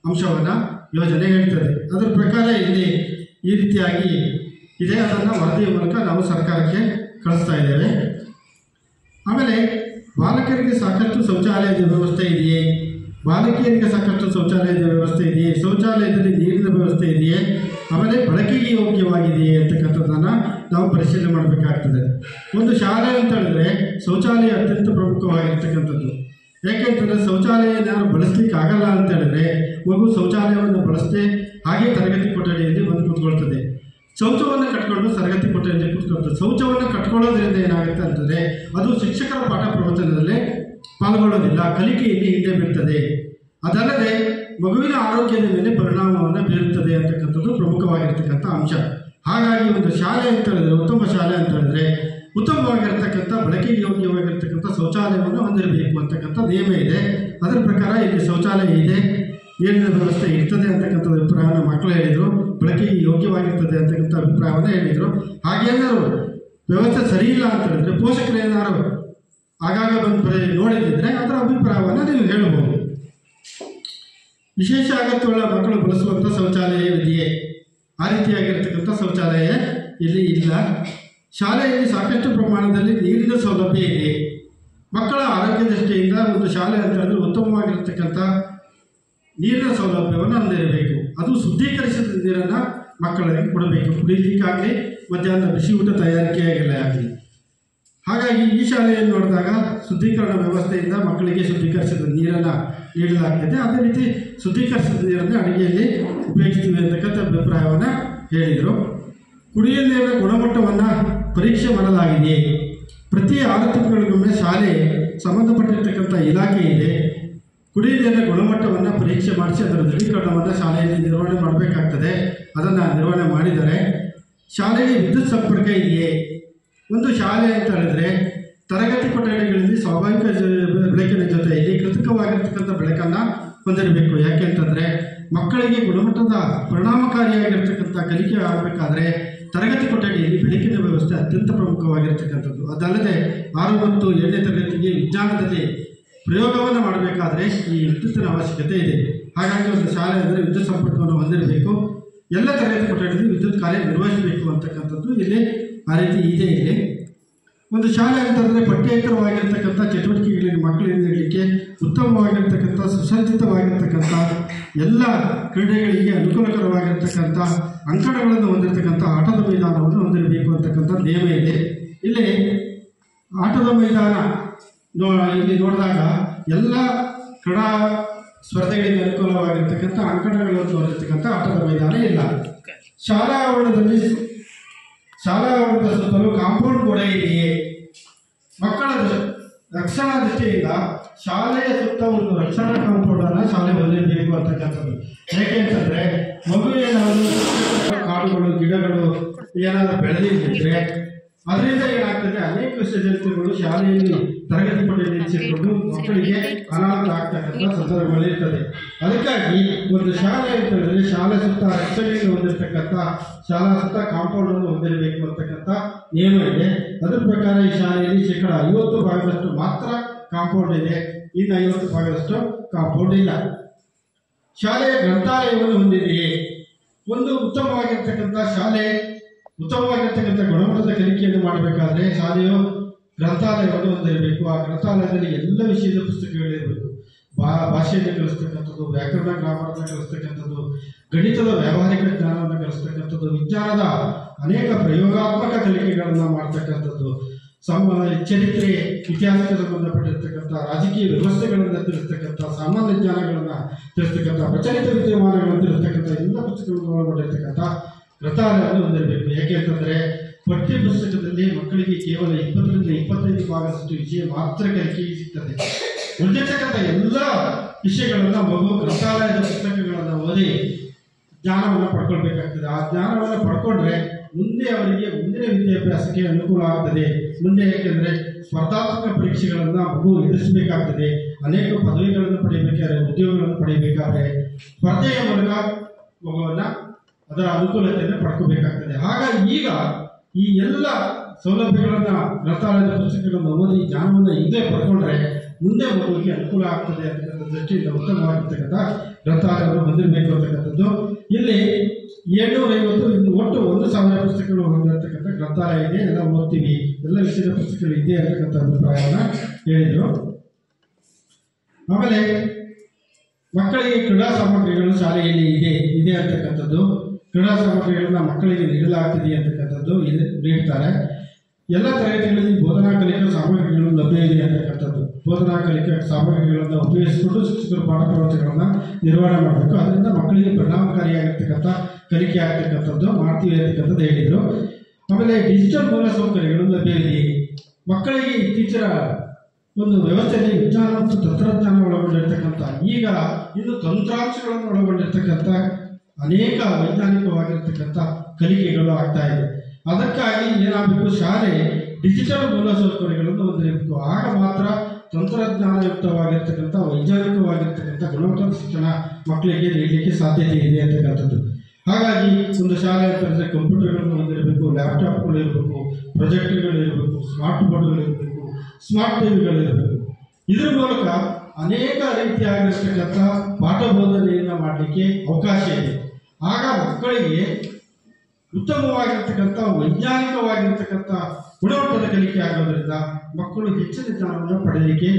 ಅಂಶವನ್ನು ಯೋಜನೆ ಹೇಳ್ತದೆ. ಅದರ ಪ್ರಕಾರ ಇಲ್ಲಿ ಈ ರೀತಿಯಾಗಿ ಇದೆ. ಅದನ್ನು ವರದಿಯ ಮೂಲಕ ನಾವು ಸರ್ಕಾರಕ್ಕೆ ಕಳಿಸ್ತಾ ಇದ್ದೇವೆ. ಆಮೇಲೆ ಬಾಲಕರಿಗೆ ಸಾಕಷ್ಟು ಶೌಚಾಲಯದ ವ್ಯವಸ್ಥೆ ಇದೆಯೇ? ಬಾಲಕಿಯರಿಗೆ ಸಾಕಷ್ಟು ಶೌಚಾಲಯದ ವ್ಯವಸ್ಥೆ ಇದೆಯೇ? ಶೌಚಾಲಯದಲ್ಲಿ ನೀರಿನ ವ್ಯವಸ್ಥೆ ಇದೆಯೇ? ಆಮೇಲೆ ಬಳಕೆಗೆ ಯೋಗ್ಯವಾಗಿದೆಯೇ ಅಂತಕ್ಕಂಥದ್ದನ್ನು ನಾವು ಪರಿಶೀಲನೆ ಮಾಡಬೇಕಾಗ್ತದೆ. ಒಂದು ಶಾಲೆ ಅಂತ ಹೇಳಿದ್ರೆ ಶೌಚಾಲಯ ಅತ್ಯಂತ ಪ್ರಮುಖವಾಗಿರ್ತಕ್ಕಂಥದ್ದು. ಯಾಕೆಂತಂದರೆ ಶೌಚಾಲಯನ ಯಾರು ಬಳಸಲಿಕ್ಕೆ ಆಗಲ್ಲ ಅಂತ ಹೇಳಿದ್ರೆ ಮಗು ಶೌಚಾಲಯವನ್ನು ಬಳಸದೆ ಹಾಗೆ ತರಗತಿ ಕೊಠಡಿಯಲ್ಲಿ ಬಂದು ಕೂತ್ಕೊಳ್ತದೆ. ಶೌಚವನ್ನು ಕಟ್ಕೊಂಡು ತರಗತಿ ಕೊಠಡಿಯಲ್ಲಿ ಕೂತ್ಕೊಳ್ತದೆ. ಶೌಚವನ್ನು ಕಟ್ಕೊಳ್ಳೋದ್ರಿಂದ ಏನಾಗುತ್ತೆ ಅಂತಂದರೆ ಅದು ಶಿಕ್ಷಕರ ಪಾಠ ಪ್ರವಚನದಲ್ಲೇ ಪಾಲ್ಗೊಳ್ಳೋದಿಲ್ಲ, ಕಲಿಕೆಯಲ್ಲಿ ಹಿಂದೆ ಬೀಳ್ತದೆ. ಅದಲ್ಲದೆ ಮಗುವಿನ ಆರೋಗ್ಯದ ಮೇಲೆ ಪರಿಣಾಮವನ್ನು ಬೀರುತ್ತದೆ ಅಂತಕ್ಕಂಥದ್ದು ಪ್ರಮುಖವಾಗಿರ್ತಕ್ಕಂಥ ಅಂಶ. ಹಾಗಾಗಿ ಒಂದು ಶಾಲೆ ಅಂತ ಹೇಳಿದ್ರೆ, ಉತ್ತಮ ಶಾಲೆ ಅಂತ ಹೇಳಿದ್ರೆ ಉತ್ತಮವಾಗಿರ್ತಕ್ಕಂಥ ಬಳಕೆಗೆ ಯೋಗ್ಯವಾಗಿರ್ತಕ್ಕಂಥ ಶೌಚಾಲಯವನ್ನು ಹೊಂದಿರಬೇಕು ಅಂತಕ್ಕಂಥ ನಿಯಮ ಇದೆ. ಅದರ ಪ್ರಕಾರ ಇಲ್ಲಿ ಶೌಚಾಲಯ ಇದೆ, ನೀರಿನ ವ್ಯವಸ್ಥೆ ಇರ್ತದೆ ಅಂತಕ್ಕಂಥ ಅಭಿಪ್ರಾಯವನ್ನು ಮಕ್ಕಳು ಹೇಳಿದರು. ಬಳಕೆಗೆ ಯೋಗ್ಯವಾಗಿರ್ತದೆ ಅಂತಕ್ಕಂಥ ಅಭಿಪ್ರಾಯವನ್ನು ಹೇಳಿದರು. ಹಾಗೇನಾದ್ರು ವ್ಯವಸ್ಥೆ ಸರಿ ಇಲ್ಲ ಅಂತ ಹೇಳಿದ್ರೆ ಪೋಷಕರು ಏನಾದ್ರು ಆಗಾಗ ಬಂದು ನೋಡಿದ್ರೆ ಅದರ ಅಭಿಪ್ರಾಯವನ್ನು ನೀವು ಹೇಳಬಹುದು. ವಿಶೇಷ ಅಗತ್ಯವುಳ್ಳ ಮಕ್ಕಳು ಬಳಸುವಂಥ ಶೌಚಾಲಯವಿದೆಯೇ? ಆ ರೀತಿಯಾಗಿರ್ತಕ್ಕಂಥ ಶೌಚಾಲಯ ಇಲ್ಲಿ ಇಲ್ಲ. ಶಾಲೆಯಲ್ಲಿ ಸಾಕಷ್ಟು ಪ್ರಮಾಣದಲ್ಲಿ ನೀರಿನ ಸೌಲಭ್ಯ ಇದೆ. ಮಕ್ಕಳ ಆರೋಗ್ಯ ದೃಷ್ಟಿಯಿಂದ ಒಂದು ಶಾಲೆ ಅಂತ ಹೇಳಿದ್ರೆ ಉತ್ತಮವಾಗಿರ್ತಕ್ಕಂಥ ನೀರಿನ ಸೌಲಭ್ಯವನ್ನು ಹೊಂದಿರಬೇಕು. ಅದು ಶುದ್ಧೀಕರಿಸಿದ ನೀರನ್ನು ಮಕ್ಕಳಿಗೆ ಕೊಡಬೇಕು, ಕುಡಿಲಿಕ್ಕಾಗಲಿ ಮಧ್ಯಾಹ್ನ ಬಿಸಿ ಊಟ ತಯಾರಿಕೆಯಾಗಿಲ್ಲ ಆಗಲಿ. ಹಾಗಾಗಿ ಈ ಶಾಲೆಯನ್ನು ನೋಡಿದಾಗ ಶುದ್ಧೀಕರಣ ವ್ಯವಸ್ಥೆಯಿಂದ ಮಕ್ಕಳಿಗೆ ಶುದ್ಧೀಕರಿಸಿದ ನೀರನ್ನು ನೀಡಲಾಗ್ತದೆ. ಅದೇ ರೀತಿ ಶುದ್ಧೀಕರಿಸಿದ ನೀರನ್ನು ಅಡುಗೆಯಲ್ಲಿ ಉಪಯೋಗಿಸ್ತೀವಿ ಅಂತಕ್ಕಂಥ ಅಭಿಪ್ರಾಯವನ್ನು ಹೇಳಿದರು. ಕುಡಿಯುವ ನೀರಿನ ಗುಣಮಟ್ಟವನ್ನು ಪರೀಕ್ಷೆ ಮಾಡಲಾಗಿದೆಯೇ? ಪ್ರತಿ 6 ತಿಂಗಳಿಗೊಮ್ಮೆ ಶಾಲೆ ಸಂಬಂಧಪಟ್ಟಿರ್ತಕ್ಕಂಥ ಇಲಾಖೆ ಇದೆ. ಕುಡಿಯುವ ನೀರಿನ ಗುಣಮಟ್ಟವನ್ನು ಪರೀಕ್ಷೆ ಮಾಡಿಸಿ ಅದರ ದೃಢೀಕರಣವನ್ನು ಶಾಲೆಯಲ್ಲಿ ನಿರ್ವಹಣೆ ಮಾಡಬೇಕಾಗ್ತದೆ. ಅದನ್ನು ನಿರ್ವಹಣೆ ಮಾಡಿದ್ದಾರೆ. ಶಾಲೆಗೆ ವಿದ್ಯುತ್ ಸಂಪರ್ಕ ಇದೆಯೇ? ಒಂದು ಶಾಲೆ ಅಂತ ಹೇಳಿದ್ರೆ ತರಗತಿ ಕೊಠಡಿಗಳಲ್ಲಿ ಸ್ವಾಭಾವಿಕ ಬೆಳಕಿನ ಜೊತೆಯಲ್ಲಿ ಕೃತಕವಾಗಿರ್ತಕ್ಕಂಥ ಬೆಳಕನ್ನು ಹೊಂದಿರಬೇಕು. ಯಾಕೆಂತಂದರೆ ಮಕ್ಕಳಿಗೆ ಗುಣಮಟ್ಟದ ಪರಿಣಾಮಕಾರಿಯಾಗಿರ್ತಕ್ಕಂಥ ಕಲಿಕೆ ಆಗಬೇಕಾದ್ರೆ ತರಗತಿ ಕೊಠಡಿಯಲ್ಲಿ ಬೆಳಕಿನ ವ್ಯವಸ್ಥೆ ಅತ್ಯಂತ ಪ್ರಮುಖವಾಗಿರ್ತಕ್ಕಂಥದ್ದು. ಅದಲ್ಲದೆ 6 ಮತ್ತು 7ನೇ ತರಗತಿಗೆ ವಿಜ್ಞಾನದಲ್ಲಿ ಪ್ರಯೋಗವನ್ನು ಮಾಡಬೇಕಾದ್ರೆ ಈ ವಿದ್ಯುತ್ತಿನ ಅವಶ್ಯಕತೆ ಇದೆ. ಹಾಗಾಗಿ ಒಂದು ಶಾಲೆ ಅಂದರೆ ವಿದ್ಯುತ್ ಸಂಪರ್ಕವನ್ನು ಹೊಂದಿರಬೇಕು. ಎಲ್ಲ ತರಗತಿ ಕೊಠಡಿಯಲ್ಲಿ ವಿದ್ಯುತ್ ಕಾರ್ಯ ನಿರ್ವಹಿಸಬೇಕು ಅಂತಕ್ಕಂಥದ್ದು ಇಲ್ಲಿ ಆ ರೀತಿ ಇದೆ. ಇಲ್ಲಿ ಒಂದು ಶಾಲೆ ಅಂತಂದರೆ ಪಠ್ಯೇತರವಾಗಿರ್ತಕ್ಕಂಥ ಚಟುವಟಿಕೆಗಳಿಗೆ ಮಕ್ಕಳಿಂದ ನೀಡಲಿಕ್ಕೆ ಉತ್ತಮವಾಗಿರ್ತಕ್ಕಂಥ ಸುಸಜ್ಜಿತವಾಗಿರ್ತಕ್ಕಂಥ ಎಲ್ಲ ಕ್ರೀಡೆಗಳಿಗೆ ಅನುಕೂಲಕರವಾಗಿರ್ತಕ್ಕಂಥ ಅಂಕಣಗಳನ್ನು ಹೊಂದಿರತಕ್ಕಂಥ ಆಟದ ಮೈದಾನವನ್ನು ಹೊಂದಿರಬೇಕು ಅಂತಕ್ಕಂಥ ನಿಯಮ ಇದೆ. ಇಲ್ಲಿ ಆಟದ ಮೈದಾನ ಇಲ್ಲಿ ನೋಡಿದಾಗ ಎಲ್ಲ ಕ್ರೀಡಾ ಸ್ಪರ್ಧೆಗಳಿಗೆ ಅನುಕೂಲವಾಗಿರ್ತಕ್ಕಂಥ ಅಂಕಣಗಳನ್ನು ಹೊಂದಿರತಕ್ಕಂಥ ಆಟದ ಮೈದಾನ ಇಲ್ಲ. ಶಾಲಾ ಆವರಣದ ಸುತ್ತಲೂ ಕಾಂಪೌಂಡ್ ಗೋಡೆ ಇದೆಯೇ? ಮಕ್ಕಳ ರಕ್ಷಣಾ ದೃಷ್ಟಿಯಿಂದ ಶಾಲೆಯ ಸುತ್ತ ಒಂದು ರಕ್ಷಣಾ ಕಾಂಪೌಂಡನ್ನು ಶಾಲೆ ಹೊಂದಿರಬೇಕು ಅಂತಕ್ಕಂಥದ್ದು. ಯಾಕೆ ಅಂತಂದರೆ ಮಗು ಏನಾದರೂ ಕಾಡುಗಳು ಗಿಡಗಳು ಏನಾದರೂ ಬೆಳೆದಿದ್ದರೆ ಅದರಿಂದ ಏನಾಗ್ತದೆ, ಅನೇಕ ವಿಷಯಗಳು ಶಾಲೆಯಲ್ಲಿ ತರಗತಿ ಕೊಠಡಿಯಲ್ಲಿ ನಿಲ್ಲಿಸಿಕೊಂಡು ಮಕ್ಕಳಿಗೆ ಅನಾಹುತ ಆಗ್ತಕ್ಕಂಥ ಸಂದರ್ಭಗಳಿರ್ತದೆ. ಅದಕ್ಕಾಗಿ ಒಂದು ಶಾಲೆ ಅಂತ ಹೇಳಿದ್ರೆ ಶಾಲೆ ಸುತ್ತ ರಕ್ಷಣೆಯನ್ನು ಹೊಂದಿರತಕ್ಕಂಥ ಶಾಲಾ ಸುತ್ತ ಕಾಂಪೌಂಡನ್ನು ಹೊಂದಿರಬೇಕು ಅಂತಕ್ಕಂಥ ನಿಯಮ ಇದೆ. ಅದರ ಪ್ರಕಾರ ಈ ಶಾಲೆಯಲ್ಲಿ 50% ಮಾತ್ರ ಕಾಂಪೌಂಡ್ ಇದೆ, ಇನ್ನು 50% ಕಾಂಪೌಂಡ್ ಇಲ್ಲ. ಶಾಲೆಯ ಗ್ರಂಥಾಲಯವನ್ನು ಹೊಂದಿದೆಯೇ? ಒಂದು ಉತ್ತಮವಾಗಿರ್ತಕ್ಕಂಥ ಶಾಲೆ ಉತ್ತಮವಾಗಿರ್ತಕ್ಕಂಥ ಗುಣಮಟ್ಟದ ಕಲಿಕೆಯನ್ನು ಮಾಡಬೇಕಾದ್ರೆ ಶಾಲೆಯು ಗ್ರಂಥಾಲಯವನ್ನು ಹೊಂದಿರಬೇಕು. ಆ ಗ್ರಂಥಾಲಯದಲ್ಲಿ ಎಲ್ಲ ವಿಷಯದ ಪುಸ್ತಕಗಳಿರಬೇಕು. ಭಾಷೆಯನ್ನು ಕಲಿಸ್ತಕ್ಕಂಥದ್ದು, ವ್ಯಾಕರಣ ಗ್ರಾಮರನ್ನು ಕಲಿಸ್ತಕ್ಕಂಥದ್ದು, ಗಣಿತದ ವ್ಯಾವಹಾರಿಕ ಜ್ಞಾನವನ್ನು ಕಲಿಸ್ತಕ್ಕಂಥದ್ದು, ವಿಜ್ಞಾನದ ಅನೇಕ ಪ್ರಯೋಗಾತ್ಮಕ ಕಲಿಕೆಗಳನ್ನು ಮಾಡ್ತಕ್ಕಂಥದ್ದು, ಚರಿತ್ರೆ ಇತಿಹಾಸಕ್ಕೆ ಸಂಬಂಧಪಟ್ಟಿರ್ತಕ್ಕಂಥ ರಾಜಕೀಯ ವ್ಯವಸ್ಥೆಗಳನ್ನು ತಿಳಿಸ್ತಕ್ಕಂಥ, ಸಾಮಾನ್ಯ ಜ್ಞಾನಗಳನ್ನು ತಿಳಿಸ್ತಕ್ಕಂಥ, ಪ್ರಚಲಿತ ವಿದ್ಯಮಾನಗಳನ್ನು ತಿಳಿಸ್ತಕ್ಕಂಥ ಎಲ್ಲ ಪುಸ್ತಕಗಳನ್ನು ಒಳಗೊಂಡಿರ್ತಕ್ಕಂಥ ಗ್ರಂಥಾಲಯವನ್ನು ಹೊಂದಿರಬೇಕು. ಯಾಕೆ ಅಂತಂದರೆ ಪಠ್ಯ ಪುಸ್ತಕದಲ್ಲಿ ಮಕ್ಕಳಿಗೆ ಕೇವಲ 20ರಿಂದ 25 ಭಾಗದಷ್ಟು ವಿಷಯ ಮಾತ್ರ ಕಲಿಕೆಗೆ ಸಿಗ್ತದೆ. ಉಳಿದಿರ್ತಕ್ಕಂಥ ಎಲ್ಲ ವಿಷಯಗಳನ್ನು ಮಗು ಗ್ರಂಥಾಲಯದ ಪುಸ್ತಕಗಳನ್ನು ಓದಿ ಜ್ಞಾನವನ್ನು ಪಡ್ಕೊಳ್ಬೇಕಾಗ್ತದೆ. ಆ ಜ್ಞಾನವನ್ನು ಪಡ್ಕೊಂಡ್ರೆ ಮುಂದೆ ಅವರಿಗೆ ಮುಂದಿನ ವಿದ್ಯಾಭ್ಯಾಸಕ್ಕೆ ಅನುಕೂಲ ಆಗ್ತದೆ. ಮುಂದೆ ಯಾಕೆಂದರೆ ಸ್ಪರ್ಧಾತ್ಮಕ ಪರೀಕ್ಷೆಗಳನ್ನು ಮಗು ಎದುರಿಸಬೇಕಾಗ್ತದೆ. ಅನೇಕ ಪದವಿಗಳನ್ನು ಪಡೆಯಬೇಕಾದ್ರೆ, ಉದ್ಯೋಗಗಳನ್ನು ಪಡೆಯಬೇಕಾದ್ರೆ ಸ್ಪರ್ಧೆಯ ಮೂಲಕ ಮಗುವನ್ನು ಅದರ ಅನುಕೂಲತೆಯನ್ನು ಪಡ್ಕೋಬೇಕಾಗ್ತದೆ. ಹಾಗಾಗಿ ಈಗ ಈ ಎಲ್ಲ ಸೌಲಭ್ಯಗಳನ್ನು ಗ್ರಂಥಾಲಯದ ಪುಸ್ತಕಗಳನ್ನು ಓದಿ ಜ್ಞಾನವನ್ನು ಈಗಲೇ ಪಡ್ಕೊಂಡ್ರೆ ಮುಂದೆ ಮಗುವಿಗೆ ಅನುಕೂಲ ಆಗ್ತದೆ ಅಂತಕ್ಕಂಥ ದೃಷ್ಟಿಯಿಂದ ಉತ್ತಮವಾಗಿರ್ತಕ್ಕಂಥ ಗ್ರಂಥಾಲಯವನ್ನು ಹೊಂದಿರಬೇಕು ಅಂತಕ್ಕಂಥದ್ದು. ಇಲ್ಲಿ 750 ಇನ್ನು ಒಟ್ಟು 1000 ಪುಸ್ತಕಗಳು ಹೊಂದಿರತಕ್ಕಂಥ ಗ್ರಂಥಾಲಯ ಇದೆ. ಎಲ್ಲ ಓದ್ತೀವಿ, ಎಲ್ಲ ವಿಷಯದ ಪುಸ್ತಕಗಳು ಇದೆ ಅಂತಕ್ಕಂಥ ಅಭಿಪ್ರಾಯವನ್ನು ಹೇಳಿದರು. ಆಮೇಲೆ ಮಕ್ಕಳಿಗೆ ಕ್ರೀಡಾ ಸಾಮಗ್ರಿಗಳು ಶಾಲೆಯಲ್ಲಿ ಇದೆ ಅಂತಕ್ಕಂಥದ್ದು. ಕ್ರೀಡಾ ಸಾಮಗ್ರಿಗಳನ್ನು ಮಕ್ಕಳಿಗೆ ನೀಡಲಾಗ್ತಿದೆ ಅಂತಕ್ಕಂಥದ್ದು ನೀಡ್ತಾರೆ. ಎಲ್ಲ ತರಗತಿಗಳಲ್ಲಿ ಬೋಧನಾ ಕಲಿಕಾ ಸಾಮಗ್ರಿಗಳು ಲಭ್ಯ ಇದೆ ಅಂತಕ್ಕಂಥದ್ದು. ಬೋಧನಾ ಕಲಿಕಾ ಸಾಮಗ್ರಿಗಳನ್ನು ಉಪಯೋಗಿಸಿಕೊಂಡು ಶಿಕ್ಷಕರು ಪಾಠ ಪ್ರವಚನಗಳನ್ನು ನಿರ್ವಹಣೆ ಮಾಡಬೇಕು. ಅದರಿಂದ ಮಕ್ಕಳಿಗೆ ಪರಿಣಾಮಕಾರಿಯಾಗಿರ್ತಕ್ಕಂಥ ಕಲಿಕೆ ಆಗ್ತಕ್ಕಂಥದ್ದು ಮಾಡ್ತೀವಿ ಅಂತಕ್ಕಂಥದ್ದು ಹೇಳಿದರು. ಆಮೇಲೆ ಡಿಜಿಟಲ್ ಮೂಲಸೌಕರ್ಯಗಳು ಲಭ್ಯವಿದೆ. ಮಕ್ಕಳಿಗೆ ಇತ್ತೀಚಿನ ಒಂದು ವ್ಯವಸ್ಥೆಯಲ್ಲಿ ವಿಜ್ಞಾನ ಮತ್ತು ತಂತ್ರಜ್ಞಾನ ಒಳಗೊಂಡಿರ್ತಕ್ಕಂಥ, ಈಗ ಇನ್ನು ತಂತ್ರಾಂಶಗಳನ್ನು ಒಳಗೊಂಡಿರ್ತಕ್ಕಂಥ ಅನೇಕ ವೈಜ್ಞಾನಿಕವಾಗಿರ್ತಕ್ಕಂಥ ಕಲಿಕೆಗಳು ಆಗ್ತಾ ಇದೆ. ಅದಕ್ಕಾಗಿ ಏನಾಗಬೇಕು, ಶಾಲೆ ಡಿಜಿಟಲ್ ಮೂಲಸೌಕರ್ಯಗಳನ್ನು ಹೊಂದಿರಬೇಕು. ಆಗ ಮಾತ್ರ ತಂತ್ರಜ್ಞಾನಯುಕ್ತವಾಗಿರ್ತಕ್ಕಂಥ ವೈಜ್ಞಾನಿಕವಾಗಿರ್ತಕ್ಕಂಥ ಗುಣಮಟ್ಟದ ಶಿಕ್ಷಣ ಮಕ್ಕಳಿಗೆ ನೀಡಲಿಕ್ಕೆ ಸಾಧ್ಯತೆ ಇದೆ ಅಂತಕ್ಕಂಥದ್ದು. ಹಾಗಾಗಿ ಒಂದು ಶಾಲೆ ಅಂತಂದರೆ ಕಂಪ್ಯೂಟರ್ಗಳನ್ನು ಹೊಂದಿರಬೇಕು, ಲ್ಯಾಪ್ಟಾಪ್ಗಳು ಇರಬೇಕು, ಪ್ರೊಜೆಕ್ಟರ್ಗಳು ಇರಬೇಕು, ಸ್ಮಾರ್ಟ್ ಬೋರ್ಡ್ಗಳು ಇರಬೇಕು, ಸ್ಮಾರ್ಟ್ ಟಿವಿಗಳಿರಬೇಕು. ಇದರ ಮೂಲಕ ಅನೇಕ ರೀತಿಯಾಗಿರ್ತಕ್ಕಂಥ ಪಾಠ ಬೋಧನೆಯನ್ನು ಮಾಡಲಿಕ್ಕೆ ಅವಕಾಶ ಇದೆ. ಆಗ ಮಕ್ಕಳಿಗೆ ಉತ್ತಮವಾಗಿರ್ತಕ್ಕಂಥ ವೈಜ್ಞಾನಿಕವಾಗಿರ್ತಕ್ಕಂಥ ಗುಣಮಟ್ಟದ ಕಲಿಕೆ ಆಗೋದ್ರಿಂದ ಮಕ್ಕಳು ಹೆಚ್ಚಿನ ಜ್ಞಾನವನ್ನು ಪಡೆಯಲಿಕ್ಕೆ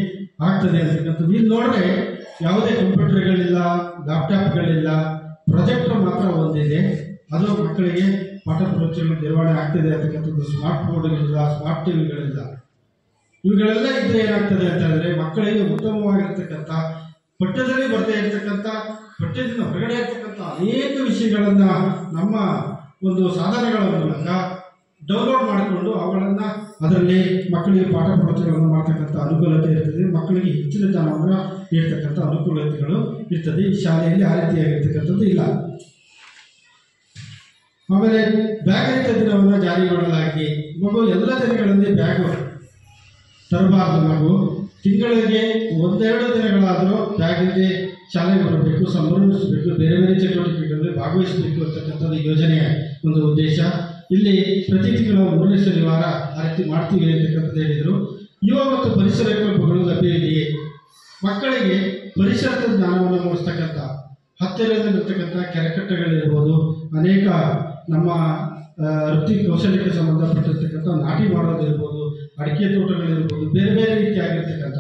ಆಗ್ತದೆ ಅಂತಕ್ಕಂಥದ್ದು. ಇಲ್ಲಿ ನೋಡಿದ್ರೆ ಯಾವುದೇ ಕಂಪ್ಯೂಟರ್ಗಳಿಲ್ಲ, ಲ್ಯಾಪ್ಟಾಪ್ಗಳಿಲ್ಲ, ಪ್ರೊಜೆಕ್ಟರ್ ಮಾತ್ರ ಒಂದಿದೆ. ಅದು ಮಕ್ಕಳಿಗೆ ಪಾಠ ಪ್ರವಚನ ನಿರ್ವಹಣೆ ಆಗ್ತದೆ ಅಂತಕ್ಕಂಥದ್ದು. ಸ್ಮಾರ್ಟ್ ಬೋರ್ಡ್ಗಳಿಲ್ಲ, ಸ್ಮಾರ್ಟ್ ಟಿವಿಗಳಿಲ್ಲ. ಇವುಗಳೆಲ್ಲ ಇದ್ದರೆ ಏನಾಗ್ತದೆ ಅಂತ ಹೇಳಿದ್ರೆ ಮಕ್ಕಳಿಗೆ ಉತ್ತಮವಾಗಿರ್ತಕ್ಕಂಥ ಪಠ್ಯದಲ್ಲಿ ಬರದೇ ಇರತಕ್ಕಂಥ, ಪಠ್ಯದಿಂದ ಹೊರಗಡೆ ಇರ್ತಕ್ಕಂಥ ಅನೇಕ ವಿಷಯಗಳನ್ನು ನಮ್ಮ ಒಂದು ಸಾಧನಗಳ ಮೂಲಕ ಡೌನ್ಲೋಡ್ ಮಾಡಿಕೊಂಡು ಅವುಗಳನ್ನು ಅದರಲ್ಲಿ ಮಕ್ಕಳಿಗೆ ಪಾಠ ಪ್ರವಚನಗಳನ್ನು ಮಾಡ್ತಕ್ಕಂಥ ಅನುಕೂಲತೆ ಇರ್ತದೆ. ಮಕ್ಕಳಿಗೆ ಹೆಚ್ಚಿನ ಜ್ಞಾನವನ್ನು ನೀಡ್ತಕ್ಕಂಥ ಅನುಕೂಲತೆಗಳು ಇರ್ತದೆ. ಈ ಶಾಲೆಯಲ್ಲಿ ಆ ರೀತಿಯಾಗಿರ್ತಕ್ಕಂಥದ್ದು ಇಲ್ಲ. ಆಮೇಲೆ ಬ್ಯಾಗ್ ರಹಿತ ದಿನವನ್ನು ಜಾರಿ ಮಾಡಲಾಗಿದೆ. ಮಗು ಎಲ್ಲ ದಿನಗಳಲ್ಲಿ ಬ್ಯಾಗ್ ತರಬಾರ್ದು. ಮಗು ತಿಂಗಳಿಗೆ 1-2 ದಿನಗಳಾದರೂ ಬ್ಯಾಗಿಗೆ ಶಾಲೆಗೆ ಬರಬೇಕು, ಸಂಭ್ರಮಿಸಬೇಕು, ಬೇರೆ ಬೇರೆ ಚಟುವಟಿಕೆಗಳಲ್ಲಿ ಭಾಗವಹಿಸಬೇಕು ಅಂತಕ್ಕಂಥದ್ದು ಯೋಜನೆಯ ಒಂದು ಉದ್ದೇಶ. ಇಲ್ಲಿ ಪ್ರತಿ ತಿಂಗಳ 3ನೇ ಶನಿವಾರ ಆ ರೀತಿ ಮಾಡ್ತೀವಿ ಅಂತಕ್ಕಂಥದ್ದು ಹೇಳಿದರು. ಯುವ ಮತ್ತು ಪರಿಸರ ಕ್ಲಬ್ಗಳು ಲಭ್ಯವಿದೆಯೇ? ಮಕ್ಕಳಿಗೆ ಪರಿಸರದ ಜ್ಞಾನವನ್ನು ಮೂಡಿಸ್ತಕ್ಕಂಥ ಹತ್ತಿರದಲ್ಲಿರ್ತಕ್ಕಂಥ ಕೆರೆಕಟ್ಟೆಗಳಿರ್ಬೋದು, ಅನೇಕ ನಮ್ಮ ವೃತ್ತಿ ಕೌಶಲ್ಯಕ್ಕೆ ಸಂಬಂಧಪಟ್ಟಿರ್ತಕ್ಕಂಥ ನಾಟಿ ಮಾಡೋದಿರ್ಬೋದು, ಅಡಿಕೆ ತೋಟಗಳಿರ್ಬೋದು, ಬೇರೆ ಬೇರೆ ರೀತಿಯಾಗಿರ್ತಕ್ಕಂಥ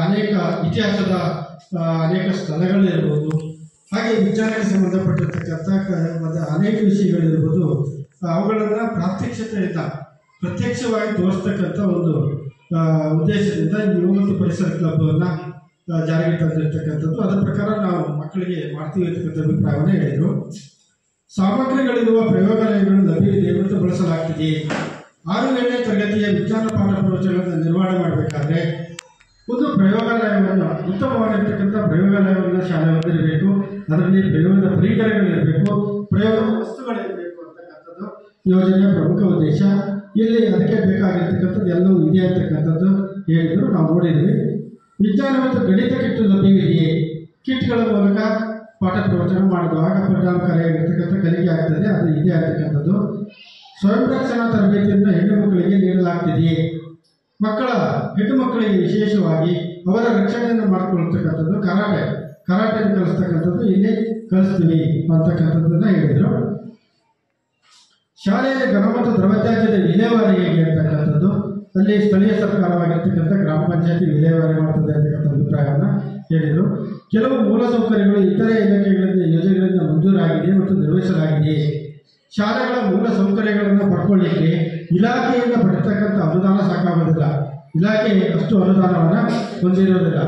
ಅನೇಕ ಇತಿಹಾಸದ ಅನೇಕ ಸ್ಥಳಗಳಿರ್ಬೋದು, ಹಾಗೆ ವಿಜ್ಞಾನಕ್ಕೆ ಸಂಬಂಧಪಟ್ಟಿರ್ತಕ್ಕಂಥ ಅನೇಕ ವಿಷಯಗಳಿರ್ಬೋದು, ಅವುಗಳನ್ನು ಪ್ರಾತ್ಯಕ್ಷತೆಯಿಂದ ಪ್ರತ್ಯಕ್ಷವಾಗಿ ತೋರಿಸ್ತಕ್ಕಂಥ ಒಂದು ಉದ್ದೇಶದಿಂದ ಈ ಯುವ ಮತ್ತು ಪರಿಸರ ಕ್ಲಬ್ವನ್ನು ಜಾರಿಗೆ ತಂದಿರ್ತಕ್ಕಂಥದ್ದು. ಅದರ ಪ್ರಕಾರ ನಾವು ಮಕ್ಕಳಿಗೆ ಮಾಡ್ತೀವಿ ಅಂತಕ್ಕಂಥ ಅಭಿಪ್ರಾಯವನ್ನು ಹೇಳಿದರು. ಸಾಮಗ್ರಿಗಳಿರುವ ಪ್ರಯೋಗಾಲಯಗಳನ್ನು ಅಭಿವೃದ್ಧಿ ಬಳಸಲಾಗ್ತಿದೆ. 6-7ನೇ ತರಗತಿಯ ವಿಜ್ಞಾನ ಪಾಠ ಪ್ರವಚನಗಳನ್ನು ನಿರ್ವಹಣೆ ಮಾಡಬೇಕಾದ್ರೆ ಒಂದು ಪ್ರಯೋಗಾಲಯವನ್ನು, ಉತ್ತಮವಾಗಿರ್ತಕ್ಕಂಥ ಪ್ರಯೋಗಾಲಯವನ್ನು ಶಾಲೆ ಹೊಂದಿರಬೇಕು. ಅದರಲ್ಲಿ ಪ್ರಯೋಗದ ಪರಿಕರಗಳಿರಬೇಕು, ಪ್ರಯೋಗದ ವಸ್ತುಗಳಿರಬೇಕು ಅಂತಕ್ಕಂಥದ್ದು ಯೋಜನೆಯ ಪ್ರಮುಖ ಉದ್ದೇಶ. ಇಲ್ಲಿ ಅದಕ್ಕೆ ಬೇಕಾಗಿರ್ತಕ್ಕಂಥದ್ದು ಎಲ್ಲವೂ ಇದೆ ಅಂತಕ್ಕಂಥದ್ದು ಹೇಳಿದರು, ನಾವು ನೋಡಿದ್ವಿ. ವಿಜ್ಞಾನ ಮತ್ತು ಗಣಿತ ಕಿಟ್ ಲಭ್ಯವಿದೆಯೇ? ಕಿಟ್ಗಳ ಮೂಲಕ ಪಾಠ ಪ್ರವಚನ ಮಾಡಿದಾಗ ಪರಿಣಾಮಕಾರಿಯಾಗಿರ್ತಕ್ಕಂಥ ಕಲಿಕೆ ಆಗ್ತದೆ, ಅದು ಇದೆ ಆಗ್ತಕ್ಕಂಥದ್ದು. ಸ್ವಯಂ ರಕ್ಷಣಾ ತರಬೇತಿಯನ್ನು ಹೆಣ್ಣು ಮಕ್ಕಳಿಗೆ ನೀಡಲಾಗ್ತಿದೆಯೇ? ಹೆಣ್ಣು ಮಕ್ಕಳಿಗೆ ವಿಶೇಷವಾಗಿ ಅವರ ರಕ್ಷಣೆಯನ್ನು ಮಾಡಿಕೊಳ್ತಕ್ಕಂಥದ್ದು ಕರಾಟೆಯನ್ನು ಕಲಿಸ್ತಕ್ಕಂಥದ್ದು ಇಲ್ಲಿ ಕಲಿಸ್ತೀವಿ ಅಂತಕ್ಕಂಥದ್ದನ್ನು ಹೇಳಿದರು. ಶಾಲೆಯಲ್ಲಿ ಘನ ಮತ್ತು ದ್ರವತ್ಯಾಜ್ಯದ ವಿಲೇವಾರಿ ಹೇಗೆ ಅಂತಕ್ಕಂಥದ್ದು, ಅಲ್ಲಿ ಸ್ಥಳೀಯ ಸರ್ಕಾರವಾಗಿರ್ತಕ್ಕಂಥ ಗ್ರಾಮ ಪಂಚಾಯತಿ ವಿಲೇವಾರಿ ಮಾಡ್ತದೆ ಅಂತಕ್ಕಂಥ ಅಭಿಪ್ರಾಯವನ್ನು ಹೇಳಿದರು. ಕೆಲವು ಮೂಲಸೌಕರ್ಯಗಳು ಇತರೆ ಇಲಾಖೆಗಳಿಂದ ಯೋಜನೆಗಳಿಂದ ಮಂಜೂರಾಗಿದೆ ಮತ್ತು ನಿರ್ವಹಿಸಲಾಗಿದೆ. ಶಾಲೆಗಳ ಮೂಲ ಸೌಕರ್ಯಗಳನ್ನು ಪಡ್ಕೊಳ್ಳಿಕ್ಕೆ ಇಲಾಖೆಯಿಂದ ಪಡೆತಕ್ಕಂಥ ಅನುದಾನ ಸಾಕಾಗೋದಿಲ್ಲ. ಇಲಾಖೆ ಅಷ್ಟು ಅನುದಾನವನ್ನು ಹೊಂದಿರೋದಿಲ್ಲ.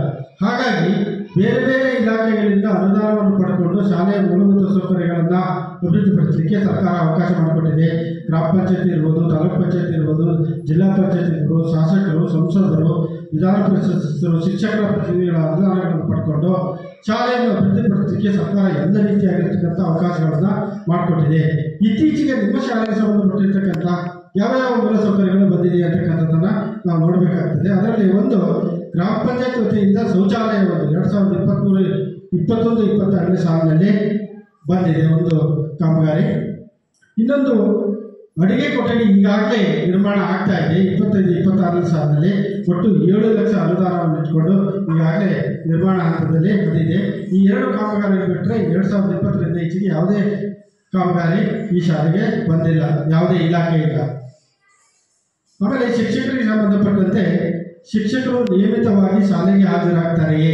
ಹಾಗಾಗಿ ಬೇರೆ ಬೇರೆ ಇಲಾಖೆಗಳಿಂದ ಅನುದಾನವನ್ನು ಪಡೆದುಕೊಂಡು ಶಾಲೆಯ ಮೂಲಭೂತ ಸೌಕರ್ಯಗಳನ್ನು ಅಭಿವೃದ್ಧಿಪಡಿಸಲಿಕ್ಕೆ ಸರ್ಕಾರ ಅವಕಾಶ ಮಾಡಿಕೊಟ್ಟಿದೆ. ಗ್ರಾಮ ಪಂಚಾಯತಿ ಇರ್ಬೋದು, ತಾಲೂಕು ಪಂಚಾಯತಿ ಇರ್ಬೋದು, ಜಿಲ್ಲಾ ಪಂಚಾಯತಿ ಇರ್ಬೋದು, ಶಾಸಕರು, ಸಂಸದರು, ವಿಧಾನ ಪರಿಷತ್ ಸದಸ್ಯರು, ಶಿಕ್ಷಕರ ಪ್ರತಿನಿಧಿಗಳ ಅನುದಾನಗಳನ್ನು ಪಡ್ಕೊಂಡು ಶಾಲೆಯನ್ನು ಅಭಿವೃದ್ಧಿಪಡಿಸಲಿಕ್ಕೆ ಸರ್ಕಾರ ಎಲ್ಲ ರೀತಿಯಾಗಿರ್ತಕ್ಕಂಥ ಅವಕಾಶಗಳನ್ನು ಮಾಡಿಕೊಟ್ಟಿದೆ. ಇತ್ತೀಚೆಗೆ ನಿಮ್ಮ ಶಾಲೆಗೆ ಸಂಬಂಧಪಟ್ಟಿರ್ತಕ್ಕಂಥ ಯಾವ್ಯಾವ ಮೂಲಸೌಕರ್ಯಗಳು ಬಂದಿದೆ ಅಂತಕ್ಕಂಥದ್ದನ್ನು ನಾವು ನೋಡಬೇಕಾಗ್ತದೆ. ಅದರಲ್ಲಿ ಒಂದು ಗ್ರಾಮ ಪಂಚಾಯತ್ ವತಿಯಿಂದ ಶೌಚಾಲಯ ಒಂದು 2021-22ನೇ ಸಾಲಿನಲ್ಲಿ ಬಂದಿದೆ ಒಂದು ಕಾಮಗಾರಿ. ಇನ್ನೊಂದು ಅಡುಗೆ ಕೊಠಡಿ ಈಗಾಗಲೇ ನಿರ್ಮಾಣ ಆಗ್ತಾ ಇದೆ. 25-26ನೇ ಸಾಲಿನಲ್ಲಿ ಒಟ್ಟು 7 ಲಕ್ಷ ಅನುದಾನವನ್ನು ಇಟ್ಕೊಂಡು ಈಗಾಗಲೇ ನಿರ್ಮಾಣ ಹಂತದಲ್ಲಿ ಬಂದಿದೆ. ಈ 2 ಕಾಮಗಾರಿ ಬಿಟ್ಟರೆ 2020ರಿಂದ ಈಚೆಗೆ ಯಾವುದೇ ಕಾಮಗಾರಿ ಈ ಶಾಲೆಗೆ ಬಂದಿಲ್ಲ, ಯಾವುದೇ ಇಲಾಖೆ ಇಲ್ಲ. ಆಮೇಲೆ ಶಿಕ್ಷಕರಿಗೆ ಸಂಬಂಧಪಟ್ಟಂತೆ ಶಿಕ್ಷಕರು ನಿಯಮಿತವಾಗಿ ಶಾಲೆಗೆ ಹಾಜರಾಗ್ತಾರೆಯೇ?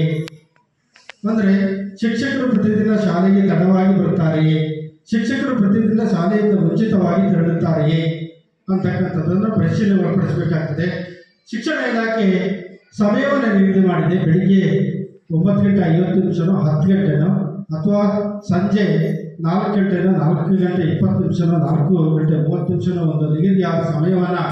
ಅಂದರೆ ಶಿಕ್ಷಕರು ಪ್ರತಿದಿನ ಶಾಲೆಗೆ ತಡವಾಗಿ ಬರ್ತಾರೆಯೇ? ಶಿಕ್ಷಕರು ಪ್ರತಿದಿನ ಶಾಲೆಯಿಂದ ಮುಂಚಿತವಾಗಿ ತೆರಳುತ್ತಾರೆಯೇ ಅಂತಕ್ಕಂಥದ್ದನ್ನು ಪರಿಶೀಲನೆ ಒಳಪಡಿಸಬೇಕಾಗ್ತದೆ. ಶಿಕ್ಷಣ ಇಲಾಖೆ ಸಮಯವನ್ನು ನಿಗದಿ ಮಾಡಿದೆ. ಬೆಳಿಗ್ಗೆ 9:50 10 ಗಂಟೆನೋ ಅಥವಾ ಸಂಜೆ 4 ಗಂಟೆನೋ 4:20 4:30 ಒಂದು ನಿಗದಿಯಾದ ಸಮಯವನ್ನು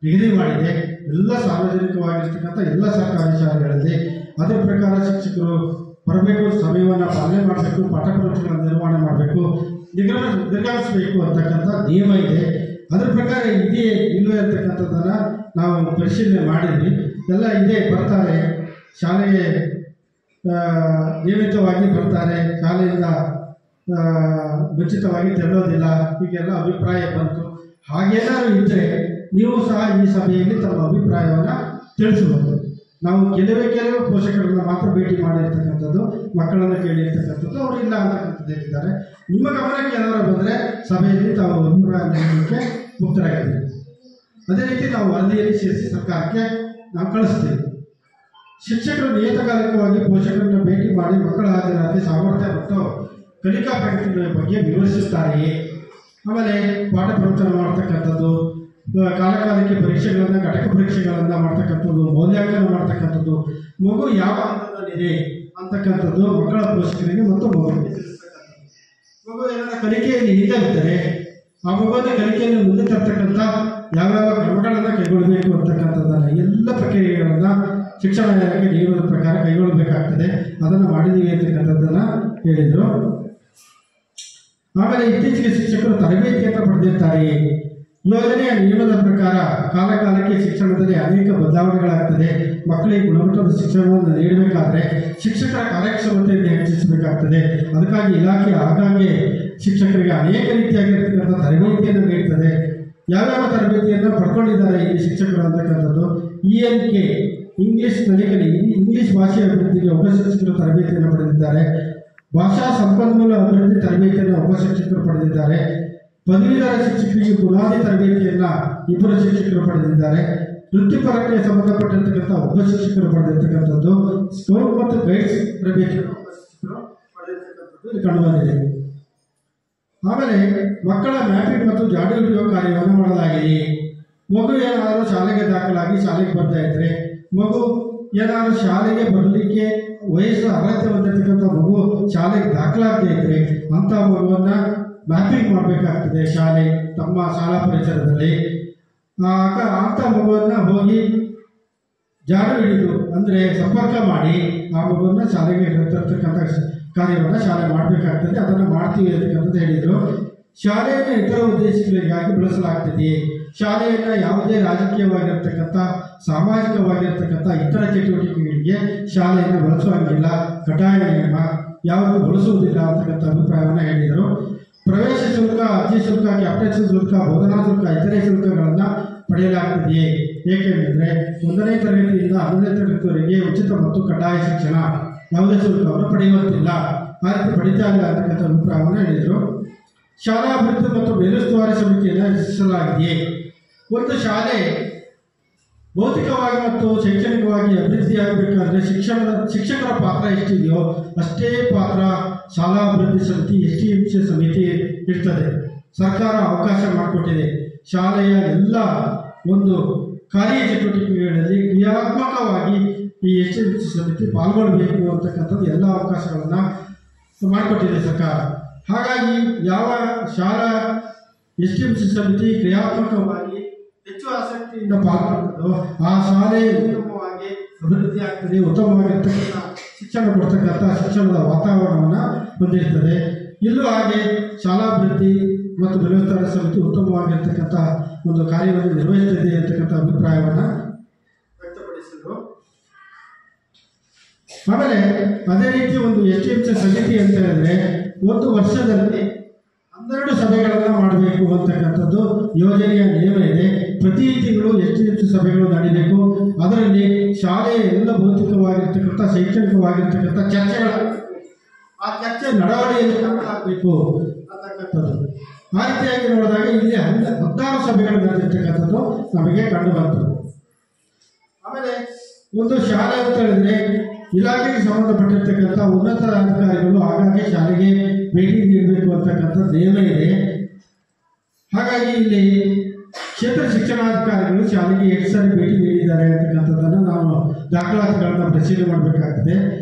ನಿಗದಿ ಮಾಡಿದೆ. ಎಲ್ಲ ಸಾರ್ವಜನಿಕವಾಗಿರ್ತಕ್ಕಂಥ ಎಲ್ಲ ಸರ್ಕಾರಿ ಶಾಲೆಗಳಲ್ಲಿ ಅದರ ಪ್ರಕಾರ ಶಿಕ್ಷಕರು ಬರಬೇಕು, ಸಮಯವನ್ನು ಪಾಲನೆ ಮಾಡಬೇಕು, ಪಾಠ ಪ್ರವಚನಗಳನ್ನು ನಿರ್ವಹಣೆ ಮಾಡಬೇಕು, ನಿರ್ಗಮಿಸಬೇಕು ಅಂತಕ್ಕಂಥ ನಿಯಮ ಇದೆ. ಅದರ ಪ್ರಕಾರ ಇದೆಯೇ ಇಲ್ಲವೇ ಅಂತಕ್ಕಂಥದ್ದನ್ನು ನಾವು ಪರಿಶೀಲನೆ ಮಾಡಿದ್ವಿ. ಎಲ್ಲ ಇದೆ, ಬರ್ತಾರೆ ಶಾಲೆಗೆ ನಿಯಮಿತವಾಗಿ ಬರ್ತಾರೆ, ಶಾಲೆಯಿಂದ ಮುಂಚಿತವಾಗಿ ತೆರಳೋದಿಲ್ಲ, ಹೀಗೆಲ್ಲ ಅಭಿಪ್ರಾಯ ಬಂತು. ಹಾಗೇನಾದ್ರು ಇದ್ದರೆ ನೀವು ಸಹ ಈ ಸಭೆಯಲ್ಲಿ ತಮ್ಮ ಅಭಿಪ್ರಾಯವನ್ನು ತಿಳಿಸಬಹುದು. ನಾವು ಕೆಲವೇ ಪೋಷಕರನ್ನು ಮಾತ್ರ ಭೇಟಿ ಮಾಡಿರ್ತಕ್ಕಂಥದ್ದು, ಮಕ್ಕಳನ್ನು ಕೇಳಿರ್ತಕ್ಕಂಥದ್ದು, ಅವರು ಇಲ್ಲ ಅಂತಕ್ಕಂಥದ್ದು ಹೇಳಿದ್ದಾರೆ. ನಿಮ್ಮ ಗಮನಕ್ಕೆ ಏನಾದರೂ ಬಂದರೆ ಸಭೆಯಲ್ಲಿ ತಾವು ಅಭಿಪ್ರಾಯ ನೀಡಲಿಕ್ಕೆ ಮುಕ್ತರಾಗಿದ್ದೀವಿ. ಅದೇ ರೀತಿ ನಾವು ವರದಿಯಲ್ಲಿ ಸೇರಿಸಿ ಸರ್ಕಾರಕ್ಕೆ ನಾವು ಕಳಿಸ್ತೀವಿ. ಶಿಕ್ಷಕರು ನಿಯತಕಾಲಿಕವಾಗಿ ಪೋಷಕರನ್ನು ಭೇಟಿ ಮಾಡಿ ಮಕ್ಕಳ ಹಾಜರಾತಿ, ಸಾಮರ್ಥ್ಯ ಮತ್ತು ಕಲಿಕಾ ಪ್ರಗತಿಗಳ ಬಗ್ಗೆ ವಿವರಿಸುತ್ತಾರೆಯೇ? ಆಮೇಲೆ ಪಾಠ ಪ್ರವಚನ ಮಾಡ್ತಕ್ಕಂಥದ್ದು, ಕಾಲಕಾಲಕ್ಕೆ ಪರೀಕ್ಷೆಗಳನ್ನು, ಘಟಕ ಪರೀಕ್ಷೆಗಳನ್ನು ಮಾಡ್ತಕ್ಕಂಥದ್ದು, ಮೌಲ್ಯಾಂಕನ ಮಾಡ್ತಕ್ಕಂಥದ್ದು, ಮಗು ಯಾವ ಹಂತದಲ್ಲಿದೆ ಅಂತಕ್ಕಂಥದ್ದು ಮಕ್ಕಳ ಪೋಷಕರಿಗೆ ಮತ್ತು ಮಗುವಿಗೆ ತಿಳಿಸ್ತಕ್ಕಂಥದ್ದು. ಮಗು ಏನಾದರೂ ಕಲಿಕೆಯಲ್ಲಿ ಹಿಂದೆ ಇದ್ದರೆ ಆ ಮಗುವಿನ ಕಲಿಕೆಯನ್ನು ಮುಂದೆ ತರ್ತಕ್ಕಂಥ ಯಾವ್ಯಾವ ಕ್ರಮಗಳನ್ನು ಕೈಗೊಳ್ಳಬೇಕು ಅಂತಕ್ಕಂಥದ್ದನ್ನು ಎಲ್ಲ ಪ್ರಕ್ರಿಯೆಗಳನ್ನು ಶಿಕ್ಷಣ ಇಲಾಖೆ ನಿಯಮದ ಪ್ರಕಾರ ಕೈಗೊಳ್ಳಬೇಕಾಗ್ತದೆ. ಅದನ್ನು ಮಾಡಿದ್ದೀವಿ ಅಂತಕ್ಕಂಥದ್ದನ್ನು ಹೇಳಿದರು. ಆಮೇಲೆ ಇತ್ತೀಚೆಗೆ ಶಿಕ್ಷಕರು ತರಬೇತಿಯನ್ನು ಪಡೆದಿರ್ತಾರೆಯೇ? ಯೋಜನೆಯ ನಿಯಮದ ಪ್ರಕಾರ ಕಾಲಕಾಲಕ್ಕೆ ಶಿಕ್ಷಣದಲ್ಲಿ ಅನೇಕ ಬದಲಾವಣೆಗಳಾಗ್ತದೆ. ಮಕ್ಕಳಿಗೆ ಗುಣಮಟ್ಟದ ಶಿಕ್ಷಣವನ್ನು ನೀಡಬೇಕಾದ್ರೆ ಶಿಕ್ಷಕರ ಕಾರ್ಯಕ್ಷಮತೆಯನ್ನು ಹೆಚ್ಚಿಸಬೇಕಾಗ್ತದೆ. ಅದಕ್ಕಾಗಿ ಇಲಾಖೆ ಆಗಾಗ್ಗೆ ಶಿಕ್ಷಕರಿಗೆ ಅನೇಕ ರೀತಿಯಾಗಿರ್ತಕ್ಕಂಥ ತರಬೇತಿಯನ್ನು ನೀಡ್ತದೆ. ಯಾವ್ಯಾವ ತರಬೇತಿಯನ್ನು ಪಡ್ಕೊಂಡಿದ್ದಾರೆ ಈ ಶಿಕ್ಷಕರು ಅಂತಕ್ಕಂಥದ್ದು ENK ಇಂಗ್ಲೀಷ್ನಲ್ಲಿ ಇಂಗ್ಲೀಷ್ ಭಾಷೆಯ ಅಭಿವೃದ್ಧಿಗೆ ಒಬ್ಬ ಶಿಕ್ಷಕರು ತರಬೇತಿಯನ್ನು ಪಡೆದಿದ್ದಾರೆ. ಭಾಷಾ ಸಂಪನ್ಮೂಲ ಅಭಿವೃದ್ಧಿ ತರಬೇತಿಯನ್ನು ಒಬ್ಬ ಶಿಕ್ಷಕರು ಪಡೆದಿದ್ದಾರೆ. ಪದವೀಧರ ಶಿಕ್ಷಕರಿಗೆ ಬುನಾದಿ ತರಬೇತಿಯನ್ನು ಇಬ್ಬರು ಶಿಕ್ಷಕರು ಪಡೆದಿದ್ದಾರೆ. ವೃತ್ತಿಪರಕ್ಕೆ ಸಂಬಂಧಪಟ್ಟಿರ್ತಕ್ಕಂಥ ಒಬ್ಬ ಶಿಕ್ಷಕರು ಪಡೆದಿರ್ತಕ್ಕಂಥದ್ದು. ಸ್ಕೌಟ್ ಮತ್ತು ಗೈಡ್ಸ್ ತರಬೇತಿಯನ್ನು ಒಬ್ಬ ಶಿಕ್ಷಕರು ಪಡೆದಿರ್ತಕ್ಕಂಥದ್ದು ಇಲ್ಲಿ ಕಂಡುಬಂದಿದೆ. ಆಮೇಲೆ ಮಕ್ಕಳ ಮ್ಯಾಪಿಂಗ್ ಮತ್ತು ಜಾಡಿ ಹಿಡಿಯುವ ಕಾರ್ಯವನ್ನು ಮಾಡಲಾಗಿದೆ. ಮಗು ಏನಾದರೂ ಶಾಲೆಗೆ ದಾಖಲಾಗಿ ಶಾಲೆಗೆ ಬರ್ತಾ ಇದ್ರೆ, ಮಗು ಏನಾದರೂ ಶಾಲೆಗೆ ಬರಲಿಕ್ಕೆ ವಯಸ್ಸು ಅರ್ಹತೆ ಹೊಂದಿರತಕ್ಕಂಥ ಮಗು ಶಾಲೆಗೆ ದಾಖಲಾಗದೇ ಇದ್ದರೆ ಅಂಥ ಮಗುವನ್ನು ಮ್ಯಾಪಿಂಗ್ ಮಾಡಬೇಕಾಗ್ತದೆ ಶಾಲೆ ತಮ್ಮ ಶಾಲಾ ಪರಿಸರದಲ್ಲಿ. ಅಂಥ ಮಗುವನ್ನು ಹೋಗಿ ಜಾಡು ಹಿಡಿದು ಅಂದರೆ ಸಂಪರ್ಕ ಮಾಡಿ ಆ ಮಗುವನ್ನು ಶಾಲೆಗೆ ತರ್ತಕ್ಕಂಥ ಕಾರ್ಯವನ್ನು ಶಾಲೆ ಮಾಡಬೇಕಾಗ್ತದೆ. ಅದನ್ನು ಮಾಡ್ತೀವಿ ಅಂತಕ್ಕಂಥದ್ದು ಹೇಳಿದರು. ಶಾಲೆಯನ್ನು ಇತರ ಉದ್ದೇಶಗಳಿಗಾಗಿ ಬಳಸಲಾಗ್ತದೆ. ಶಾಲೆಯನ್ನು ಯಾವುದೇ ರಾಜಕೀಯವಾಗಿರ್ತಕ್ಕಂಥ ಸಾಮಾಜಿಕವಾಗಿರ್ತಕ್ಕಂಥ ಇತರ ಚಟುವಟಿಕೆಗಳಿಗೆ ಶಾಲೆಯನ್ನು ಬಳಸುವಂಗಿಲ್ಲ. ಕಡ್ಡಾಯ ನಿಯಮ, ಯಾವುದು ಬಳಸುವುದಿಲ್ಲ ಅಂತಕ್ಕಂಥ ಅಭಿಪ್ರಾಯವನ್ನು ಹೇಳಿದರು. ಪ್ರವೇಶ ಶುಲ್ಕ, ಅರ್ಜಿ ಶುಲ್ಕ, ಕ್ಯಾಪ್ಟನ್ಸಿ ಶುಲ್ಕ, ಬೋಧನಾ ಶುಲ್ಕ, ಇತರೆ ಶುಲ್ಕಗಳನ್ನು ಪಡೆಯಲಾಗ್ತದೆಯೇ? ಏಕೆಂದರೆ 1ನೇ ತರಗತಿಯಿಂದ 11ನೇ ತರಗತಿವರೆಗೆ ಉಚಿತ ಮತ್ತು ಕಡ್ಡಾಯ ಶಿಕ್ಷಣ, ಯಾವುದೇ ಶುಲ್ಕವನ್ನು ಪಡೆಯುವಂತಿಲ್ಲ. ಆ ರೀತಿ ಪಡಿತಾ ಇಲ್ಲ ಅಂತಕ್ಕಂಥ ಅಭಿಪ್ರಾಯವನ್ನು ಹೇಳಿದರು. ಶಾಲಾ ಅಭಿವೃದ್ಧಿ ಮತ್ತು ಮೇಲುಸ್ತುವಾರಿ ಸಮಿತಿಯನ್ನು ರಚಿಸಲಾಗಿದೆ. ಒಂದು ಶಾಲೆ ಭೌತಿಕವಾಗಿ ಮತ್ತು ಶೈಕ್ಷಣಿಕವಾಗಿ ಅಭಿವೃದ್ಧಿಯಾಗಬೇಕಾದ್ರೆ ಶಿಕ್ಷಕರ ಪಾತ್ರ ಎಷ್ಟಿದೆಯೋ ಅಷ್ಟೇ ಪಾತ್ರ ಶಾಲಾ ಅಭಿವೃದ್ಧಿ ಸಮಿತಿ STMC ಸಮಿತಿ ಇರ್ತದೆ. ಸರ್ಕಾರ ಅವಕಾಶ ಮಾಡಿಕೊಟ್ಟಿದೆ. ಶಾಲೆಯ ಎಲ್ಲ ಒಂದು ಕಾರ್ಯಚಟುವಟಿಕೆಗಳಲ್ಲಿ ಕ್ರಿಯಾತ್ಮಕವಾಗಿ ಈ STMC ಸಮಿತಿ ಪಾಲ್ಗೊಳ್ಳಬೇಕು ಅಂತಕ್ಕಂಥದ್ದು ಎಲ್ಲ ಅವಕಾಶಗಳನ್ನು ಮಾಡಿಕೊಟ್ಟಿದೆ ಸರ್ಕಾರ. ಹಾಗಾಗಿ ಯಾವ ಶಾಲಾ STMC ಸಮಿತಿ ಕ್ರಿಯಾತ್ಮಕವಾಗಿ ಹೆಚ್ಚು ಆಸಕ್ತಿಯಿಂದ ಪಾಲ್ಗೊಳ್ಳುತ್ತದೋ ಆ ಶಾಲೆ ಉತ್ತಮವಾಗಿ ಅಭಿವೃದ್ಧಿ ಆಗ್ತದೆ. ಉತ್ತಮವಾಗಿರ್ತಕ್ಕಂಥ ಶಿಕ್ಷಣ ಕೊಡ್ತಕ್ಕಂಥ ಶಿಕ್ಷಣದ ವಾತಾವರಣವನ್ನು ಹೊಂದಿರ್ತದೆ. ಇಲ್ಲೂ ಹಾಗೆ ಶಾಲಾಭಿವೃದ್ಧಿ ಮತ್ತು ಮೇಲುಸ್ತುವಾರಿ ಸಮಿತಿ ಉತ್ತಮವಾಗಿರ್ತಕ್ಕಂಥ ಒಂದು ಕಾರ್ಯವನ್ನು ನಿರ್ವಹಿಸುತ್ತದೆ ಅಂತಕ್ಕಂಥ ಅಭಿಪ್ರಾಯವನ್ನು ವ್ಯಕ್ತಪಡಿಸಿದರು. ಆಮೇಲೆ ಅದೇ ರೀತಿ ಒಂದು STMC ಸಮಿತಿ ಅಂತ ಹೇಳಿದ್ರೆ ಒಂದು ವರ್ಷದಲ್ಲಿ 12 ಸಭೆಗಳನ್ನು ಮಾಡಬೇಕು ಅಂತಕ್ಕಂಥದ್ದು ಯೋಜನೆಯ ನಿಯಮ ಇದೆ. ಪ್ರತಿ ತಿಂಗಳು STMC ಸಭೆಗಳು ನಡೀಬೇಕು. ಅದರಲ್ಲಿ ಶಾಲೆಯ ಎಲ್ಲ ಭೌತಿಕವಾಗಿರ್ತಕ್ಕಂಥ ಶೈಕ್ಷಣಿಕವಾಗಿರ್ತಕ್ಕಂಥ ಚರ್ಚೆಗಳಾಗಬೇಕು. ಆ ಚರ್ಚೆ ನಡವಳಿಕೆಯಲ್ಲಿ ಆಗಬೇಕು ಅಂತಕ್ಕಂಥದ್ದು. ಆ ರೀತಿಯಾಗಿ ನೋಡಿದಾಗ ಇಲ್ಲಿ 16 ಸಭೆಗಳು ನಡೆದಿರ್ತಕ್ಕಂಥದ್ದು ನಮಗೆ ಕಂಡು ಬಂತು. ಆಮೇಲೆ ಒಂದು ಶಾಲೆ ಅಂತ ಹೇಳಿದ್ರೆ ಇಲಾಖೆಗೆ ಸಂಬಂಧಪಟ್ಟಿರ್ತಕ್ಕಂಥ ಉನ್ನತ ಅಧಿಕಾರಿಗಳು ಆಗಾಗ್ಗೆ ಶಾಲೆಗೆ ಭೇಟಿ ನೀಡಬೇಕು ಅಂತಕ್ಕಂಥ ನಿಯಮ ಇದೆ. ಹಾಗಾಗಿ ಇಲ್ಲಿ ಕ್ಷೇತ್ರ ಶಿಕ್ಷಣಾಧಿಕಾರಿಗಳು ಶಾಲೆಗೆ 8 ಸಾರಿ ಭೇಟಿ ನೀಡಿದ್ದಾರೆ ಅಂತಕ್ಕಂಥದ್ದನ್ನು ನಾವು ದಾಖಲಾತಿಗಳನ್ನು ಪರಿಶೀಲನೆ ಮಾಡಬೇಕಾಗ್ತದೆ.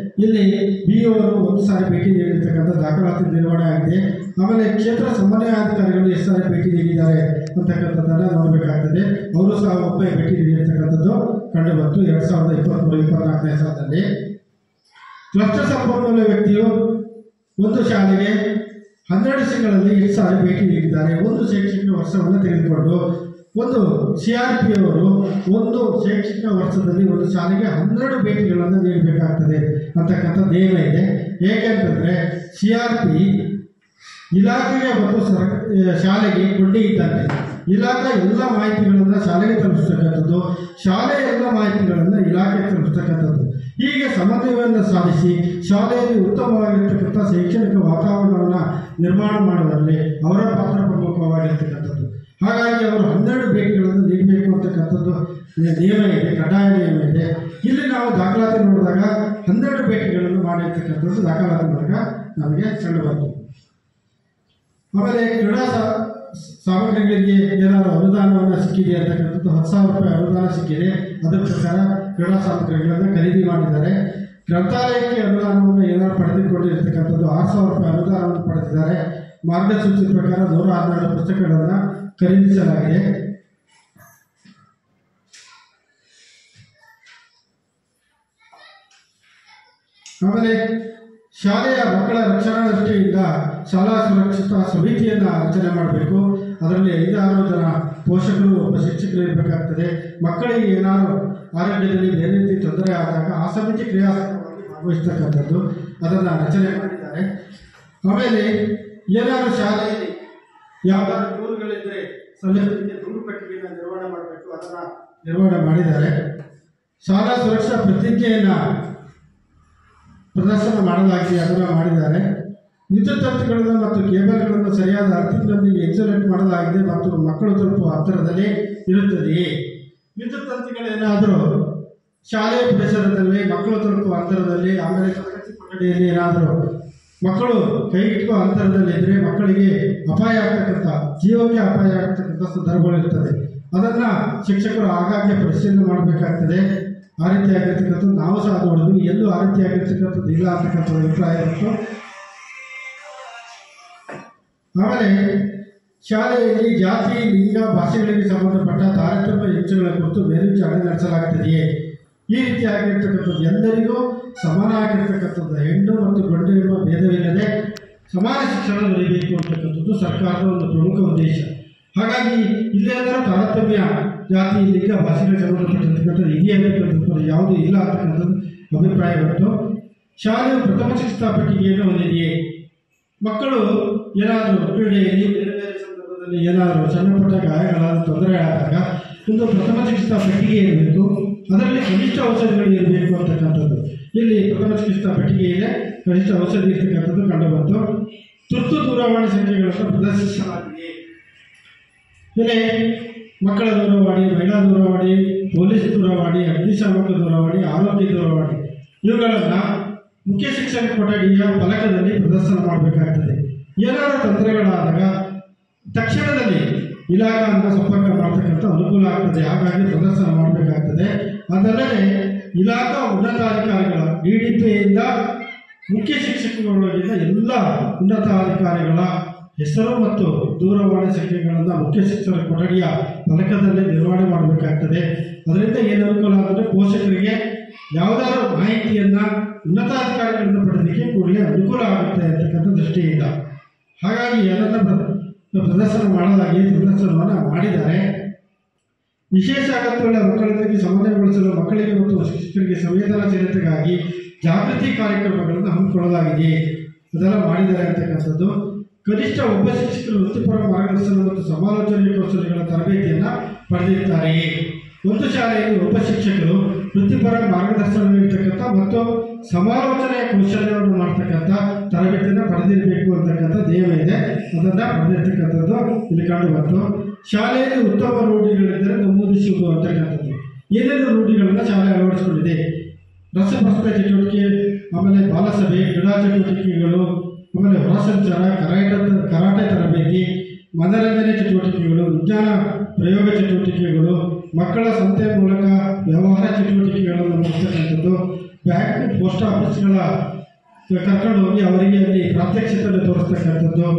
ಇಲ್ಲಿ BO ಅವರು 1 ಸಾರಿ ಭೇಟಿ ನೀಡಿರ್ತಕ್ಕಂಥ ದಾಖಲಾತಿ ನಿರ್ವಹಣೆ ಆಗಿದೆ. ಆಮೇಲೆ ಕ್ಷೇತ್ರ ಸಮನ್ವಯಾಧಿಕಾರಿಗಳು ಎಷ್ಟು ಸಾರಿ ಭೇಟಿ ನೀಡಿದ್ದಾರೆ ಅಂತಕ್ಕಂಥದ್ದನ್ನು ನೋಡಬೇಕಾಗ್ತದೆ. ಅವರು ಸಹ ಒಬ್ಬ ಭೇಟಿ ನೀಡಿರ್ತಕ್ಕಂಥದ್ದು ಕಂಡುಬಂತು 2023-24ನೇ ಸಾಲಿನಲ್ಲಿ. ಕ್ಲಸ್ಟರ್ ಸಂಪನ್ಮೂಲ ವ್ಯಕ್ತಿಯು ಒಂದು ಶಾಲೆಗೆ 12 ತಿಂಗಳಲ್ಲಿ 8 ಸಾರಿ ಭೇಟಿ ನೀಡಿದ್ದಾರೆ. ಒಂದು ಶೈಕ್ಷಣಿಕ ವರ್ಷವನ್ನು ತೆಗೆದುಕೊಂಡು ಒಂದು CRP ಅವರು ಒಂದು ಶೈಕ್ಷಣಿಕ ವರ್ಷದಲ್ಲಿ ಒಂದು ಶಾಲೆಗೆ 12 ಭೇಟಿಗಳನ್ನು ನೀಡಬೇಕಾಗ್ತದೆ ಅಂತಕ್ಕಂಥ ನಿಯಮ ಇದೆ. ಏಕೆಂತಂದರೆ CRP ಇಲಾಖೆಗೆ ಮತ್ತು ಶಾಲೆಗೆ ಕೊಂಡಿ ಇದ್ದಂತೆ. ಇಲಾಖೆ ಎಲ್ಲ ಮಾಹಿತಿಗಳನ್ನು ಶಾಲೆಗೆ ತಲುಪಿಸ್ತಕ್ಕಂಥದ್ದು, ಶಾಲೆಯ ಎಲ್ಲ ಮಾಹಿತಿಗಳನ್ನು ಇಲಾಖೆಗೆ ತಲುಪಿಸ್ತಕ್ಕಂಥದ್ದು. ಹೀಗೆ ಸಮನ್ವಯವನ್ನು ಸಾಧಿಸಿ ಶಾಲೆಯಲ್ಲಿ ಉತ್ತಮವಾಗಿರ್ತಕ್ಕಂಥ ಶೈಕ್ಷಣಿಕ ವಾತಾವರಣವನ್ನು ನಿರ್ಮಾಣ ಮಾಡುವಲ್ಲಿ ಅವರ ಪಾತ್ರ ಪ್ರಮುಖವಾಗಿರ್ತಕ್ಕಂಥದ್ದು. ಹಾಗಾಗಿ ಅವರು 12 ಭೇಟಿಗಳನ್ನು ನೀಡಬೇಕು ಅಂತಕ್ಕಂಥದ್ದು ನಿಯಮ ಇದೆ, ಕಡ್ಡಾಯ ನಿಯಮ ಇದೆ. ಇಲ್ಲಿ ನಾವು ದಾಖಲಾತಿ ನೋಡಿದಾಗ 12 ಭೇಟಿಗಳನ್ನು ಮಾಡಿರ್ತಕ್ಕಂಥದ್ದು ದಾಖಲಾತಿ ಮೂಲಕ ನಮಗೆ ಕಂಡುಬಂತು. ಆಮೇಲೆ ಕ್ರೀಡಾ ಸಾಮಗ್ರಿಗಳಿಗೆ ಏನಾದರೂ ಅನುದಾನವನ್ನು ಸಿಕ್ಕಿದೆ ಅಂತಕ್ಕಂಥದ್ದು 10,000 ರೂಪಾಯಿ ಅನುದಾನ ಸಿಕ್ಕಿದೆ. ಅದರ ಪ್ರಕಾರ ಕ್ರೀಡಾ ಸಾಮಗ್ರಿಗಳನ್ನು ಖರೀದಿ ಮಾಡಿದ್ದಾರೆ. ಗ್ರಂಥಾಲಯಕ್ಕೆ ಅನುದಾನವನ್ನು ಏನಾದರೂ ಪಡೆದುಕೊಂಡಿರ್ತಕ್ಕಂಥದ್ದು 6,000 ರೂಪಾಯಿ ಅನುದಾನವನ್ನು ಪಡೆದಿದ್ದಾರೆ. ಮಾರ್ಗಸೂಚಿ ಪ್ರಕಾರ 112 ಪುಸ್ತಕಗಳನ್ನು ಖರೀದಿಸಲಾಗಿದೆ. ಆಮೇಲೆ ಶಾಲೆಯ ಮಕ್ಕಳ ರಕ್ಷಣಾ ದೃಷ್ಟಿಯಿಂದ ಶಾಲಾ ಸುರಕ್ಷತಾ ಸಮಿತಿಯನ್ನು ರಚನೆ ಮಾಡಬೇಕು. ಅದರಲ್ಲಿ 5-6 ಜನ ಪೋಷಕರು, ಒಬ್ಬ ಶಿಕ್ಷಕರು ಇರಬೇಕಾಗ್ತದೆ. ಮಕ್ಕಳಿಗೆ ಏನಾದರೂ ಆರೋಗ್ಯದಲ್ಲಿ ಬೇರೆ ರೀತಿ ತೊಂದರೆ ಆದಾಗ ಆ ಸಮಿತಿ ಕ್ರಿಯಾತ್ಮಕವಾಗಿ ಭಾಗವಹಿಸ್ತಕ್ಕಂಥದ್ದು ಅದನ್ನು ರಚನೆ ಮಾಡಿದ್ದಾರೆ. ಆಮೇಲೆ ಏನಾದರೂ ಶಾಲೆಯಲ್ಲಿ ಯಾವುದಾದ್ರು ದೂರುಗಳಿದ್ದರೆ ಸಲ್ಲಿಸಲಿಕ್ಕೆ ದೂರು ಪಟ್ಟಿಗೆಯನ್ನು ನಿರ್ವಹಣೆ ಮಾಡಬೇಕು, ಅದನ್ನು ನಿರ್ವಹಣೆ ಮಾಡಿದ್ದಾರೆ. ಶಾಲಾ ಸುರಕ್ಷಾ ಪ್ರತಿಜ್ಞೆಯನ್ನು ಪ್ರದರ್ಶನ ಮಾಡಲಾಗಿದೆ, ಅದನ್ನು ಮಾಡಿದ್ದಾರೆ. ವಿದ್ಯುತ್ ತಂತಿಗಳನ್ನು ಮತ್ತು ಕೇಬಲ್ಗಳನ್ನು ಸರಿಯಾದ ಅರ್ಥಿನೊಂದಿಗೆ ಇನ್ಸುಲೇಟ್ ಮಾಡಲಾಗಿದೆ ಮತ್ತು ಮಕ್ಕಳು ತಲುಪುವ ಹತ್ತಿರದಲ್ಲಿ ಇರುತ್ತದೆಯೇ? ವಿದ್ಯುತ್ ತಂತಿಗಳೇನಾದರೂ ಶಾಲೆಯ ಪರಿಸರದಲ್ಲಿ ಮಕ್ಕಳು ತಲುಪುವ ಅಂತರದಲ್ಲಿ, ಆಮೇಲೆ ತರಗತಿ ಕೊಠಡಿಯಲ್ಲಿ ಏನಾದರೂ ಮಕ್ಕಳು ಕೈಗಿಟ್ಟುವ ಅಂತರದಲ್ಲಿದ್ದರೆ ಮಕ್ಕಳಿಗೆ ಅಪಾಯ ಆಗ್ತಕ್ಕಂಥ, ಜೀವಕ್ಕೆ ಅಪಾಯ ಆಗ್ತಕ್ಕಂಥ ಸಂದರ್ಭಗಳಿರ್ತದೆ. ಅದನ್ನು ಶಿಕ್ಷಕರು ಆಗಾಗ್ಗೆ ಪರಿಶೀಲನೆ ಮಾಡಬೇಕಾಗ್ತದೆ. ಆ ರೀತಿಯಾಗಿರ್ತಕ್ಕಂಥದ್ದು ನಾವು ಸಹ ನೋಡಿದ್ವಿ. ಎಲ್ಲೂ ಆ ರೀತಿಯಾಗಿರ್ತಕ್ಕಂಥದ್ದು ಇಲ್ಲ ಅಂತಕ್ಕಂಥ ಅಭಿಪ್ರಾಯ ಇತ್ತು. ಆಮೇಲೆ ಶಾಲೆಯಲ್ಲಿ ಜಾತಿ, ಲಿಂಗ, ಭಾಷೆಗಳಿಗೆ ಸಂಬಂಧಪಟ್ಟ ತಾರತಮ್ಯ ಹೆಚ್ಚುಗಳ ಕುರಿತು ಮೇಲ್ವಿಚಾರಣೆ ನಡೆಸಲಾಗ್ತದೆಯೇ? ಈ ರೀತಿಯಾಗಿರ್ತಕ್ಕಂಥದ್ದು ಎಲ್ಲರಿಗೂ ಸಮಾನ ಆಗಿರ್ತಕ್ಕಂಥದ್ದು, ಹೆಣ್ಣು ಮತ್ತು ಗಂಡು ಎಂಬ ಭೇದವಿಲ್ಲದೆ ಸಮಾನ ಶಿಕ್ಷಣ ದೊರೆಯಬೇಕು ಅಂತಕ್ಕಂಥದ್ದು ಸರ್ಕಾರದ ಒಂದು ಪ್ರಮುಖ ಉದ್ದೇಶ. ಹಾಗಾಗಿ ಇಲ್ಲೇನಾದರೂ ತಾರತಮ್ಯ ಜಾತಿ, ಲಿಂಗ, ಭಾಷೆಗಳಿಗೆ ಸಂಬಂಧಪಟ್ಟಿರ್ತಕ್ಕಂಥದ್ದು ಇದೆಯಾಗಿರ್ತಕ್ಕಂಥದ್ದು ಯಾವುದೂ ಇಲ್ಲ ಅಂತಕ್ಕಂಥದ್ದು ಅಭಿಪ್ರಾಯ ಬಂತು. ಶಾಲೆಯು ಪ್ರಥಮ ಚಿಕಿತ್ಸಾ ಪೆಟ್ಟಿಗೆಯನ್ನು ಹೊಂದಿದೆಯೇ? ಮಕ್ಕಳು ಏನಾದರೂ ಕ್ರೀಡೆಯಲ್ಲಿ ಬೇರೆ ಬೇರೆ ಸಂದರ್ಭದಲ್ಲಿ ಏನಾದರೂ ಸಣ್ಣ ಪುಟ್ಟ ಗಾಯಗಳಾದ ತೊಂದರೆ ಆದಾಗ ಒಂದು ಪ್ರಥಮ ಚಿಕಿತ್ಸಾ ಪೆಟ್ಟಿಗೆ ಇರಬೇಕು. ಅದರಲ್ಲಿ ಕನಿಷ್ಠ ಔಷಧಿಗಳು ಇರಬೇಕು ಅಂತಕ್ಕಂಥದ್ದು. ಇಲ್ಲಿ ಪ್ರಥಮ ಚಿಕಿತ್ಸಾ ಪೆಟ್ಟಿಗೆ ಇದೆ, ಕನಿಷ್ಠ ಔಷಧಿ ಇರ್ತಕ್ಕಂಥದ್ದು ಕಂಡುಬಂತು. ತುರ್ತು ದೂರವಾಣಿ ಸಂಖ್ಯೆಗಳನ್ನು ಪ್ರದರ್ಶಿಸಲಾಗಿದೆ. ಬೆಲೆ ಮಕ್ಕಳ ದೂರವಾಣಿ, ಮಹಿಳಾ ದೂರವಾಣಿ, ಪೊಲೀಸ್ ದೂರವಾಣಿ, ಅಗ್ನಿಶಾಮಕ ದೂರವಾಣಿ, ಆರೋಗ್ಯ ದೂರವಾಣಿ ಇವುಗಳನ್ನು ಮುಖ್ಯ ಶಿಕ್ಷಕ ಕೊಠಡಿಯ ಫಲಕದಲ್ಲಿ ಪ್ರದರ್ಶನ ಮಾಡಬೇಕಾಗ್ತದೆ. ಏನಾದರೂ ತೊಂದರೆಗಳಾದಾಗ ತಕ್ಷಣದಲ್ಲಿ ಇಲಾಖೆಯನ್ನು ಸಂಪರ್ಕ ಮಾಡತಕ್ಕಂಥ ಅನುಕೂಲ ಆಗ್ತದೆ. ಹಾಗಾಗಿ ಪ್ರದರ್ಶನ ಮಾಡಬೇಕಾಗ್ತದೆ. ಅದಲ್ಲದೆ ಇಲಾಖಾ ಉನ್ನತಾಧಿಕಾರಿಗಳ DDPಯಿಂದ ಮುಖ್ಯ ಶಿಕ್ಷಕರೊಳಗಿಂದ ಎಲ್ಲ ಉನ್ನತಾಧಿಕಾರಿಗಳ ಹೆಸರು ಮತ್ತು ದೂರವಾಣಿ ಸಂಖ್ಯೆಗಳನ್ನು ಮುಖ್ಯ ಶಿಕ್ಷಕರ ಕೊಠಡಿಯ ಫಲಕದಲ್ಲಿ ನಿರ್ವಹಣೆ ಮಾಡಬೇಕಾಗ್ತದೆ. ಅದರಿಂದ ಏನು ಅನುಕೂಲ ಅಂದರೆ ಪೋಷಕರಿಗೆ ಯಾವುದಾದ್ರೂ ಮಾಹಿತಿಯನ್ನು ಉನ್ನತಾಧಿಕಾರಿಗಳಿಂದ ಪಡೆದಕ್ಕೆ ಕೂಡಲೇ ಅನುಕೂಲ ಆಗುತ್ತೆ ಅಂತಕ್ಕಂಥ ದೃಷ್ಟಿಯಿಂದ ಹಾಗಾಗಿ ಅದನ್ನು ಪ್ರದರ್ಶನ ಮಾಡಲಾಗಿ ಪ್ರದರ್ಶನವನ್ನು ಮಾಡಿದ್ದಾರೆ. ವಿಶೇಷ ಅಗತ್ಯಗಳ ಮಕ್ಕಳೊಂದಿಗೆ ಸಮನ್ವಯಗೊಳಿಸಲು ಮಕ್ಕಳಿಗೆ ಮತ್ತು ಶಿಕ್ಷಕರಿಗೆ ಸಂವೇದನಾಶೀಲತೆಗಾಗಿ ಜಾಗೃತಿ ಕಾರ್ಯಕ್ರಮಗಳನ್ನು ಹಮ್ಮಿಕೊಳ್ಳಲಾಗಿದೆ. ಅದೆಲ್ಲ ಮಾಡಿದ್ದಾರೆ ಅಂತಕ್ಕಂಥದ್ದು. ಕನಿಷ್ಠ ಒಬ್ಬ ಶಿಕ್ಷಕರು ವೃತ್ತಿಪರ ಮಾರ್ಗದರ್ಶನ ಮತ್ತು ಸಮಾಲೋಚನೆ ಕೌಶಲ್ಯಗಳ ತರಬೇತಿಯನ್ನು ಪಡೆದಿರ್ತಾರೆಯೇ? ಒಂದು ಶಾಲೆಯಲ್ಲಿ ಒಬ್ಬ ಶಿಕ್ಷಕರು ವೃತ್ತಿಪರ ಮಾರ್ಗದರ್ಶನ ನೀಡತಕ್ಕಂಥ ಮತ್ತು ಸಮಾಲೋಚನೆಯ ಕೌಶಲ್ಯವನ್ನು ಮಾಡ್ತಕ್ಕಂಥ ತರಬೇತಿಯನ್ನು ಪಡೆದಿರಬೇಕು ಅಂತಕ್ಕಂಥ ನಿಯಮ ಇದೆ. ಅದನ್ನು ಪಡೆದಿರ್ತಕ್ಕಂಥದ್ದು ಇಲ್ಲಿ ಕಂಡು ಬಂತು. ಶಾಲೆಯಲ್ಲಿ ಉತ್ತಮ ರೂಢಿಗಳಿದ್ದರೆ ನಮೂದಿಸುವುದು ಅಂತಕ್ಕಂಥದ್ದು. ಏನೇನು ರೂಢಿಗಳನ್ನು ಶಾಲೆ ಅಳವಡಿಸಿಕೊಂಡಿದೆ? ರಸಪ್ರಶ್ನೆ ಚಟುವಟಿಕೆ, ಆಮೇಲೆ ಬಾಲಸಭೆ, ಕ್ರೀಡಾ ಚಟುವಟಿಕೆಗಳು, ಆಮೇಲೆ ಹೊರಸಂಚಾರ, ಕರಾಟೆ ತರಬೇತಿ, ಮನರಂಜನೆ ಚಟುವಟಿಕೆಗಳು, ವಿಜ್ಞಾನ ಪ್ರಯೋಗ ಚಟುವಟಿಕೆಗಳು, ಮಕ್ಕಳ ಸಂತೆ ಮೂಲಕ ವ್ಯವಹಾರ ಚಟುವಟಿಕೆಗಳನ್ನು ನಡೆಸ್ತಕ್ಕಂಥದ್ದು, ಬ್ಯಾಂಕ್, ಪೋಸ್ಟ್ ಆಫೀಸ್ಗಳ ಕರ್ಕೊಂಡು ಹೋಗಿ ಅವರಿಗೆ ಅಲ್ಲಿ ಪ್ರಾತ್ಯಕ್ಷಿತೆಯನ್ನು ತೋರಿಸ್ತಕ್ಕಂಥದ್ದು,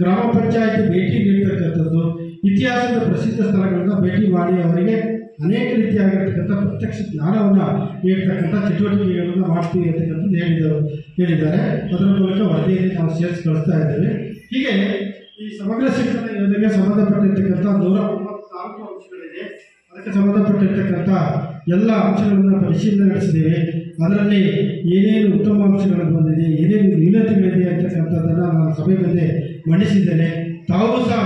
ಗ್ರಾಮ ಪಂಚಾಯಿತಿ ಭೇಟಿ ನೀಡ್ತಕ್ಕಂಥದ್ದು, ಇತಿಹಾಸದ ಪ್ರಸಿದ್ಧ ಸ್ಥಳಗಳನ್ನು ಭೇಟಿ ಮಾಡಿ ಅವರಿಗೆ ಅನೇಕ ರೀತಿಯಾಗಿರ್ತಕ್ಕಂಥ ಪ್ರತ್ಯಕ್ಷ ಜ್ಞಾನವನ್ನು ನೀಡ್ತಕ್ಕಂಥ ಚಟುವಟಿಕೆಗಳನ್ನು ಮಾಡ್ತೀವಿ ಅಂತಕ್ಕಂಥದ್ದು ಹೇಳಿದ್ದಾರೆ. ಅದರ ಮೂಲಕ ವರದಿಯಲ್ಲಿ ನಾವು ಸೇರಿಸಿ ಕಳಿಸ್ತಾ ಇದ್ದೇವೆ. ಹೀಗೆ ಈ ಸಮಗ್ರ ಶಿಕ್ಷಣ ಯೋಜನೆಗೆ ಸಂಬಂಧಪಟ್ಟಿರ್ತಕ್ಕಂಥ 134 ಅಂಶಗಳಿದೆ. ಅದಕ್ಕೆ ಸಂಬಂಧಪಟ್ಟಿರ್ತಕ್ಕಂಥ ಎಲ್ಲ ಅಂಶಗಳನ್ನು ಪರಿಶೀಲನೆ ನಡೆಸಿದ್ದೇವೆ. ಅದರಲ್ಲಿ ಏನೇನು ಉತ್ತಮ ಅಂಶಗಳು ಬಂದಿದೆ, ಏನೇನು ನ್ಯೂನತೆಗಳಿದೆ ಅಂತಕ್ಕಂಥದ್ದನ್ನು ನಾನು ಸಭೆ ಮುಂದೆ ಮಂಡಿಸಿದ್ದೇನೆ. ತಾವು ಸಹ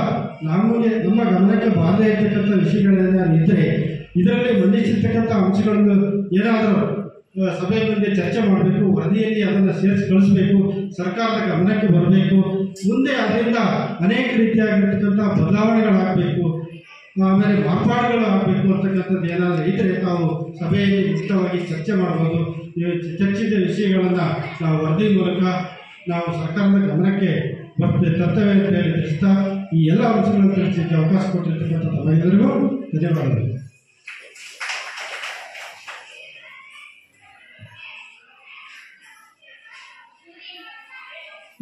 ನಮಗೆ ನಮ್ಮ ಗಮನಕ್ಕೆ ಬಾರದೇ ಇರ್ತಕ್ಕಂಥ ವಿಷಯಗಳೇನಾದಿದ್ದರೆ ಇದರಲ್ಲಿ ಮಂಡಿಸಿರ್ತಕ್ಕಂಥ ಅಂಶಗಳನ್ನು ಏನಾದರೂ ಸಭೆ ಮುಂದೆ ಚರ್ಚೆ ಮಾಡಬೇಕು, ವರದಿಯಲ್ಲಿ ಅದನ್ನು ಸೇರಿಸಿ ಕಳಿಸಬೇಕು, ಸರ್ಕಾರದ ಗಮನಕ್ಕೆ ಬರಬೇಕು. ಮುಂದೆ ಅದರಿಂದ ಅನೇಕ ರೀತಿಯಾಗಿರ್ತಕ್ಕಂಥ ಬದಲಾವಣೆಗಳಾಗಬೇಕು, ಆಮೇಲೆ ಮಾರ್ಪಾಡುಗಳು ಆಗಬೇಕು ಅಂತಕ್ಕಂಥದ್ದು ಏನಾದರೂ ಇದ್ದರೆ ತಾವು ಸಭೆಯಲ್ಲಿ ಮುಕ್ತವಾಗಿ ಚರ್ಚೆ ಮಾಡ್ಬೋದು. ಚರ್ಚಿಸಿದ ವಿಷಯಗಳನ್ನು ನಾವು ವರದಿ ಮೂಲಕ ನಾವು ಸರ್ಕಾರದ ಗಮನಕ್ಕೆ ತರ್ತೇವೆ ಅಂತ ಹೇಳಿ ತಿಳಿಸ್ತಾ ಈ ಎಲ್ಲ ಅಂಶಗಳನ್ನು ತಿಳಿಸಲಿಕ್ಕೆ ಅವಕಾಶ ಕೊಟ್ಟಿರ್ತಕ್ಕಂಥ ತಮ್ಮೆಲ್ಲರಿಗೂ ಧನ್ಯವಾದಗಳು.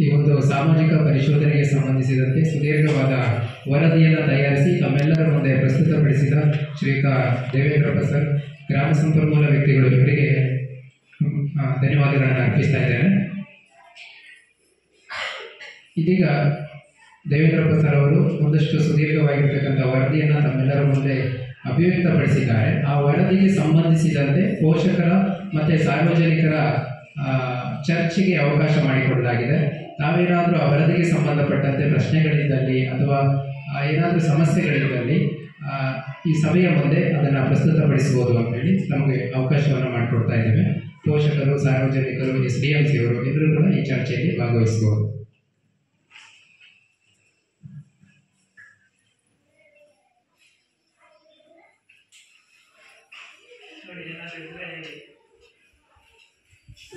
ಈ ಒಂದು ಸಾಮಾಜಿಕ ಪರಿಶೋಧನೆಗೆ ಸಂಬಂಧಿಸಿದಂತೆ ಸುದೀರ್ಘವಾದ ವರದಿಯನ್ನು ತಯಾರಿಸಿ ತಮ್ಮೆಲ್ಲರ ಮುಂದೆ ಪ್ರಸ್ತುತಪಡಿಸಿದ ಶ್ರೀಯುತ ದೇವೇಂದ್ರಪ್ಪ ಸರ್, ಗ್ರಾಮ ಸಂಪನ್ಮೂಲ ವ್ಯಕ್ತಿಗಳು, ಇವರಿಗೆ ಧನ್ಯವಾದಗಳನ್ನು ಅರ್ಪಿಸ್ತಾ ಇದ್ದೇನೆ. ಇದೀಗ ದೇವೇಂದ್ರಪ್ಪ ಸರ್ ಅವರು ಒಂದಷ್ಟು ಸುದೀರ್ಘವಾಗಿರ್ತಕ್ಕಂಥ ವರದಿಯನ್ನು ತಮ್ಮೆಲ್ಲರ ಮುಂದೆ ಅಭಿವ್ಯಕ್ತಪಡಿಸಿದ್ದಾರೆ. ಆ ವರದಿಗೆ ಸಂಬಂಧಿಸಿದಂತೆ ಪೋಷಕರ ಮತ್ತು ಸಾರ್ವಜನಿಕರ ಚರ್ಚೆಗೆ ಅವಕಾಶ ಮಾಡಿಕೊಡಲಾಗಿದೆ. ತಾವೇನಾದರೂ ಆ ವರದಿಗೆ ಸಂಬಂಧಪಟ್ಟಂತೆ ಪ್ರಶ್ನೆಗಳಿದ್ದಲ್ಲಿ ಅಥವಾ ಏನಾದರೂ ಸಮಸ್ಯೆಗಳಿದ್ದಲ್ಲಿ ಈ ಸಭೆಯ ಮುಂದೆ ಅದನ್ನು ಪ್ರಸ್ತುತಪಡಿಸಬಹುದು ಅಂತೇಳಿ ನಮಗೆ ಅವಕಾಶವನ್ನು ಮಾಡಿಕೊಡ್ತಾ ಇದ್ದೇವೆ. ಪೋಷಕರು ಶಿಕ್ಷಕರು, ಸಾರ್ವಜನಿಕರು, SDMC ಅವರು ಎಲ್ಲರೂ ಕೂಡ ಈ ಚರ್ಚೆಯಲ್ಲಿ ಭಾಗವಹಿಸಬಹುದು.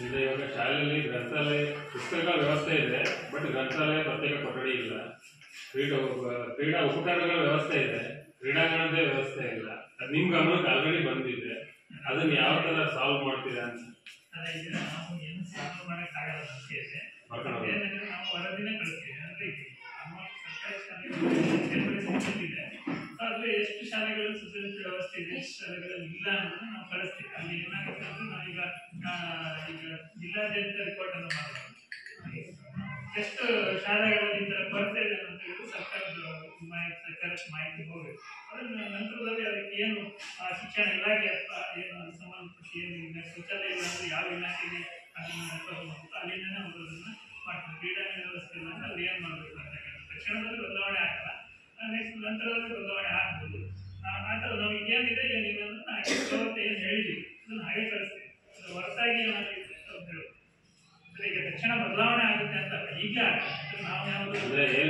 ಈಗ ಇವಾಗ ಶಾಲೆಯಲ್ಲಿ ಗ್ರಂಥಾಲಯ ಪುಸ್ತಕಗಳ ವ್ಯವಸ್ಥೆ ಇದೆ, ಬಟ್ ಗ್ರಂಥಾಲಯ ಪ್ರತ್ಯೇಕ ಕೊಠಡಿ ಇಲ್ಲ. ಕ್ರೀಡಾ ಉಪಕರಣಗಳ ವ್ಯವಸ್ಥೆ ಇದೆ, ಕ್ರೀಡಾಂಗಣದ ವ್ಯವಸ್ಥೆ ಇಲ್ಲ. ಅದು ನಿಮ್ ಗಮನಕ್ಕೆ ಆಲ್ರೆಡಿ ಬಂದಿದೆ. ಅದನ್ನ ಯಾವ ತರ ಸಾಲ್ವ್ ಮಾಡ್ತೀರಾ ಅಂತ? ನಾವು ಏನು ಸಾಲ್ವ್ ಮಾಡೋಕ್ಕಾಗಲ್ಲ ಅಂತಿದೆ. ಏನಂದ್ರೆ ನಾವು ವರದಿನೇ ಕಳಿಸ್ತೀವಿ. ಅಂದ್ರೆ ಸರ್ಕಾರಿ ಶಾಲೆಗಳಿದೆ, ಆದ್ರೆ ಎಷ್ಟು ಶಾಲೆಗಳು ಸುಸಜ್ಜಿತ ವ್ಯವಸ್ಥೆ ಇದೆ, ಎಷ್ಟು ಶಾಲೆಗಳಲ್ಲಿ ಇಲ್ಲ ಅನ್ನೋದನ್ನ ನಾವು ಕಳಿಸ್ತೀವಿ. ಅಲ್ಲಿ ಏನಾಗುತ್ತೆ ಅಂದ್ರೆ ನಾವೀಗ ಜಿಲ್ಲಾದ್ಯಂತ ರಿಪೋರ್ಟ್ ಅನ್ನು ಮಾಡಬಹುದು. ಎಷ್ಟು ಶಾಲೆಗಳಲ್ಲಿ ಈ ತರ ಕೊರತೆ ಇದೆ ಅಂತ ಹೇಳಿದ್ರೆ ಸರ್ಕಾರಕ್ಕೆ ಮಾಹಿತಿ ಹೋಗಬೇಕು. ಅದನ್ನ ನಂತರದಲ್ಲಿ ಅದಕ್ಕೆ ಏನು ಶಿಕ್ಷಣ ಇಲಾಖೆ ಅಥವಾ ಏನು ಸಂಬಂಧಪಟ್ಟ ಏನು ಶೌಚಾಲಯ ಇಲ್ಲ ಅಂದ್ರೆ ಯಾವ ಇಲಾಖೆಗೆ ಅಲ್ಲಿಂದ ಅವರು ಅದನ್ನ ಮಾಡ್ತಾರೆ. ಕ್ರೀಡಾಂಗಣ ವ್ಯವಸ್ಥೆ ಇಲ್ಲ ಅಂದ್ರೆ ಅಲ್ಲಿ ಏನ್ ಮಾಡ್ಬೇಕು ಅಂತ ತಕ್ಷಣದಲ್ಲಿ ಬದಲಾವಣೆ ಆಗಲ್ಲ, ನೆಕ್ಸ್ಟ್ ನಂತರದಲ್ಲಿ ಬದಲಾವಣೆ ಆಗ್ಬೋದು. ಆ ಥರ ನಮಗೆ ಏನಿದೆ ಏನಿಲ್ಲ ಅಂದ್ರೆ ಏನು ಹೇಳಿದ್ವಿ ಅದನ್ನ ಹಾಗೆ ಕಳಿಸ್ತೀವಿ. ಹೊರತಾಗಿ ಏನಾಗುತ್ತೆ ಅಂತ ಹೇಳಿ ಈಗ ತಕ್ಷಣ ಬದಲಾವಣೆ ಆಗುತ್ತೆ ಅಂತ ಈಗಲೇ ಆಗುತ್ತೆ.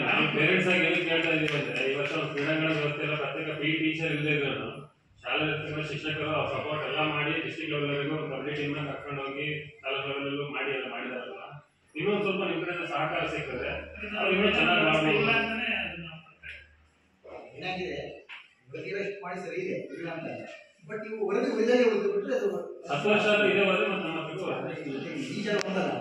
ನಾವು ಪೇರೆಂಟ್ಸ್ ಆಗಿ ಏನು ಕೇಳ್ತಾ ಇದೀವಿ ಅಂದ್ರೆ, ಇವತ್ತು ಕ್ರೀಡಾಂಗಣ ವ್ಯವಸ್ಥೆ ಎಲ್ಲ ಪ್ರತ್ಯೇಕ ಟೀಚರ್ ಇಲ್ಲದೆ ಇದ್ರು ಶಾಲೆ ಶಿಕ್ಷಕರು ಸಪೋರ್ಟ್ ಎಲ್ಲ ಮಾಡಿ ಡಿಸ್ಟ್ರಿಕ್ಟ್ ಲೆವೆಲ್ವರೆಗೂ ಕಬಡ್ಡಿ ಟೀಮ್ನ ಕರ್ಕೊಂಡು ಹೋಗಿ ತಾಲೂಕು ಲೆವೆಲ್ಗೂ ಮಾಡಿ ಎಲ್ಲ ಮಾಡಿದಾರಲ್ಲ, ಇನ್ನೊಂದು ಸ್ವಲ್ಪ ನಿಮ್ಮ ಕಡೆ ಸಹಕಾರ ಸಿಗ್ತದೆ, ಅವ್ರು ಇನ್ನೂ ಚೆನ್ನಾಗಿ ಮಾಡ್ಬೋದು. ಏನಾಗಿದೆ ಮಾಡಿ ಸರಿ ಇದೆ ಇಲ್ಲ ಅಂತ, ಬಟ್ ನೀವು ಹೊರಗೆ ವಿಧಾನ ಬಿಟ್ಟರೆ ಅದು 10 ವರ್ಷ ಇದೆ ವರೆಗೆ ಮತ್ತೆ ನಮ್ಮ ಈಗ ಒಂದಲ್ಲ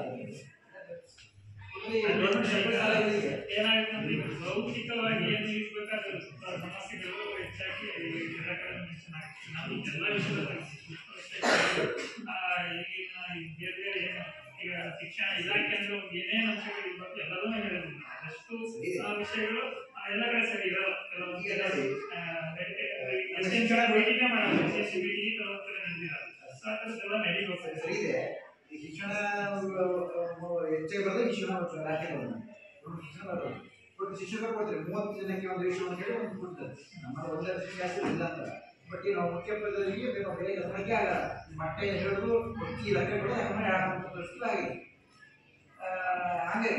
ಏನಾಗುತ್ತೆ ಅಂದ್ರೆ ಭೌತಿಕವಾಗಿ ಏನು ಇರ್ಬೇಕಾದ್ರೆ ಸಮಸ್ಯೆಗಳು ಹೆಚ್ಚಾಗಿ ಮೆನ್ಷನ್ ಆಗ್ತದೆ. ನಾವು ಎಲ್ಲ ವಿಷಯದಲ್ಲಿ ಈಗಿನ ಬೇರೆ ಬೇರೆ ಏನು ಈಗ ಶಿಕ್ಷಣ ಇಲಾಖೆ ಅಂದ್ರೆ ಏನೇನು ಅಂಶಗಳು ಇರ್ಬೇಕು ಎಲ್ಲದನ್ನೂ ಹೇಳಿದ್ರು. ಅದಷ್ಟು ವಿಷಯಗಳು ಎಲ್ಲ ಕಡೆ ಸರಿ ಇರಲ್ಲ. ಕೆಲವೊಂದು ಭೇಟಿಗೆ ಮಾಡೋದು ಕೆಲವೊಂದು ಕಡೆ ನಡೆದಿರಲ್ಲ. ಸೊ ಆ ಥರದ್ದೆಲ್ಲ ನಡೀಬೇಕು. ಸರಿ ಇದೆ. ಈ ಶಿಕ್ಷಣ ಹೆಚ್ಚಾಗಿ ಬರೋದು ಶಿಕ್ಷಣ ರಾಜ್ಯ ಬರೋದು ಶಿಕ್ಷಣ ಬರೋದು. ಬಟ್ ಶಿಕ್ಷಕರು ಕೊಡ್ತಾರೆ 30 ಜನಕ್ಕೆ ಒಂದು ವಿಷಯ ಅಂತ ಹೇಳಿ ಒಂದು ಕೊಡ್ತಾರೆ. ನಮ್ಮ ಒಂದೇ ಜಾಸ್ತಿ ಇಲ್ಲ ಅಂತ. ಬಟ್ ನಾವು ಮುಖ್ಯ ಪದವಿಗೆ ಬೇರೆ ಸಂಖ್ಯೆ ಆಗಲ್ಲ. ಮಟ್ಟ ಹೇಳೋದು ಈ ಲೆಕ್ಕ ಕೂಡ ಯಾಕಂದ್ರೆ 2 ವರ್ಷ ಆಗಿದೆ. ಆಮೇಲೆ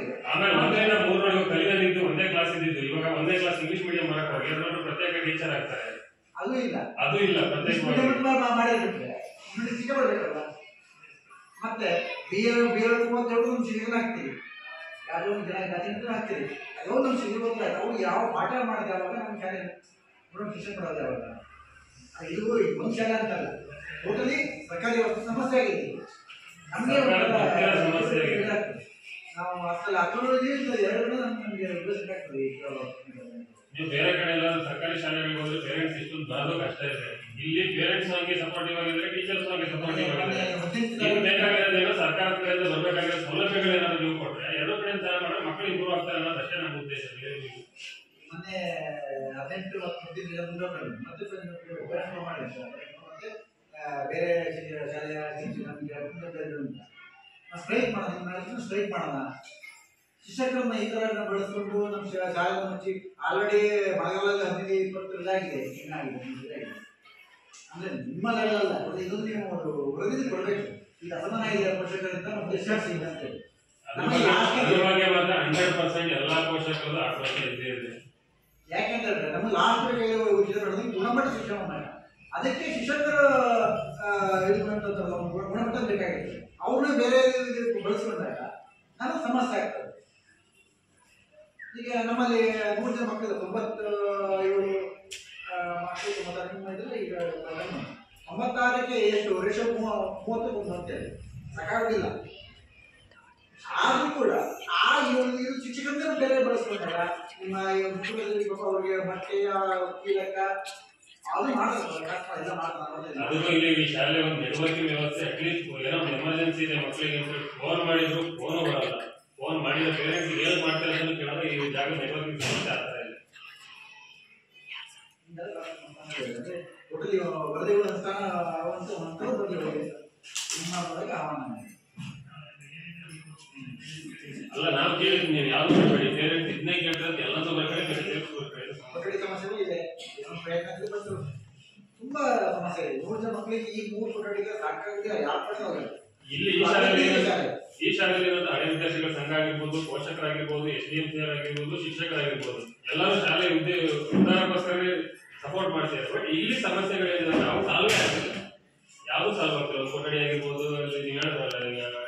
1ರಿಂದ 3 ಕಲಿಯೋದಿದ್ದು ಒಂದೇ ಕ್ಲಾಸ್ ಇದ್ದಿದ್ದು ಇವಾಗ ಒಂದೇ ಕ್ಲಾಸ್ ಇಂಗ್ಲಿಷ್ ಮೀಡಿಯಂ ಮಾಡಕ್ ಹೋಗಿ ಎಲ್ಲರೂ ಪ್ರತ್ಯೇಕ ಟೀಚರ್ ಆಗ್ತಾರೆ. ಅದು ಇಲ್ಲ ಪ್ರತ್ಯೇಕ ಮಾಡಿದ್ರೆ ಶಿಕ್ಷೆ ಬರ್ಬೇಕಲ್ಲ. ಮತ್ತೆ ಬೇರೆ ಒಂದು ಶಿಕ್ಷಣ ಹಾಕ್ತೀವಿ, ಯಾವುದೋ ಒಂದು ಜನ ಜಾತಿ ಹಾಕ್ತೀವಿ, ಯಾವುದೋ ಒಂದು ಶಿಕ್ಷಣ ಗೊತ್ತಿಲ್ಲ. ಅವ್ರು ಯಾವ ಪಾಠ ಮಾಡಿದೆ ಅವಾಗ ನಮ್ಮ ಶಾಲೆ ಶಿಕ್ಷಣ ಕೊಡೋದು ಯಾವಾಗ ಇದು ಒಂದು ಶಾಲೆ ಅಂತಲ್ಲ, ಟೋಟಲಿ ಸರ್ಕಾರಿ ಸಮಸ್ಯೆ ಆಗಿದೆ ನಮಗೆ. ನಾವು ಅಸಲು ಅಕ್ರಮವಾಗಿ ಎರಡು ನಮಗೆ ಬೆಳೆಸಬೇಕಾಗ್ತದೆ. ನೀವು ಬೇರೆ ಕಡೆ ಎಲ್ಲ ಸರ್ಕಾರಿ ಶಾಲೆಗಳಿಗೆ ಹೋದ್ರೆ ಪೇರೆಂಟ್ಸ್ ಇಷ್ಟೊಂದು ಬರೋದು ಕಷ್ಟ ಇದೆ. ಇಲ್ಲಿ ಪೇರೆಂಟ್ಸ್ ನಮಗೆ ಸಪೋರ್ಟಿವ್ ಆಗಿದ್ರೆ ಟೀಚರ್ಸ್ ನಮಗೆ ಸಪೋರ್ಟಿವ್ ಆಗಿದ್ರೆ ನೀವು ಬೇಕಾಗಿರೋದೇನೋ ಸರ್ಕಾರ ಕಡೆಯಿಂದ ಬರಬೇಕಾಗಿರೋ ಸೌಲಭ್ಯಗಳೇನಾದ್ರು ನೀವು ಕೊಟ್ಟರೆ ಎರಡು ಕಡೆ ಚೆನ್ನಾಗಿ ಮಾಡಿದ್ರೆ ಮಕ್ಕಳು ಇಂಪ್ರೂವ್ ಆಗ್ತಾರೆ ಅನ್ನೋದು ಅಷ್ಟೇ ನಮ್ಮ ಉದ್ದೇಶ. ಮೊನ್ನೆ 18 ಮತ್ತೆ ಬೇರೆ ಶಾಲೆಯ ಸ್ಟ್ರೈಕ್ ಮಾಡೋಣ, ಸ್ಟ್ರೈಕ್ ಮಾಡೋಣ. ಶಿಕ್ಷಕರನ್ನ ಈ ತರ ಬೆಳೆಸ್ಕೊಂಡು ನಮ್ಮ ಶಾಲೆ ಮುಚ್ಚಿ ಆಲ್ರೆಡಿ ಮಳೆಗಾಲದಲ್ಲಿ 15-20 ಇದಾಗಿದೆ, ಏನಾಗಿದೆ ಅಂದ್ರೆ ನಿಮ್ಮ ಲೆವೆಲ್ ಅಲ್ಲ, ಇದೊಂದು ನೀವು ವರದಿ ಕೊಡಬೇಕು. ಈಗ ಅಸಮಾನ ಇದೆ ಪೋಷಕರಿಂದ ಉದ್ದೇಶ ಸಿಗುತ್ತೆ. 100% ಎಲ್ಲಾ ಪೋಷಕರು ಆಕ್ರೋಶ ಇದ್ದೇ ಇದೆ. ಯಾಕೆಂದ್ರೆ ನಮ್ಮ ಲಾಸ್ಟ್ ಗುಣಮಟ್ಟ ಶಿಕ್ಷಣ ಮಾಡ, ಅದಕ್ಕೆ ಶಿಕ್ಷಕರ ಗುಣಮಟ್ಟ ಬೇಕಾಗಿದೆ. ಅವ್ರನ್ನ ಬೇರೆ ಬಳಸ್ಕೊಂಡಾಗ ನಮಗೆ ಸಮಸ್ಯೆ ಆಗ್ತದೆ. ಈಗ ನಮ್ಮಲ್ಲಿ 3 ಜನ ಮಕ್ಕಳು 97 ಮಕ್ಕಳು ಈಗ 96ಕ್ಕೆ ಎಷ್ಟು ರೇಷೋ 31 ಅಂತೇಳಿ ಸಾಕಾಗೋದಿಲ್ಲ. ಆದ್ರೂ ಕೂಡ ಇದು ಶಿಕ್ಷಕರಿಂದ ಬೇರೆ ಬಳಸ್ಕೊಂಡಾಗ ನಿಮ್ಮ ಅವ್ರಿಗೆ ಬಟ್ಟೆಯ ಕೀಲಕ ಅದು ಮಾಡ್ತಾರೆ, ಎಲ್ಲ ಮಾಡ್ತಾರೆ. ಅದಕ್ಕೂ ಇಲ್ಲಿ ಈ ಶಾಲೆ ಒಂದು ನೆಟ್ವರ್ಕಿಂಗ್ ವ್ಯವಸ್ಥೆ ಅಟ್ಲೀಸ್ಟ್ ಏನೋ ಎಮರ್ಜೆನ್ಸಿ ಇದೆ ಮಕ್ಕಳಿಗೆ ಫೋನ್ ಮಾಡಿದ್ರು ಫೋನು ಬರಲ್ಲ. ಫೋನ್ ಮಾಡಿದ ಪೇರೆಂಟ್ಸ್ ಏನು ಮಾಡ್ತಾರೆ ಅಂತ ಕೇಳಿದ್ರೆ ಈ ಜಾಗ ನೆಟ್ವರ್ಕಿಂಗ್ ಸಮಸ್ಯೆ ಆಗ್ತಾ ಇದೆ. ಟೋಟಲಿ ವರದಿಗಳ ಅಲ್ಲ ನಾವು ಕೇಳಿದ್ವಿ, ನೀವು ಯಾವ್ದು ಮಾಡಬೇಡಿ, ಪೇರೆಂಟ್ಸ್ ಇದನ್ನೇ ಕೇಳ್ತಾರೆ, ಎಲ್ಲದೂ ಬರ್ಕಡೆ ಕೊಠಡಿ ಸಮಸ್ಯೆ ಇದೆ. ತುಂಬಾ ಸಮಸ್ಯೆ ಇದೆ. 3 ಜನ ಮಕ್ಕಳಿಗೆ ಈ 3 ಕೊಠಡಿಗೆ ಸಾಕಾಗಿದೆ. ಯಾವ ಇಲ್ಲಿ ಈ ಶಾಲೆಯಲ್ಲಿ ಹಳೆ ವಿದ್ಯಾರ್ಥಿಗಳ ಸಂಘ ಆಗಿರ್ಬೋದು, ಪೋಷಕರಾಗಿರ್ಬೋದು, SDMC ಆಗಿರ್ಬೋದು, ಶಿಕ್ಷಕರಾಗಿರ್ಬೋದು, ಎಲ್ಲರೂ ಶಾಲೆ ಉದ್ಧಾರಕ್ಕೋಸ್ಕರ ಸಪೋರ್ಟ್ ಮಾಡ್ತಾರೆ. ಬಟ್ ಇಲ್ಲಿ ಸಮಸ್ಯೆಗಳಿದೆ, ನಾವು ಸಾಲ್ವೇ ಆಗ್ತಿಲ್ಲ, ಯಾವುದು ಸಾಲ್ವ್ ಆಗ್ತಿಲ್ಲ. ಒಂದು ಕೊಠಡಿ ಆಗಿರ್ಬೋದು,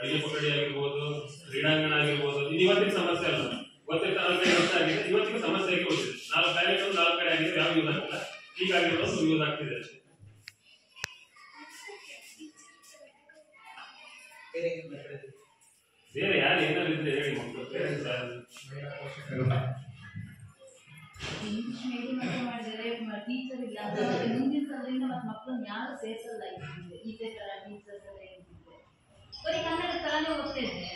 ಅಡಿಗೆ ಕೊಠಡಿ ಆಗಿರ್ಬೋದು, ಕ್ರೀಡಾಂಗಣ ಆಗಿರ್ಬೋದು, ಇದು ಇವತ್ತಿನ ಸಮಸ್ಯೆ ಅಲ್ಲ. ಗೊತ್ತಿತ್ತು 4-5 ವರ್ಷ ಆಗಿದೆ, ಇವತ್ತಿನ ಸಮಸ್ಯೆ ಆಗಿ ಹೋಗಿದೆ. 4 ಕಡೆ ಆಗಿದೆ, ಯಾವ ಯೂಸ್ ಆಗ್ತಿಲ್ಲ. ಹೀಗಾಗಿರೋದು ಯೂಸ್ ಆಗ್ತಿದೆ ಅಷ್ಟೇ. ಬೇರೆ ಯಾರು ಏನಾದ್ರು ಇದ್ರೆ ಹೇಳಿ ಮಕ್ಕಳು, ಪೇರೆಂಟ್ಸ್ ಇಂಗ್ಲಿಷ್ ಮೀಡಿಯಂ ಮಾಡಿದರೆ ಟೀಚರ್ ಇಲ್ಲ ಅಂತಂದ್ರೆ ಮುಂದಿನ ಸಲದಿಂದ ಮತ್ತೆ ಮಕ್ಕಳನ್ನ ಯಾರು ಸೇರಿಸಲ್ಲ. ಇದೇ ತರ ಟೀಚರ್ಸ್ ಎಲ್ಲ ಇರ್ತಿದ್ರೆ ಬರೀ ಕನ್ನಡ ತರಾನೇ ಓದ್ತಾ ಇದ್ರೆ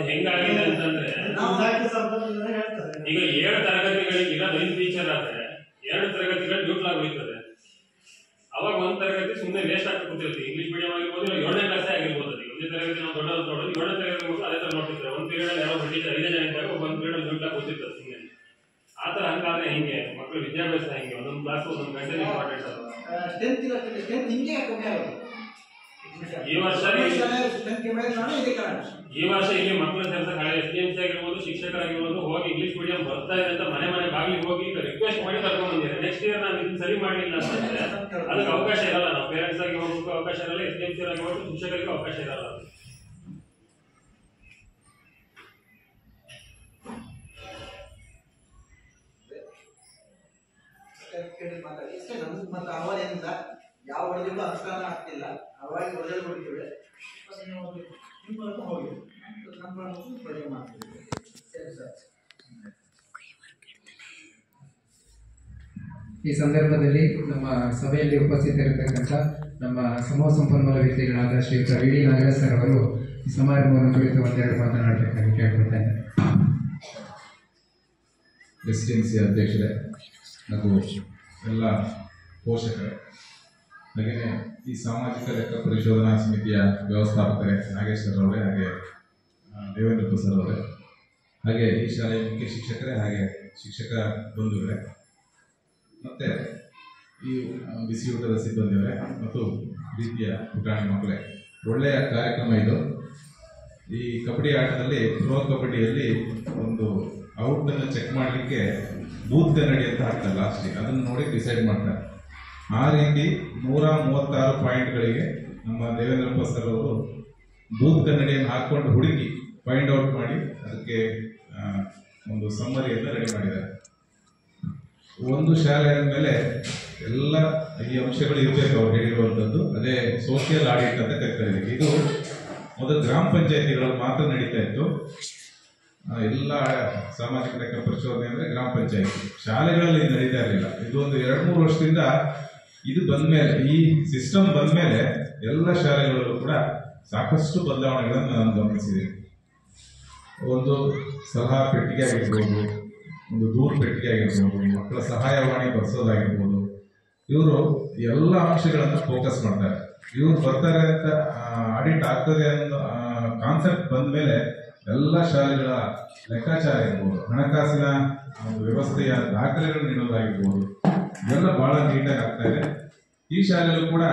ಹೆಂಗಾಗಿದೆ ಅಂತಂದ್ರೆ, ಈಗ 7 ತರಗತಿಗಳಿಗೆ ಇರೋದು 5 ಟೀಚರ್ ಆದ್ರೆ 2 ತರಗತಿಗಳು ಡ್ಯೂಟ್ಲ್ ಆಗಿ ಉಳಿತದೆ. ಅವಾಗ 1 ತರಗತಿ ಸುಮ್ಮನೆ ವೇಸ್ಟ್ ಆಗ್ತಾ ಕೂತಿರುತ್ತೆ. ಇಂಗ್ಲಿಷ್ ಮೀಡಿಯಂ ಆಗಿರ್ಬೋದು, 7ನೇ ಕ್ಲಾಸೇ ಆಗಿರ್ಬೋದು. ಈಗ 1ನೇ ತರಗತಿ ನಾವು ದೊಡ್ಡ ನೋಡೋದು, 7ನೇ ತರಗತಿ ಮಕ್ಕಳು ಅದೇ ತರ ನೋಡ್ತಿರ್ತಾರೆ. 1 ಪೀರಿಯಡ್ ಅಲ್ಲಿ ಯಾರೋ ಟೀಚರ್ 5 ಜನ ಇದ್ದಾಗ 1 ಪೀರಿಯಡ್ ಡ್ಯೂಟ್ಲ್ ಆಗಿ ಕೂತಿರ್ತಾರೆ ಸುಮ್ಮನೆ. ಆ ತರ ಹಂಗಾದ್ರೆ ಹೆಂಗೆ ಮಕ್ಕಳು ವಿದ್ಯಾಭ್ಯಾಸ ಹೆಂಗೆ? ಒಂದೊಂದು ಕ್ಲಾಸ್ 1 ಗಂಟೆ ಇಂಪಾರ್ಟೆಂಟ್ ಅಲ್ಲ. ಈ ವರ್ಷ ಇಲ್ಲಿ ಮಕ್ಕಳ ಸೇರ್ಸಕ್ಕೆ ಹಳೆ SDMC ಆಗಿರ್ಬೋದು, ಶಿಕ್ಷಕರಾಗಿರ್ಬೋದು ಹೋಗಿ ಇಂಗ್ಲಿಷ್ ಮೀಡಿಯಂ ಬರ್ತಾ ಇದೆ ಅಂತ ಮನೆ ಬಾಗಿಲಿಗೆ ಹೋಗಿ ರಿಕ್ವೆಸ್ಟ್ ಮಾಡಿ ಕರ್ಕೊಂಡ್ ಬಂದಿದ್ದಾರೆ. ನೆಕ್ಸ್ಟ್ ಇಯರ್ ನಾವು ಇದನ್ನ ಸರಿ ಮಾಡಲಿಲ್ಲ ಅಂತಂದ್ರೆ ಅದಕ್ಕೆ ಅವಕಾಶ ಇರಲ್ಲ. ನಾವು ಪೇರೆಂಟ್ಸ್ ಆಗಿ ಹೋಗೋಕ್ಕೂ ಅವಕಾಶ ಇರಲ್ಲ, SDMC ಆಗಿ ಹೋಗೋದು ಶಿಕ್ಷಕರಿಗೂ ಅವಕಾಶ ಇರಲ್ಲ. ಮತ್ತೆ ಅವರಿಂದ ಯಾವ ಹೊಡೆದಿಗೂ ಅನುಷ್ಠಾನ ಆಗ್ತಿಲ್ಲ. ಅವಾಗಿ ಹೊಡೆದು ಹೊಡಿತೀವಿ, ಹೋಗಿ ನಮ್ಮ ಪ್ರಯೋಗ ಮಾಡ್ತೀವಿ. ಸರಿ ಸರ್. ಈ ಸಂದರ್ಭದಲ್ಲಿ ನಮ್ಮ ಸಭೆಯಲ್ಲಿ ಉಪಸ್ಥಿತರಿರತಕ್ಕಂಥ ನಮ್ಮ ಸಮೂಹ ಸಂಪನ್ಮೂಲ ವ್ಯಕ್ತಿಗಳಾದ ಶ್ರೀಯುತ ವಿ.ಡಿ. ನಾಗರಾಜ್ ಸರ್ ಅವರು ಈ ಸಮಾರಂಭವನ್ನು ಕುರಿತು ಒಂದೆರಡು ಮಾತನಾಡಬೇಕಾಗಿ ಕೇಳ್ಕೊಳ್ತೇನೆ. SDMC ಅಧ್ಯಕ್ಷರೇ ಹಾಗೂ ಎಲ್ಲ ಪೋಷಕರೇ, ಹಾಗೆಯೇ ಈ ಸಾಮಾಜಿಕ ಲೆಕ್ಕ ಪರಿಶೋಧನಾ ಸಮಿತಿಯ ವ್ಯವಸ್ಥಾಪಕರೇ ನಾಗೇಶ್ವರ ಅವರೇ, ಹಾಗೆ ದೇವೇಂದ್ರ ಪ್ರಸಾದ್ ಅವರೇ, ಹಾಗೆ ಈ ಶಾಲೆಯ ಮುಖ್ಯ ಶಿಕ್ಷಕರೇ, ಹಾಗೆ ಶಿಕ್ಷಕ ಬಂಧುಗಳೇ, ಮತ್ತು ಈ ಬಿಸಿ ಊಟದ ಸಿಬ್ಬಂದಿಯವರೇ ಮತ್ತು ಪ್ರೀತಿಯ ಪುಟಾಣಿ ಮಕ್ಕಳೇ, ಒಳ್ಳೆಯ ಕಾರ್ಯಕ್ರಮ ಇದು. ಈ ಕಬಡ್ಡಿ ಆಟದಲ್ಲಿ ಪ್ರೋ ಕಬಡ್ಡಿಯಲ್ಲಿ ಒಂದು ಔಟನ್ನು ಚೆಕ್ ಮಾಡಲಿಕ್ಕೆ ಬೂತ್ ಕನ್ನಡಿ ಅಂತ ಹಾಕ್ತಾರೆ ಲಾಸ್ಟಿಗೆ, ಅದನ್ನು ನೋಡಿ ಡಿಸೈಡ್ ಮಾಡ್ತಾರೆ. ಆ ರೀತಿ 136 ಪಾಯಿಂಟ್ಗಳಿಗೆ ನಮ್ಮ ದೇವೇಂದ್ರ ಪ್ರಸಾದ್ ಅವರು ಬೂತ್ ಕನ್ನಡಿಯನ್ನು ಹಾಕ್ಕೊಂಡು ಹುಡುಕಿ ಫೈಂಡ್ ಔಟ್ ಮಾಡಿ ಅದಕ್ಕೆ ಒಂದು ಸಮ್ಮರಿಯನ್ನು ರೆಡಿ ಮಾಡಿದ್ದಾರೆ. ಒಂದು ಶಾಲೆ ಆದಮೇಲೆ ಎಲ್ಲ ಈ ಅಂಶಗಳು ಇರಬೇಕು ಅವ್ರು ಹೇಳಿರುವಂಥದ್ದು. ಅದೇ ಸೋಷಿಯಲ್ ಆಡಿಟ್ ಅಂತ ಕರೀತಾರೆ. ಇದು ಮೊದಲು ಗ್ರಾಮ ಪಂಚಾಯತಿಗಳಲ್ಲಿ ಮಾತ್ರ ನಡೀತಾ ಇತ್ತು. ಎಲ್ಲ ಸಾಮಾಜಿಕ ಲೆಕ್ಕ ಪರಿಶೋಧನೆ ಅಂದರೆ ಗ್ರಾಮ ಪಂಚಾಯತಿ, ಶಾಲೆಗಳಲ್ಲಿ ನಡೀತಾ ಇರಲಿಲ್ಲ. ಇದು ಒಂದು 2-3 ವರ್ಷದಿಂದ ಇದು ಬಂದ್ಮೇಲೆ, ಈ ಸಿಸ್ಟಮ್ ಬಂದ್ಮೇಲೆ ಎಲ್ಲ ಶಾಲೆಗಳಲ್ಲೂ ಕೂಡ ಸಾಕಷ್ಟು ಬದಲಾವಣೆಗಳನ್ನು ನಾನು ಗಮನಿಸಿದ್ದೀನಿ. ಒಂದು ಸಲಹಾ ಪೆಟ್ಟಿಗೆ ಆಗಿರ್ಬೋದು, ಒಂದು ದೂರ ಪೆಟ್ಟಿಗೆ ಆಗಿರ್ಬೋದು, ಮಕ್ಕಳ ಸಹಾಯವಾಣಿ ಬರ್ಸೋದಾಗಿರ್ಬೋದು, ಇವರು ಎಲ್ಲ ಅಂಶಗಳನ್ನು ಫೋಕಸ್ ಮಾಡ್ತಾರೆ. ಇವ್ರು ಬರ್ತಾರೆ ಅಂತ ಆಡಿಟ್ ಆಗ್ತದೆ ಅನ್ನೋ ಕಾನ್ಸೆಪ್ಟ್ ಬಂದ ಮೇಲೆ ಎಲ್ಲ ಶಾಲೆಗಳ ಲೆಕ್ಕಾಚಾರ ಇರ್ಬೋದು, ಹಣಕಾಸಿನ ಒಂದು ವ್ಯವಸ್ಥೆಯ ದಾಖಲೆಗಳು ನೀಡೋದಾಗಿರ್ಬೋದು, ಇವೆಲ್ಲ ಬಹಳ ನೀಟಾಗಿ ಆಗ್ತಾ ಇದೆ. ಈ ಶಾಲೆಯಲ್ಲೂ ಕೂಡ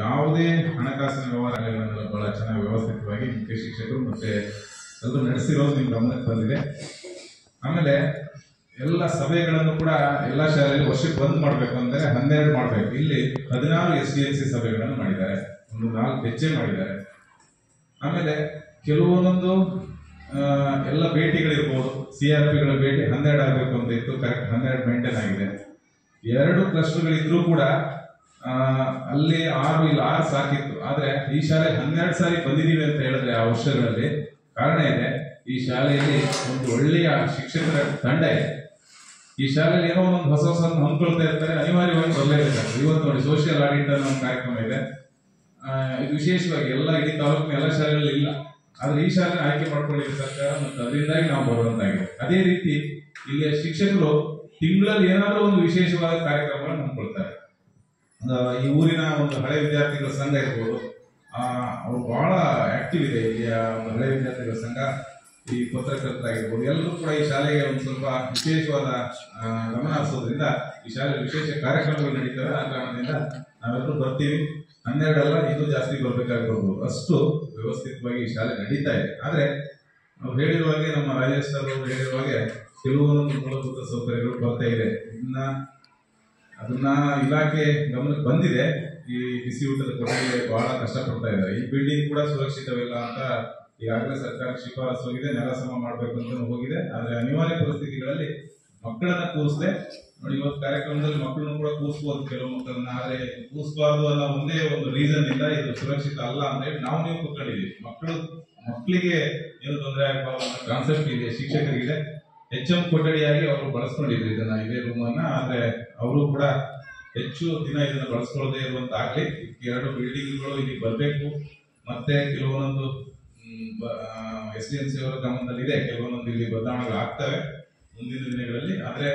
ಯಾವುದೇ ಹಣಕಾಸಿನ ವ್ಯವಹಾರಗಳನ್ನೆಲ್ಲ ಬಹಳ ಚೆನ್ನಾಗಿ ವ್ಯವಸ್ಥಿತವಾಗಿ ಮುಖ್ಯ ಶಿಕ್ಷಕರು ಮತ್ತೆ ಎಲ್ಲರೂ ನಡೆಸಿರೋದು ನಿಮ್ಮ ಗಮನಕ್ಕೆ ಬಂದಿದೆ. ಆಮೇಲೆ ಎಲ್ಲ ಸಭೆಗಳನ್ನು ಕೂಡ ಎಲ್ಲ ಶಾಲೆಯಲ್ಲಿ ವರ್ಷಕ್ಕೆ ಬಂದ್ ಮಾಡಬೇಕು ಅಂದರೆ 12 ಮಾಡಬೇಕು. ಇಲ್ಲಿ 16 SDMC ಸಭೆಗಳನ್ನು ಮಾಡಿದ್ದಾರೆ, ಒಂದು 4 ಹೆಜ್ಜೆ ಮಾಡಿದ್ದಾರೆ. ಆಮೇಲೆ ಕೆಲವೊಂದೊಂದು ಎಲ್ಲ ಭೇಟಿಗಳಿರ್ಬೋದು, CRPಗಳ ಭೇಟಿ 12 ಆಗಬೇಕು ಅಂತ ಇತ್ತು, ಕರೆಕ್ಟ್ 12 ಮೇಂಟೈನ್ ಆಗಿದೆ. 2 ಕ್ಲಸ್ಟರ್ಗಳಿದ್ರೂ ಕೂಡ ಅಲ್ಲಿ 6 ಇಲ್ಲಿ 6 ಸಾಕಿತ್ತು. ಆದ್ರೆ ಈ ಶಾಲೆ 12 ಸಾರಿ ಬಂದಿದ್ದೀವಿ ಅಂತ ಹೇಳಿದ್ರೆ ಆ ವರ್ಷಗಳಲ್ಲಿ ಕಾರಣ ಇದೆ. ಈ ಶಾಲೆಯಲ್ಲಿ ಒಂದು ಒಳ್ಳೆಯ ಶಿಕ್ಷಕರ ತಂಡ ಇದೆ. ಈ ಶಾಲೆಯಲ್ಲಿ ಏನೋ ಒಂದು ಹೊಸ ಹೊಂದ್ಕೊಳ್ತಾ ಇರ್ತಾರೆ, ಅನಿವಾರ್ಯವಾಗಿ ಬರಲೇಬೇಕಾಗ್ತದೆ. ಇವತ್ತು ನೋಡಿ ಸೋಷಿಯಲ್ ಆಡಿಟ್ ಅನ್ನೋ ಒಂದು ಕಾರ್ಯಕ್ರಮ ಇದೆ. ಇದು ವಿಶೇಷವಾಗಿ ಎಲ್ಲ ಇಡೀ ತಾಲೂಕಿನ ಎಲ್ಲ ಶಾಲೆಗಳಲ್ಲಿ ಇಲ್ಲ, ಆದ್ರೆ ಈ ಶಾಲೆ ಆಯ್ಕೆ ಮಾಡ್ಕೊಂಡಿದೆ ಸರ್ಕಾರ, ಮತ್ತು ಅದರಿಂದಾಗಿ ನಾವು ಬರುವಂತಾಗಿದೆ. ಅದೇ ರೀತಿ ಇಲ್ಲಿಯ ಶಿಕ್ಷಕರು ತಿಂಗಳಲ್ಲಿ ಏನಾದರೂ ಒಂದು ವಿಶೇಷವಾದ ಕಾರ್ಯಕ್ರಮಗಳನ್ನು ಹಮ್ಮಿಕೊಳ್ತಾರೆ. ಈ ಊರಿನ ಒಂದು ಹಳೆ ವಿದ್ಯಾರ್ಥಿಗಳ ಸಂಘ ಇರ್ಬೋದು, ಅವರು ಬಹಳ ಆಕ್ಟಿವ್ ಇದೆ. ಇಲ್ಲಿಯ ಒಂದು ಹಳೆ ವಿದ್ಯಾರ್ಥಿಗಳ ಸಂಘ ಈ ಪತ್ರಕರ್ತರಾಗಿರ್ಬೋದು ಎಲ್ಲರೂ ಕೂಡ ಈ ಶಾಲೆಗೆ ಒಂದು ಸ್ವಲ್ಪ ವಿಶೇಷವಾದ ಗಮನ ಹರಿಸೋದ್ರಿಂದ ಈ ಶಾಲೆ ವಿಶೇಷ ಕಾರ್ಯಕ್ರಮಗಳು ನಡೀತವೆ. ಆ ಕಾರಣದಿಂದ ನಾವೆಲ್ಲರೂ ಬರ್ತೀವಿ. 12 ಅಲ್ಲ, ಇದು ಜಾಸ್ತಿ ಬರ್ಬೇಕಾಗಿರ್ಬೋದು, ಅಷ್ಟು ವ್ಯವಸ್ಥಿತವಾಗಿ ಈ ಶಾಲೆ ನಡೀತಾ ಇದೆ. ಆದರೆ ನಾವು ಹೇಳಿರುವ ಹಾಗೆ, ನಮ್ಮ ರಾಜೇಶ್ ಸರ್ ಅವರು ಹೇಳಿರುವ ಹಾಗೆ ಕೆಲವೊಂದು ಮೂಲಭೂತ ಸೌಕರ್ಯಗಳು ಕೊರತೆ ಇದೆ. ಅದನ್ನ ಇಲಾಖೆ ಗಮನಕ್ಕೆ ಬಂದಿದೆ. ಈ ಬಿಸಿ ಊಟದ ಕೊಠಡಿಗೆ ಬಹಳ ಕಷ್ಟಪಡ್ತಾ ಇದ್ದಾರೆ. ಈ ಬಿಲ್ಡಿಂಗ್ ಕೂಡ ಸುರಕ್ಷಿತವಿಲ್ಲ ಅಂತ ಈಗಾಗಲೇ ಸರ್ಕಾರ ಶಿಫಾರಸು ಹೋಗಿದೆ, ನೆಲ ಸಮ ಮಾಡಬೇಕು ಅಂತ ಹೋಗಿದೆ. ಆದರೆ ಅನಿವಾರ್ಯ ಪರಿಸ್ಥಿತಿಗಳಲ್ಲಿ ಮಕ್ಕಳನ್ನ ಕೂರಿಸದೆ ನೋಡಿ, ಇವತ್ತು ಕಾರ್ಯಕ್ರಮದಲ್ಲಿ ಮಕ್ಕಳನ್ನು ಕೂಡ ಕೂರಿಸಬಹುದು, ಕೆಲವು ಮಕ್ಕಳನ್ನ. ಆದರೆ ಕೂರಿಸಬಾರ್ದು ಅನ್ನೋ ಒಂದೇ ಒಂದು ರೀಸನ್ ಇಂದ ಇದು ಸುರಕ್ಷಿತ ಅಲ್ಲ ಅಂತ ಹೇಳಿ ನೀವು ಕೂತ್ಕೊಂಡಿದ್ದೀವಿ. ಮಕ್ಕಳಿಗೆ ಏನು ತೊಂದರೆ ಆಗಬಾರ್ದು ಅನ್ನೋ ಕಾನ್ಸೆಪ್ಟ್ ಇದೆ, ಶಿಕ್ಷಕರಿಗೆ HM ಕೊಠಡಿಯಾಗಿ ಅವರು ಬಳಸ್ಕೊಂಡಿದ್ರು ಇದನ್ನ, ಇದೇ ರೂಮ್ ಅನ್ನ. ಆದ್ರೆ ಅವರು ಕೂಡ ಹೆಚ್ಚು ದಿನ ಇದನ್ನ ಬಳಸ್ಕೊಳ್ಳದೆ ಇರುವಂತಾಗ್ಲಿ. 2 ಬಿಲ್ಡಿಂಗ್ಗಳು ಇಲ್ಲಿ ಬರಬೇಕು. ಮತ್ತೆ ಕೆಲವೊಂದೊಂದು SDMC ಅವರ ಗಮನದಲ್ಲಿದೆ, ಕೆಲವೊಂದೊಂದು ಇಲ್ಲಿ ಬದಲಾವಣೆಗಳು ಆಗ್ತವೆ ಮುಂದಿನ ದಿನಗಳಲ್ಲಿ. ಆದ್ರೆ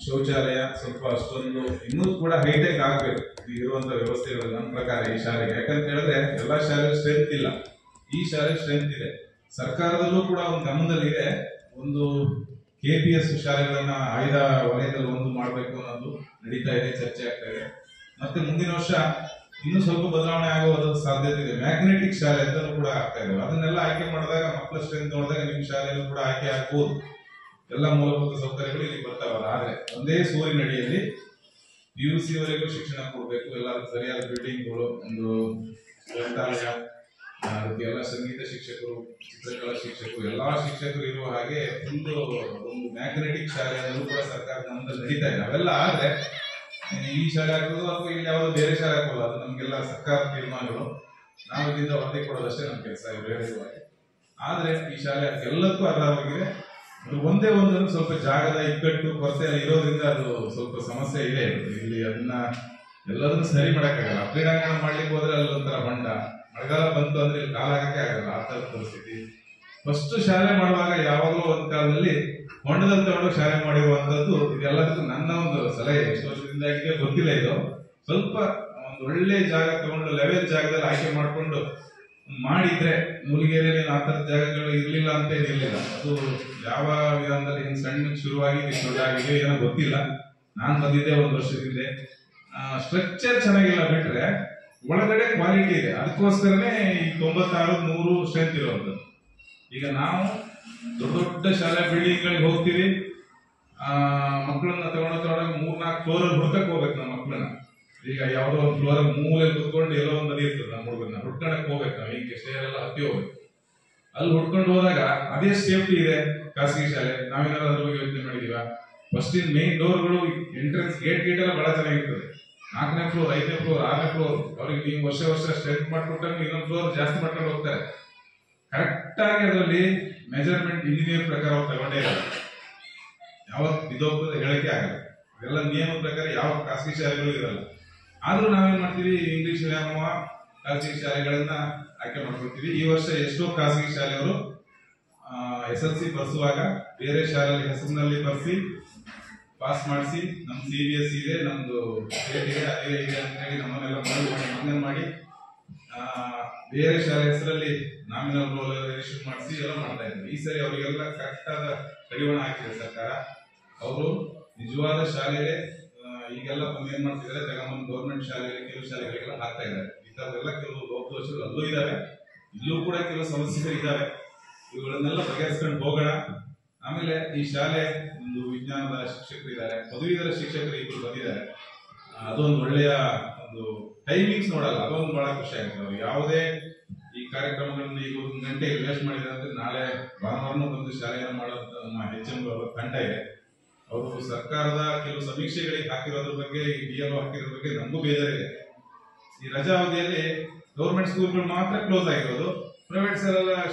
ಶೌಚಾಲಯ ಸ್ವಲ್ಪ ಅಷ್ಟೊಂದು ಇನ್ನೂ ಕೂಡ ಹೈಟೆಕ್ ಆಗಬೇಕು ಇರುವಂತ ವ್ಯವಸ್ಥೆಗಳು ನನ್ನ ಪ್ರಕಾರ ಈ ಶಾಲೆಗೆ. ಯಾಕಂತ ಹೇಳಿದ್ರೆ ಎಲ್ಲಾ ಶಾಲೆ ಸ್ಟ್ರೆಂತ್ ಇಲ್ಲ, ಈ ಶಾಲೆ ಸ್ಟ್ರೆಂತ್ ಇದೆ. ಸರ್ಕಾರದಲ್ಲೂ ಕೂಡ ಒಂದು ಗಮನದಲ್ಲಿದೆ, ಒಂದು KPS ಶಾಲೆಗಳನ್ನ ಆಯ್ದ ವಲಯದಲ್ಲಿ ಒಂದು ಮಾಡಬೇಕು ಅನ್ನೋದು ನಡೀತಾ ಇದೆ, ಚರ್ಚೆ ಆಗ್ತಾ ಇದೆ. ಮತ್ತೆ ಮುಂದಿನ ವರ್ಷ ಇನ್ನೂ ಸ್ವಲ್ಪ ಬದಲಾವಣೆ ಆಗುವ ಸಾಧ್ಯತೆ ಇದೆ. ಮ್ಯಾಗ್ನೆಟಿಕ್ ಶಾಲೆ ಅಂತಲೂ ಕೂಡ ಆಗ್ತಾ ಇದೆ. ಅದನ್ನೆಲ್ಲ ಆಯ್ಕೆ ಮಾಡಿದಾಗ ಮಕ್ಕಳ ಸ್ಟ್ರೆಂತ್ ನೋಡಿದಾಗ ನಿಮ್ಮ ಶಾಲೆಯಲ್ಲೂ ಕೂಡ ಆಯ್ಕೆ ಆಗ್ಬೋದು. ಎಲ್ಲ ಮೂಲಭೂತ ಸೌಕರ್ಯಗಳು ಇಲ್ಲಿ ಬರ್ತಾವಲ್ಲ. ಆದ್ರೆ ಒಂದೇ ಸೂರಿನಡಿಯಲ್ಲಿ PUC ವರೆಗೂ ಶಿಕ್ಷಣ ಕೊಡಬೇಕು. ಎಲ್ಲರೂ ಸರಿಯಾದ ಬಿಲ್ಡಿಂಗ್ಗಳು, ಒಂದು ಗ್ರಂಥಾಲಯ, ಅದಕ್ಕೆ ಎಲ್ಲ ಸಂಗೀತ ಶಿಕ್ಷಕರು, ಚಿತ್ರಕಲಾ ಶಿಕ್ಷಕರು, ಎಲ್ಲಾ ಶಿಕ್ಷಕರು ಇರುವ ಹಾಗೆ ಒಂದು ಮ್ಯಾಗ್ನೆಟಿಕ್ ಶಾಲೆ ಅನ್ನೋದು ಕೂಡ ಸರ್ಕಾರ ನಮ್ಮಲ್ಲಿ ನಡೀತಾ ಇದೆ. ಅವೆಲ್ಲ ಆದ್ರೆ ಈ ಶಾಲೆ ಆಗ್ಬೋದು ಅಥವಾ ಇಲ್ಲಿ ಯಾವುದೋ ಬೇರೆ ಶಾಲೆ ಆಗ್ಬೋದು, ಅದು ನಮ್ಗೆಲ್ಲ ಸರ್ಕಾರ ತೀರ್ಮಾನಗಳು. ನಾವು ಇದರಿಂದ ವರದಿ ಕೊಡೋದಷ್ಟೇ ನಮ್ಮ ಕೆಲಸ ಇವರು ಹೇಳಿರುವ ಹಾಗೆ. ಆದ್ರೆ ಈ ಶಾಲೆ ಎಲ್ಲಕ್ಕೂ ಅರ್ಹವಾಗಿದೆ. ಅದು ಒಂದೇ ಒಂದನ್ನು ಸ್ವಲ್ಪ ಜಾಗದ ಇಕ್ಕಟ್ಟು ಕೊರತೆ ಇರೋದ್ರಿಂದ ಅದು ಸ್ವಲ್ಪ ಸಮಸ್ಯೆ ಇದೆ ಇಲ್ಲಿ. ಅದನ್ನ ಎಲ್ಲದನ್ನು ಸರಿ ಮಾಡಕ್ಕಾಗಲ್ಲ. ಕ್ರೀಡಾಂಗಣ ಮಾಡ್ಲಿಕ್ಕೆ ಹೋದ್ರೆ ಅಲ್ಲಿ ಒಂಥರ ಬಂಡ, ಮಳೆಗಾಲ ಬಂತು ಅಂದ್ರೆ ಇಲ್ಲಿ ಕಾಲ ಹಾಕಕ್ಕೆ ಆಗಲ್ಲ, ಆ ತರದ ಪರಿಸ್ಥಿತಿ. ಫಸ್ಟ್ ಶಾಲೆ ಮಾಡುವಾಗ ಯಾವಾಗಲೂ ಒಂದ್ ಕಾಲದಲ್ಲಿ ಹೊಂಡದಲ್ಲಿ ತಗೊಂಡು ಶಾಲೆ ಮಾಡಿರುವಂತದ್ದು. ಇದೆಲ್ಲದಕ್ಕೂ ನನ್ನ ಒಂದು ಸಲಹೆ, ಎಷ್ಟು ವರ್ಷದಿಂದ ಆಗಿದೆ ಗೊತ್ತಿಲ್ಲ. ಇದು ಸ್ವಲ್ಪ ಒಂದು ಒಳ್ಳೆ ಜಾಗ ತಗೊಂಡು ಲೆವೆಲ್ ಜಾಗದಲ್ಲಿ ಆಯ್ಕೆ ಮಾಡ್ಕೊಂಡು ಮಾಡಿದ್ರೆ, ಮೂಲಿಗೆರೆಯಲ್ಲಿ ಆ ತರದ ಜಾಗಗಳು ಇರ್ಲಿಲ್ಲ ಅಂತ ಇರ್ಲಿಲ್ಲ. ಅದು ಯಾವ ವಿಧಾನದಲ್ಲಿ ಹಿಂಗ್ ಸಣ್ಣ ಶುರುವಾಗಿ ದೊಡ್ಡಾಗಿದೆ ಏನೋ ಗೊತ್ತಿಲ್ಲ. ನಾನ್ ಬಂದಿದ್ದೆ 1 ವರ್ಷದಿಂದ. ಸ್ಟ್ರಕ್ಚರ್ ಚೆನ್ನಾಗಿಲ್ಲ ಬಿಟ್ರೆ ಒಳಗಡೆ ಕ್ವಾಲಿಟಿ ಇದೆ. ಅದಕ್ಕೋಸ್ಕರನೇ ಈ 96, 100 ಸ್ಟ್ರೆಂತ್ ಇರೋದು. ಈಗ ನಾವು ದೊಡ್ಡ ಶಾಲೆ ಬಿಲ್ಡಿಂಗ್ ಗಳಿಗೆ ಹೋಗ್ತೀವಿ, ಮಕ್ಕಳನ್ನ ತಗೊಂಡೋಗ 3-4 ಫ್ಲೋರ್ ಹುಡ್ಕಕ್ ಹೋಗ್ಬೇಕು ನಮ್ಮ ಮಕ್ಕಳನ್ನ. ಈಗ ಯಾವ್ದೋ ಒಂದು ಫ್ಲೋರ್ ಮೂಲೆ ಕುತ್ಕೊಂಡು ಎಲ್ಲೋ ಒಂದು ನದಿ ಇರ್ತದೆ, ನಮ್ಮ ಹುಡುಗನ್ನ ಹುಡ್ಕೊಂಡಕ್ ಹೋಗ್ಬೇಕು. ನಾವು ಹಿಂಗೆ ಸ್ಟೇರ್ ಎಲ್ಲ ಹತ್ತಿ ಹೋಗ್ಬೇಕು. ಅಲ್ಲಿ ಹುಡ್ಕೊಂಡು ಹೋದಾಗ ಅದೇ ಸೇಫ್ಟಿ ಇದೆ ಖಾಸಗಿ ಶಾಲೆ. ನಾವೇನಾದ್ರೂ ಅದ್ರ ಬಗ್ಗೆ ಯೋಚನೆ ಮಾಡಿದೀವ? ಫಸ್ಟ್ ಇನ್ ಮೇನ್ ಡೋರ್ಗಳು, ಎಂಟ್ರೆನ್ಸ್ ಗೇಟ್ ಎಲ್ಲ ಬಹಳ ಚೆನ್ನಾಗಿರ್ತದೆ. 4ನೇ ಫ್ಲೋರ್, 5ನೇ ಫ್ಲೋರ್, 6ನೇ ಫ್ಲೋರ್, ಅವ್ರಿಗೆ ನೀವು ವರ್ಷ ಸ್ಟ್ರೆಂತ್ ಮಾಡ್ಕೊಟ್ಟಂಗೆ ಇನ್ನೊಂದು ಫ್ಲೋರ್ ಜಾಸ್ತಿ ಮಾಡ್ಕೊಂಡು ಹೋಗ್ತಾರೆ. ಕರೆಕ್ಟ್ ಆಗಿ ಅದರಲ್ಲಿ ಮೆಜರ್ಮೆಂಟ್ ಇಂಜಿನಿಯರ್ ಪ್ರಕಾರ ಅವ್ರು ತಗೊಂಡೇ ಇರಲ್ಲ. ಯಾವತ್ತು ಇದೋಗ್ತದೆ ಹೇಳಕ್ಕೆ ಆಗಲ್ಲ. ಇವೆಲ್ಲ ನಿಯಮ ಪ್ರಕಾರ ಯಾವ ಖಾಸಗಿ ಶಾಲೆಗಳು ಇರಲ್ಲ. ಆದ್ರೂ ನಾವೇನ್ ಮಾಡ್ತೀವಿ, ಇಂಗ್ಲಿಷ್ ವ್ಯಾಯಾಮ ಖಾಸಗಿ ಶಾಲೆಗಳನ್ನ ಆಯ್ಕೆ ಮಾಡ್ಕೊಳ್ತೀವಿ. ಈ ವರ್ಷ ಎಷ್ಟೋ ಖಾಸಗಿ ಶಾಲೆಯವರು SLC ಬರ್ಸುವಾಗ ಬೇರೆ ಶಾಲೆಯಲ್ಲಿ ಹೆಸರಿನಲ್ಲಿ ಬರ್ಸಿ ಪಾಸ್ ಮಾಡಿಸಿ, ನಮ್ CBSE ಇದೆ, ನಮ್ದು ಸ್ಟೇಟ್ ಇದೆ, ಅದೇ ಇದೆ ಅಂತ ಹೇಳಿ ನಮ್ಮನ್ನೆಲ್ಲ ಮಂಗನ್ ಮಾಡಿ ಬೇರೆ ಶಾಲೆ ಹೆಸರಲ್ಲಿ ನಾಮಿನಲ್ ರೋಲ್ ರಿಜಿಸ್ಟರ್ ಮಾಡಿಸಿ ಎಲ್ಲ ಮಾಡ್ತಾ ಇದ್ರು. ಈ ಸರಿ ಅವರಿಗೆಲ್ಲ ಕರೆಕ್ಟ್ ಆದ ಕಡಿವಾಣ ಹಾಕಿದೆ ಸರ್ಕಾರ. ಅವರು ನಿಜವಾದ ಶಾಲೆಗೆ ಈಗೆಲ್ಲ ಬಂದು ಏನ್ ಮಾಡ್ತಿದ್ದಾರೆ, ತಗೊಂಬಂದು ಗೌರ್ಮೆಂಟ್ ಶಾಲೆಯಲ್ಲಿ ಕೆಲವು ಶಾಲೆಗಳಿಗೆಲ್ಲ ಹಾಕ್ತಾ ಇದ್ದಾರೆ. ಈ ತರದೆಲ್ಲ ಕೆಲವು ಲೋಪದೋಷಗಳು ಅಲ್ಲೂ ಇದಾವೆ, ಇಲ್ಲೂ ಕೂಡ ಕೆಲವು ಸಮಸ್ಯೆಗಳಿದ್ದಾವೆ. ಇವುಗಳನ್ನೆಲ್ಲ ಬಗೆಹರಿಸ್ಕೊಂಡು ಹೋಗೋಣ. ಆಮೇಲೆ ಈ ಶಾಲೆ ಒಂದು ವಿಜ್ಞಾನದ ಶಿಕ್ಷಕರು ಇದ್ದಾರೆ, ಪದವೀಧರ ಶಿಕ್ಷಕರು 2 ಬಂದಿದ್ದಾರೆ. ಅದೊಂದು ಒಳ್ಳೆಯ ಒಂದು ಟೈಮಿಂಗ್ಸ್ ನೋಡಲ್ಲ, ಅದೊಂದು ಬಹಳ ಖುಷಿ ಆಗುತ್ತೆ. ಅವ್ರು ಯಾವುದೇ ಈ ಕಾರ್ಯಕ್ರಮಗಳನ್ನ ಈಗ 1 ಗಂಟೆ ವೇಸ್ಟ್ ಮಾಡಿದ್ರೆ ಅಂತ ನಾಳೆ ಭಾನುವಾರನೂ ಬಂದು ಶಾಲೆಯನ್ನು ಮಾಡುವಂತ ನಮ್ಮ HM ತಂಡ ಇದೆ. ಅವರು ಸರ್ಕಾರದ ಕೆಲವು ಸಮೀಕ್ಷೆಗಳಿಗೆ ಹಾಕಿರೋದ್ರ ಬಗ್ಗೆ, ಈ BLO ಹಾಕಿರೋ ಬಗ್ಗೆ ನಮಗೂ ಬೇಜಾರಿದೆ. ಈ ರಜಾ ಅವಧಿಯಲ್ಲಿ ಗೌರ್ಮೆಂಟ್ ಸ್ಕೂಲ್ಗಳು ಮಾತ್ರ ಕ್ಲೋಸ್ ಆಗಿರೋದು, ಪ್ರೈವೇಟ್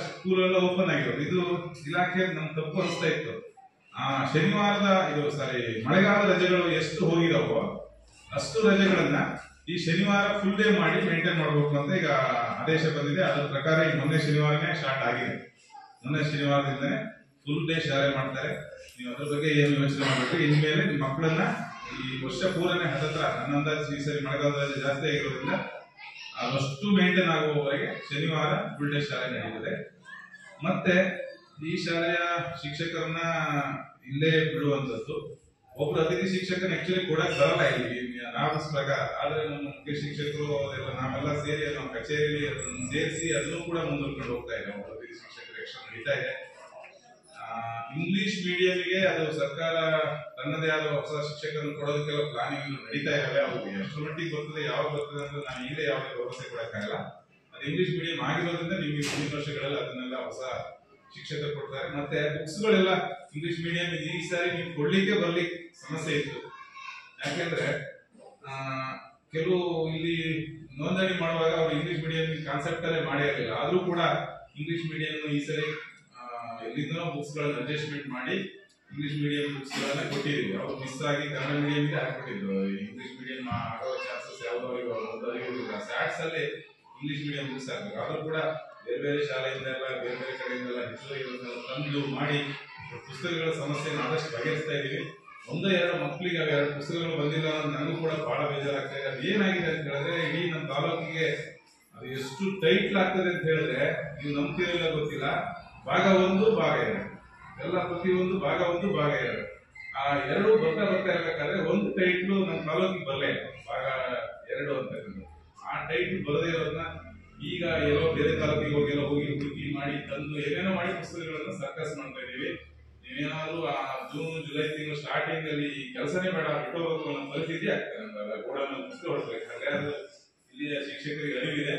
ಸ್ಕೂಲ್ ಎಲ್ಲ ಓಪನ್ ಆಗಿರೋದು. ಇದು ಇಲಾಖೆ ನಮ್ ತಪ್ಪು ಅನಿಸ್ತಾ ಇತ್ತು. ಶನಿವಾರದ ಮಳೆಗಾಲದ ರಜೆಗಳು ಎಷ್ಟು ಹೋಗಿದಾವೋ ಅಷ್ಟು ರಜೆಗಳನ್ನ ಈ ಶನಿವಾರ ಫುಲ್ ಡೇ ಮಾಡಿ ಮೇಂಟೈನ್ ಮಾಡಬೇಕು ಅಂತ ಈಗ ಆದೇಶ ಬಂದಿದೆ. ಅದರ ಪ್ರಕಾರ ಈ ಮೊನ್ನೆ ಶನಿವಾರನೇ ಸ್ಟಾರ್ಟ್ ಆಗಿದೆ. ಮೊನ್ನೆ ಶನಿವಾರದಿಂದನೇ ಫುಲ್ ಡೇ ಶಾಲೆ ಮಾಡ್ತಾರೆ. ನೀವು ಅದ್ರ ಬಗ್ಗೆ ಏನು ಯೋಚನೆ ಮಾಡಬೇಕು. ಇನ್ಮೇಲೆ ನಿಮ್ಮ ಮಕ್ಕಳನ್ನ ಈ ವರ್ಷ ಪೂರನೇ ಹತ್ತತ್ರ, ನನ್ನ ಅಂದಾಜು ಈ ಸರಿ ಮಳೆಗಾಲದ ರಜೆ ಜಾಸ್ತಿ ಆಗಿರೋದ್ರಿಂದ ಅದಷ್ಟು ಮೇಂಟೈನ್ ಆಗುವವರೆಗೆ ಶನಿವಾರ ಫುಲ್ ಡೇ ಶಾಲೆ ನಡೀತದೆ. ಮತ್ತೆ ಈ ಶಾಲೆಯ ಶಿಕ್ಷಕರನ್ನ ಇಲ್ಲೇ ಬಿಡುವಂಥದ್ದು. ಒಬ್ರು ಅತಿಥಿ ಶಿಕ್ಷಕನ ಆಕ್ಚುಲಿ ಕೊಡಕ್ ಬರಲ್ಲ ಇಲ್ಲಿ ನಾರ್ಮ್ಸ್ ಪ್ರಕಾರ. ಆದ್ರೆ ನಮ್ಮ ಮುಖ್ಯ ಶಿಕ್ಷಕರು ಅದೆಲ್ಲ ನಾವೆಲ್ಲ ಸೇರಿ ನಾವು ಕಚೇರಿಯಲ್ಲಿ ಅದನ್ನು ಸೇರಿಸಿ ಅದನ್ನು ಕೂಡ ಮುಂದುವರ್ಕೊಂಡು ಹೋಗ್ತಾ ಇದೆ. ಒಬ್ಬರು ಅತಿಥಿ ಶಿಕ್ಷಕರ ಎಕ್ಸ್ಟ್ರಾ ನಡೀತಾ ಇದೆ. ಇಂಗ್ಲಿಷ್ ಮೀಡಿಯಂಗೆ ಅದು ಸರ್ಕಾರ ತನ್ನದೇ ಆದ ಹೊಸ ಶಿಕ್ಷಕರನ್ನು ಕೊಡೋದಕ್ಕೆಲ್ಲ ಪ್ಲಾನಿಂಗ್ ನಡೀತಾ ಇದ್ದಾವೆ. ಅವ್ರಿಗೆ ಎಷ್ಟು ಮಟ್ಟಿಗೆ ಬರ್ತದೆ, ಯಾವಾಗ ಬರ್ತದೆ ಅಂತ ನಾವು ಈಗಲೇ ಯಾವುದೇ ಭರವಸೆ ಕೊಡಕ್ಕಾಗಲ್ಲ. ಅದು ಇಂಗ್ಲಿಷ್ ಮೀಡಿಯಂ ಆಗಿರೋದ್ರಿಂದ ನಿಮಗೆ ಮುಂದಿನ ವರ್ಷಗಳಲ್ಲಿ ಅದನ್ನೆಲ್ಲ ಹೊಸ ಶಿಕ್ಷಕರು ಕೊಡ್ತಾರೆ. ಮತ್ತೆ ಬುಕ್ಸ್ಗಳೆಲ್ಲ ಇಂಗ್ಲಿಷ್ ಮೀಡಿಯಂ ಈ ಸಾರಿ ನೀವು ಕೊಡ್ಲಿಕ್ಕೆ ಬರ್ಲಿಕ್ಕೆ ಸಮಸ್ಯೆ ಇತ್ತು. ಯಾಕೆಂದ್ರೆ ಕೆಲವು ಇಲ್ಲಿ ನೋಂದಣಿ ಮಾಡುವಾಗ ಅವರು ಇಂಗ್ಲಿಷ್ ಮೀಡಿಯಂ ಕಾನ್ಸೆಪ್ಟ್ ಅಲ್ಲೇ ಮಾಡೇ ಇರಲಿಲ್ಲ. ಆದ್ರೂ ಕೂಡ ಇಂಗ್ಲಿಷ್ ಮೀಡಿಯಂ ಈ ಸರಿ ಎಲ್ಲಿಂದನೋ ಬುಕ್ಸ್ ಗಳನ್ನ ಅಡ್ಜಸ್ಟ್ಮೆಂಟ್ ಮಾಡಿ ಇಂಗ್ಲಿಷ್ ಮೀಡಿಯಂ ಬುಕ್ಸ್ ಗಳನ್ನ ಕೊಟ್ಟಿದ್ದೀವಿ. ಅವ್ರು ಮಿಸ್ ಆಗಿ ಕನ್ನಡ ಮೀಡಿಯಂ ಹಾಕ್ಬಿಟ್ಟಿದ್ರು. ಇಂಗ್ಲಿಷ್ ಮೀಡಿಯಂ ಆಗೋ ಚಾನ್ಸಸ್ ಯಾವ್ದವ್ರಿಗೆ ಸ್ಯಾಟ್ಸ್ ಅಲ್ಲಿ ಇಂಗ್ಲಿಷ್ ಮೀಡಿಯಂ ಬುಕ್ಸ್ ಹಾಕ್ಬೇಕು. ಆದ್ರೂ ಕೂಡ ಬೇರೆ ಬೇರೆ ಶಾಲೆಯಿಂದ ಎಲ್ಲ ಬೇರೆ ಬೇರೆ ಕಡೆಯಿಂದೆಲ್ಲ ಹೆಚ್ಚುವರಿ ತಂದು ಮಾಡಿ ಪುಸ್ತಕಗಳ ಸಮಸ್ಯೆಯನ್ನು ಆದಷ್ಟು ಬಗೆಹರಿಸ್ತಾ ಇದೀವಿ. ಒಂದೋ ಎರಡು ಮಕ್ಕಳಿಗೆ ಎರಡು ಪುಸ್ತಕಗಳು ಬಂದಿಲ್ಲ ಅನ್ನೋದು ನನಗೂ ಕೂಡ ಬಹಳ ಬೇಜಾರಾಗ್ತಾ ಇದೆ. ಅದು ಏನಾಗಿದೆ ಅಂತ ಹೇಳಿದ್ರೆ ಇಡೀ ನಮ್ಮ ತಾಲೂಕಿಗೆ ಅದು ಎಷ್ಟು ಟೈಟ್ಲ್ ಆಗ್ತದೆ ಅಂತ ಹೇಳಿದ್ರೆ ನೀವು ನಂಬ್ತಿರಲಿಲ್ಲ ಗೊತ್ತಿಲ್ಲ. ಭಾಗ 1 ಭಾಗ 2 ಎಲ್ಲ ಪ್ರತಿಯೊಂದು ಭಾಗ 1 ಭಾಗ 2 ಆ ಎರಡು ಬರ್ತಾ ಇರ್ಬೇಕಾದ್ರೆ ಒಂದು ಟೈಟ್ಲು ನಮ್ಮ ತಾಲೂಕಿಗೆ ಬರಲೇ ಇಲ್ಲ. ಭಾಗ 2 ಅಂತ ಆ ಟೈಟ್ಲ್ ಬರದೇ ಇರೋದನ್ನ ಈಗ ಎಲ್ಲೋ ಬೇರೆ ತಾಲೂಕಿಗೆ ಹೋಗಿ ಹುಡುಕಿ ಮಾಡಿ ತಂದು ಏನೇನೋ ಮಾಡಿ ಪುಸ್ತಕಗಳನ್ನ ಸರ್ಕಸ್ ಮಾಡ್ತಾ ಇದೀವಿ. ನೀವೇನಾದ್ರೂ ಆ ಜೂನ್ ಜುಲೈ ತಿಂಗಳು ಸ್ಟಾರ್ಟಿಂಗ್ ಅಲ್ಲಿ ಕೆಲಸನೇ ಬೇಡ ಬಿಟ್ಟೋಗ್ಬೇಕು ಅನ್ನೋ ಪರಿಸ್ಥಿತಿ ಆಗ್ತದೆ. ಗೋಡನಲ್ಲಿ ಪುಸ್ತಕ ಹೊರಡ್ಬೇಕಾದ್ರೆ ಅದು ಇಲ್ಲಿಯ ಶಿಕ್ಷಕರಿಗೆ ಅರಿವಿದೆ.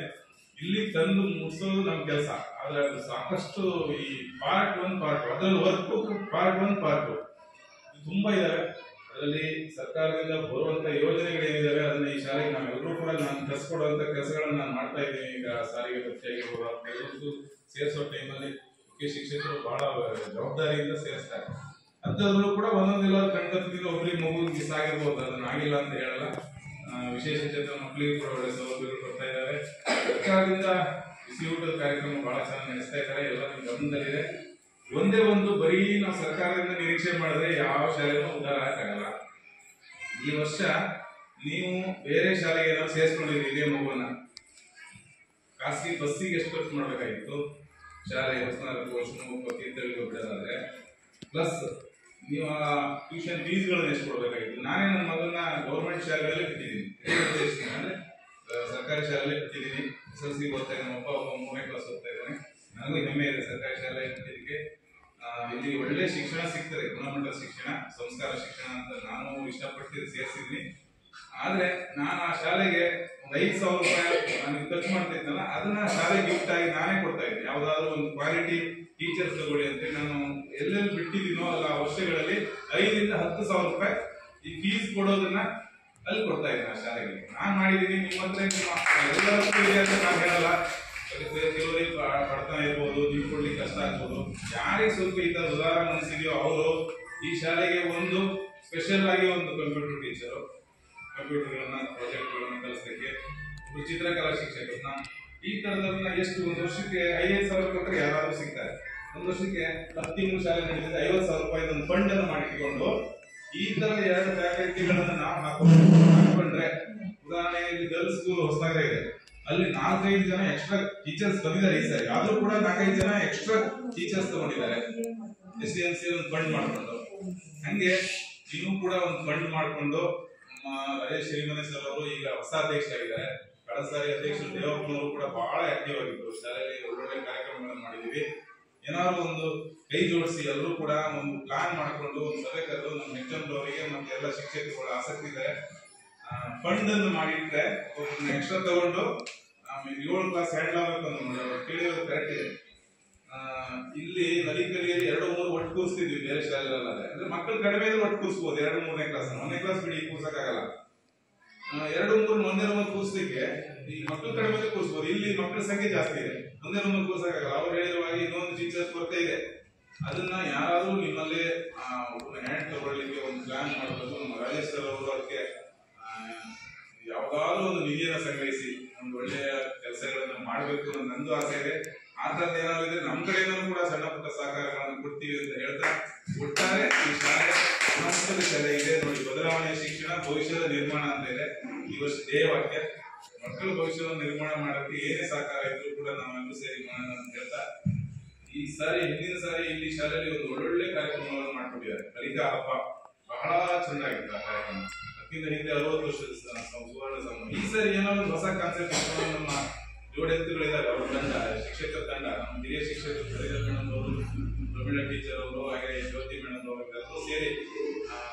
ಇಲ್ಲಿ ತಂದು ಮುಗಿಸೋದು ನಮ್ಮ ಕೆಲಸ. ಆದ್ರೆ ಅದು ಸಾಕಷ್ಟು ಈ ಪಾರ್ಟ್ 1 ಪಾರ್ಟ್ ಅದರಲ್ಲಿ ವರ್ಕ್ ಪಾರ್ಟ್ 1 ಪಾರ್ಟ್ 2 ತುಂಬಾ ಇದಾವೆ. ಅದರಲ್ಲಿ ಸರ್ಕಾರದಿಂದ ಬರುವಂತ ಯೋಜನೆಗಳೇನಿದಾವೆ ಅದನ್ನ ಈ ಶಾಲೆಗೆ ನಾವೆಲ್ಲರೂ ಕೂಡ ನಾನು ಕಲಿಸ್ಕೊಡುವಂತ ಕೆಲಸಗಳನ್ನ ನಾನು ಮಾಡ್ತಾ ಇದ್ದೀನಿ. ಈಗ ಸಾರಿಗೆ ಭರ್ತಿಯಾಗಿರ್ಬೋದು ಸೇರಿಸೋ ಟೈಮಲ್ಲಿ ಮುಖ್ಯ ಶಿಕ್ಷಕರು ಬಹಳ ಜವಾಬ್ದಾರಿಯಿಂದ ಸೇರಿಸ್ತಾರೆ. ಅಂತದ್ರೂ ಕೂಡ ಒಂದೊಂದೆಲ್ಲ ಕಣ್ಕತ್ತಿಗೆ ಒಬ್ಬರಿಗೆ ಮಗು ಮಿಸ್ ಆಗಿರ್ಬೋದು. ಅದನ್ನ ಆಗಿಲ್ಲ ಅಂತ ಹೇಳಲ್ಲ. ವಿಶೇಷ ಚೇತನ ಮಕ್ಕಳಿಗೂ ಕೂಡ ಒಳ್ಳೆ ಸೌಲಭ್ಯಗಳು ಕೊಡ್ತಾ ಇದ್ದಾರೆ. ಸರ್ಕಾರದಿಂದ ಬಿಸಿ ಊಟದ ಕಾರ್ಯಕ್ರಮ ಬಹಳ ಚೆನ್ನಾಗಿ ನಡೆಸ್ತಾ ಇದ್ದಾರೆ. ಎಲ್ಲ ನಿಮ್ಮ ಗಮನದಲ್ಲಿದೆ. ಒಂದೇ ಒಂದು ಬರೀ ನಾವು ಸರ್ಕಾರದಿಂದ ನಿರೀಕ್ಷೆ ಮಾಡಿದ್ರೆ ಯಾವ ಶಾಲೆನೂ ಉದ್ಧಾರ ಆಗಲ್ಲ. ಈ ವರ್ಷ ನೀವು ಬೇರೆ ಶಾಲೆಗೆ ಏನಾದ್ರು ಸೇರಿಸ್ಕೊಂಡಿದ್ದೀರಿ ಇದೇ ಮಗುವನ್ನ ಖಾಸಗಿ ಬಸ್ಸಿಗೆ ಎಷ್ಟು ಖರ್ಚು ಮಾಡ್ಬೇಕಾಗಿತ್ತು? ಶಾಲೆ ತೀರ್ಥಹಳ್ಳಿಗೆ ಬಿಡೋದಾದ್ರೆ ಪ್ಲಸ್ ನೀವು ಆ ಟ್ಯೂಷನ್ ಫೀಸ್ಗಳನ್ನ ಎಷ್ಟು ಕೊಡ್ಬೇಕಾಗಿತ್ತು? ನಾನೇ ನನ್ನ ಮಗನ್ನ ಗೌರ್ಮೆಂಟ್ ಶಾಲೆಗಳಲ್ಲೇ ಬಿಟ್ಟಿದ್ದೀನಿ. ಅಂದ್ರೆ ಸರ್ಕಾರಿ ಶಾಲೆಯಲ್ಲೇ ಬಿಟ್ಟಿದ್ದೀನಿ. SSLC ಓದ್ತಾ ಇದ್ದಾನೆ. ಒಬ್ಬ 3ನೇ ಕ್ಲಾಸ್ ಓದ್ತಾ ಇದ್ದಾನೆ. ನನಗೂ ಹೆಮ್ಮೆ ಇದೆ ಸರ್ಕಾರಿ ಶಾಲೆ ಬಿಟ್ಟಿದ್ದಕ್ಕೆ. ಇಲ್ಲಿ ಒಳ್ಳೆ ಶಿಕ್ಷಣ ಸಿಗ್ತದೆ, ಗುಣಮಟ್ಟದ ಶಿಕ್ಷಣ, ಸಂಸ್ಕಾರ ಶಿಕ್ಷಣ ಅಂತ ನಾನು ಇಷ್ಟಪಟ್ಟು ಸೇರಿಸಿದ್ದೀನಿ. ಆದ್ರೆ ನಾನು ಆ ಶಾಲೆಗೆ ಒಂದು 5,000 ರೂಪಾಯಿ ನನಗೆ ಖರ್ಚು ಮಾಡ್ತಾ ಇದ್ದಲ್ಲ, ಅದನ್ನ ಶಾಲೆ ಗಿಫ್ಟ್ ಆಗಿ ನಾನೇ ಕೊಡ್ತಾ ಇದ್ದೆ. ಯಾವ್ದಾದ್ರು ಒಂದು ಕ್ವಾಲಿಟಿ ಟೀಚರ್ಸ್ ತಗೊಳ್ಳಿ ಅಂತ ನಾನು ಎಲ್ಲೆಲ್ಲಿ ಬಿಟ್ಟಿದ್ದೀನೋ ಅಲ್ಲ ಆ ವರ್ಷಗಳಲ್ಲಿ 5,000 to 10,000 ರೂಪಾಯಿ ಈ ಫೀಸ್ ಕೊಡೋದನ್ನ ಅಲ್ಲಿ ಕೊಡ್ತಾ ಇದ್ದೀನಿ ಆ ಶಾಲೆಗಳಿಗೆ. ನಾನ್ ಮಾಡಿದ್ದೀನಿ. ನಿಮ್ಮ ಹತ್ರ ಎಲ್ಲರಿಗೂ ಇದೆ ಅಂತ ನಾನು ಹೇಳಲ್ಲ. ಕೆಲವರಿಗೆ ಬಡತನ ಇರ್ಬೋದು, ನೀವು ಕೊಡ್ಲಿಕ್ಕೆ ಕಷ್ಟ ಆಗ್ಬೋದು. ಯಾರಿಗೆ ಸ್ವಲ್ಪ ಈ ತರ ಉದಾರ ಮನಸ್ಸಿದೆಯೋ ಅವರು ಈ ಶಾಲೆಗೆ ಒಂದು ಸ್ಪೆಷಲ್ ಆಗಿ ಒಂದು ಕಂಪ್ಯೂಟರ್ ಟೀಚರು, ಕಂಪ್ಯೂಟರ್ಗಳನ್ನ ಪ್ರಾಜೆಕ್ಟ್ಗಳನ್ನ ಕಲಿಸಲಿಕ್ಕೆ, ಚಿತ್ರಕಲಾ ಶಿಕ್ಷಕರನ್ನ, ಈ ತರದನ್ನ ಎಷ್ಟು ಒಂದು ವರ್ಷಕ್ಕೆ 5,000 ಕೊಟ್ಟರೆ ಯಾರಾದ್ರೂ ಸಿಗ್ತಾರೆ. ಒಂದು ವರ್ಷಕ್ಕೆ 10 ತಿಂಗಳು ಶಾಲೆ ನಡೆದಿದೆ 50,000 ರೂಪಾಯಿ ಒಂದು ಫಂಡ್ ಅನ್ನು ಮಾಡಿಕೊಂಡು ಈ ತರ 2 ಫ್ಯಾಕಲ್ಟಿಗಳನ್ನ ನಾವು ಹಾಕೊಂಡ್ರೆ, ಉದಾಹರಣೆಗೆ ಗರ್ಲ್ಸ್ ಸ್ಕೂಲ್ ಹೊಸದಾಗಿ ಇದೆ, ಅಲ್ಲಿ 4-5 ಜನ ಎಕ್ಸ್ಟ್ರಾ ಟೀಚರ್ಸ್ ಬಂದಿದ್ದಾರೆ ಈ ಸಾರಿ. ಆದ್ರೂ ಕೂಡ 4-5 ಜನ ಎಕ್ಸ್ಟ್ರಾ ಟೀಚರ್ಸ್ ತಗೊಂಡಿದ್ದಾರೆ SDMC ಒಂದು ಫಂಡ್ ಮಾಡ್ಕೊಂಡು. ಹಂಗೆ ನೀವು ಕೂಡ ಒಂದು ಫಂಡ್ ಮಾಡ್ಕೊಂಡು, ನಮ್ಮ ರಾಜೇಶ್ ಶ್ರೀಮನೆ ಸರ್ ಅವರು ಈಗ ಹೊಸ ಅಧ್ಯಕ್ಷರಾಗಿದ್ದಾರೆ. ಕಳೆದ ಸಾರಿ ಅಧ್ಯಕ್ಷರು ದೇವಪ್ಪನವರು ಕೂಡ ಬಹಳ ಆಕ್ಟಿವ್ ಆಗಿದ್ರು. ಶಾಲೆಯಲ್ಲಿ ಒಳ್ಳೊಳ್ಳೆ ಕಾರ್ಯಕ್ರಮಗಳನ್ನು ಮಾಡಿದೀವಿ. ಏನಾದ್ರು ಒಂದು ಕೈ ಜೋಡಿಸಿ ಎಲ್ಲರೂ ಕೂಡ ಒಂದು ಪ್ಲಾನ್ ಮಾಡಿಕೊಂಡು ಒಂದು ಸಭೆ ಕರೆದು ನಮ್ಮ HM ಅವರಿಗೆ ಮತ್ತೆ ಎಲ್ಲ ಶಿಕ್ಷಕರುಗಳ ಆಸಕ್ತಿ ಇದೆ ಫಂಡ್ ಅನ್ನು ಮಾಡಿಟ್ರೆ ಎಕ್ಸ್ಟ್ರಾ ತಗೊಂಡು 7 ಕ್ಲಾಸ್ ಹ್ಯಾಂಡಲ್ ಆಗಬೇಕು ಕೇಳಿರೋದು ಕರೆಕ್ಟ್ ಇದೆ. ಇಲ್ಲಿ ನಲಿಕಲಿಯಲ್ಲಿ 2-3 ಒಟ್ಟು ಕೂರಿಸ್ತಿದ್ವಿ ಬೇರೆ ಶಾಲೆಗಳಲ್ಲಾದ್ರೆ. ಅಂದ್ರೆ ಮಕ್ಕಳು ಕಡಿಮೆ ಇದ್ರೆ ಒಟ್ಟು ಕೂರಿಸಬಹುದು 2-3ನೇ ಕ್ಲಾಸ್. 1ನೇ ಕ್ಲಾಸ್ ಬಿಡಿ ಕೂರ್ಸಕ್ಕಾಗಲ್ಲ. 2-3 ಒಂದೇ ರೂಮಲ್ಲಿ ಕೂರಿಸ್ಲಿಕ್ಕೆ ಈ ಮಕ್ಕಳು ಕಡಿಮೆ ಕೂರಿಸಬಹುದು. ಇಲ್ಲಿ ಮಕ್ಕಳ ಸಂಖ್ಯೆ ಜಾಸ್ತಿ ಇದೆ, ಒಂದೇ ರೂಮಲ್ಲಿ ಕೂರ್ಸಕ್ಕಾಗಲ್ಲ. ಅವ್ರು ಹೇಳಿರುವಾಗ ಇನ್ನೊಂದು ಟೀಚರ್ಸ್ ಕೊರತೆ ಇದೆ. ಅದನ್ನ ಯಾರಾದ್ರೂ ನಿಮ್ಮಲ್ಲಿ ಹ್ಯಾಂಡ್ ತಗೊಳ್ಳಿಕ್ಕೆ ಒಂದು ಪ್ಲಾನ್ ಮಾಡಬೇಕು. ನಮ್ಮ ರಾಜೇಶ್ ಸರ್ ಅವರು ಅದಕ್ಕೆ ಯಾವ್ದಾದ್ರು ಒಂದು ನಿಧಿಯನ್ನ ಸಂಗ್ರಹಿಸಿ ಒಂದು ಒಳ್ಳೆಯ ಕೆಲಸಗಳನ್ನ ಮಾಡಬೇಕು ಅನ್ನೋ ನಂದು ಆಸೆ ಇದೆ. ಆ ತರದ ಏನಾದ್ರು ಇದ್ರೆ ನಮ್ಮ ಕಡೆಯಿಂದ ಕೂಡ ಸಣ್ಣ ಪುಟ್ಟ ಸಹಕಾರಗಳನ್ನು ಕೊಡ್ತೀವಿ ಅಂತ ಹೇಳ್ತಾ, ಒಟ್ಟಾರೆ ಈ ಶಾಲೆ ಗುಣಮಟ್ಟದ ಶಾಲೆ ಇದೆ ನೋಡಿ. ಬದಲಾವಣೆಯ ಶಿಕ್ಷಣ ಭವಿಷ್ಯದ ನಿರ್ಮಾಣ ಅಂತ ಇದೆ ಈ ವರ್ಷ ಧ್ಯೇಯವಾಕ್ಯ. ಮಕ್ಕಳ ಭವಿಷ್ಯವನ್ನು ನಿರ್ಮಾಣ ಮಾಡೋಕ್ಕೆ ಏನೇ ಸಹಕಾರ ಇದ್ರು ಕೂಡ ನಾವೆಲ್ಲರೂ ಸೇರಿ ಮಾಡೋಣ ಅಂತ ಹೇಳ್ತಾ, ಈ ಈ ಸಾರಿ ಹಿಂದಿನ ಸಾರಿ ಇಲ್ಲಿ ಶಾಲೆಯಲ್ಲಿ ಒಂದು ಒಳ್ಳೊಳ್ಳೆ ಕಾರ್ಯಕ್ರಮಗಳನ್ನು ಮಾಡ್ಕೊಂಡಿದ್ದಾರೆ. ಕಲಿಕಾ ಹಬ್ಬ ಬಹಳ ಚೆನ್ನಾಗಿತ್ತು ಆ ಕಾರ್ಯಕ್ರಮ. ಅದಕ್ಕಿಂತ ಹಿಂದೆ 60 ವರ್ಷದ ಸುವರ್ಣ ಸಂಭ್ರಮ. ಈ ಸಾರಿ ಏನೋ ಒಂದು ಹೊಸ ಕಾನ್ಸೆಪ್ಟ್ ನಮ್ಮ ಜೋಡೆತ್ತುಗಳಿದ್ದಾರೆ. ಅವರ ತಂಡ, ಶಿಕ್ಷಕರ ತಂಡ, ನಮ್ಮ ಹಿರಿಯ ಶಿಕ್ಷಕರು ಶ್ರೀಧರ್ ಮೇಡಮ್ ಅವರು, ಪ್ರಮೀಳಾ ಟೀಚರ್ ಅವರು, ಹಾಗೆ ಜ್ಯೋತಿ ಮೇಡಮ್ ಅವರೆಲ್ಲರೂ ಸೇರಿ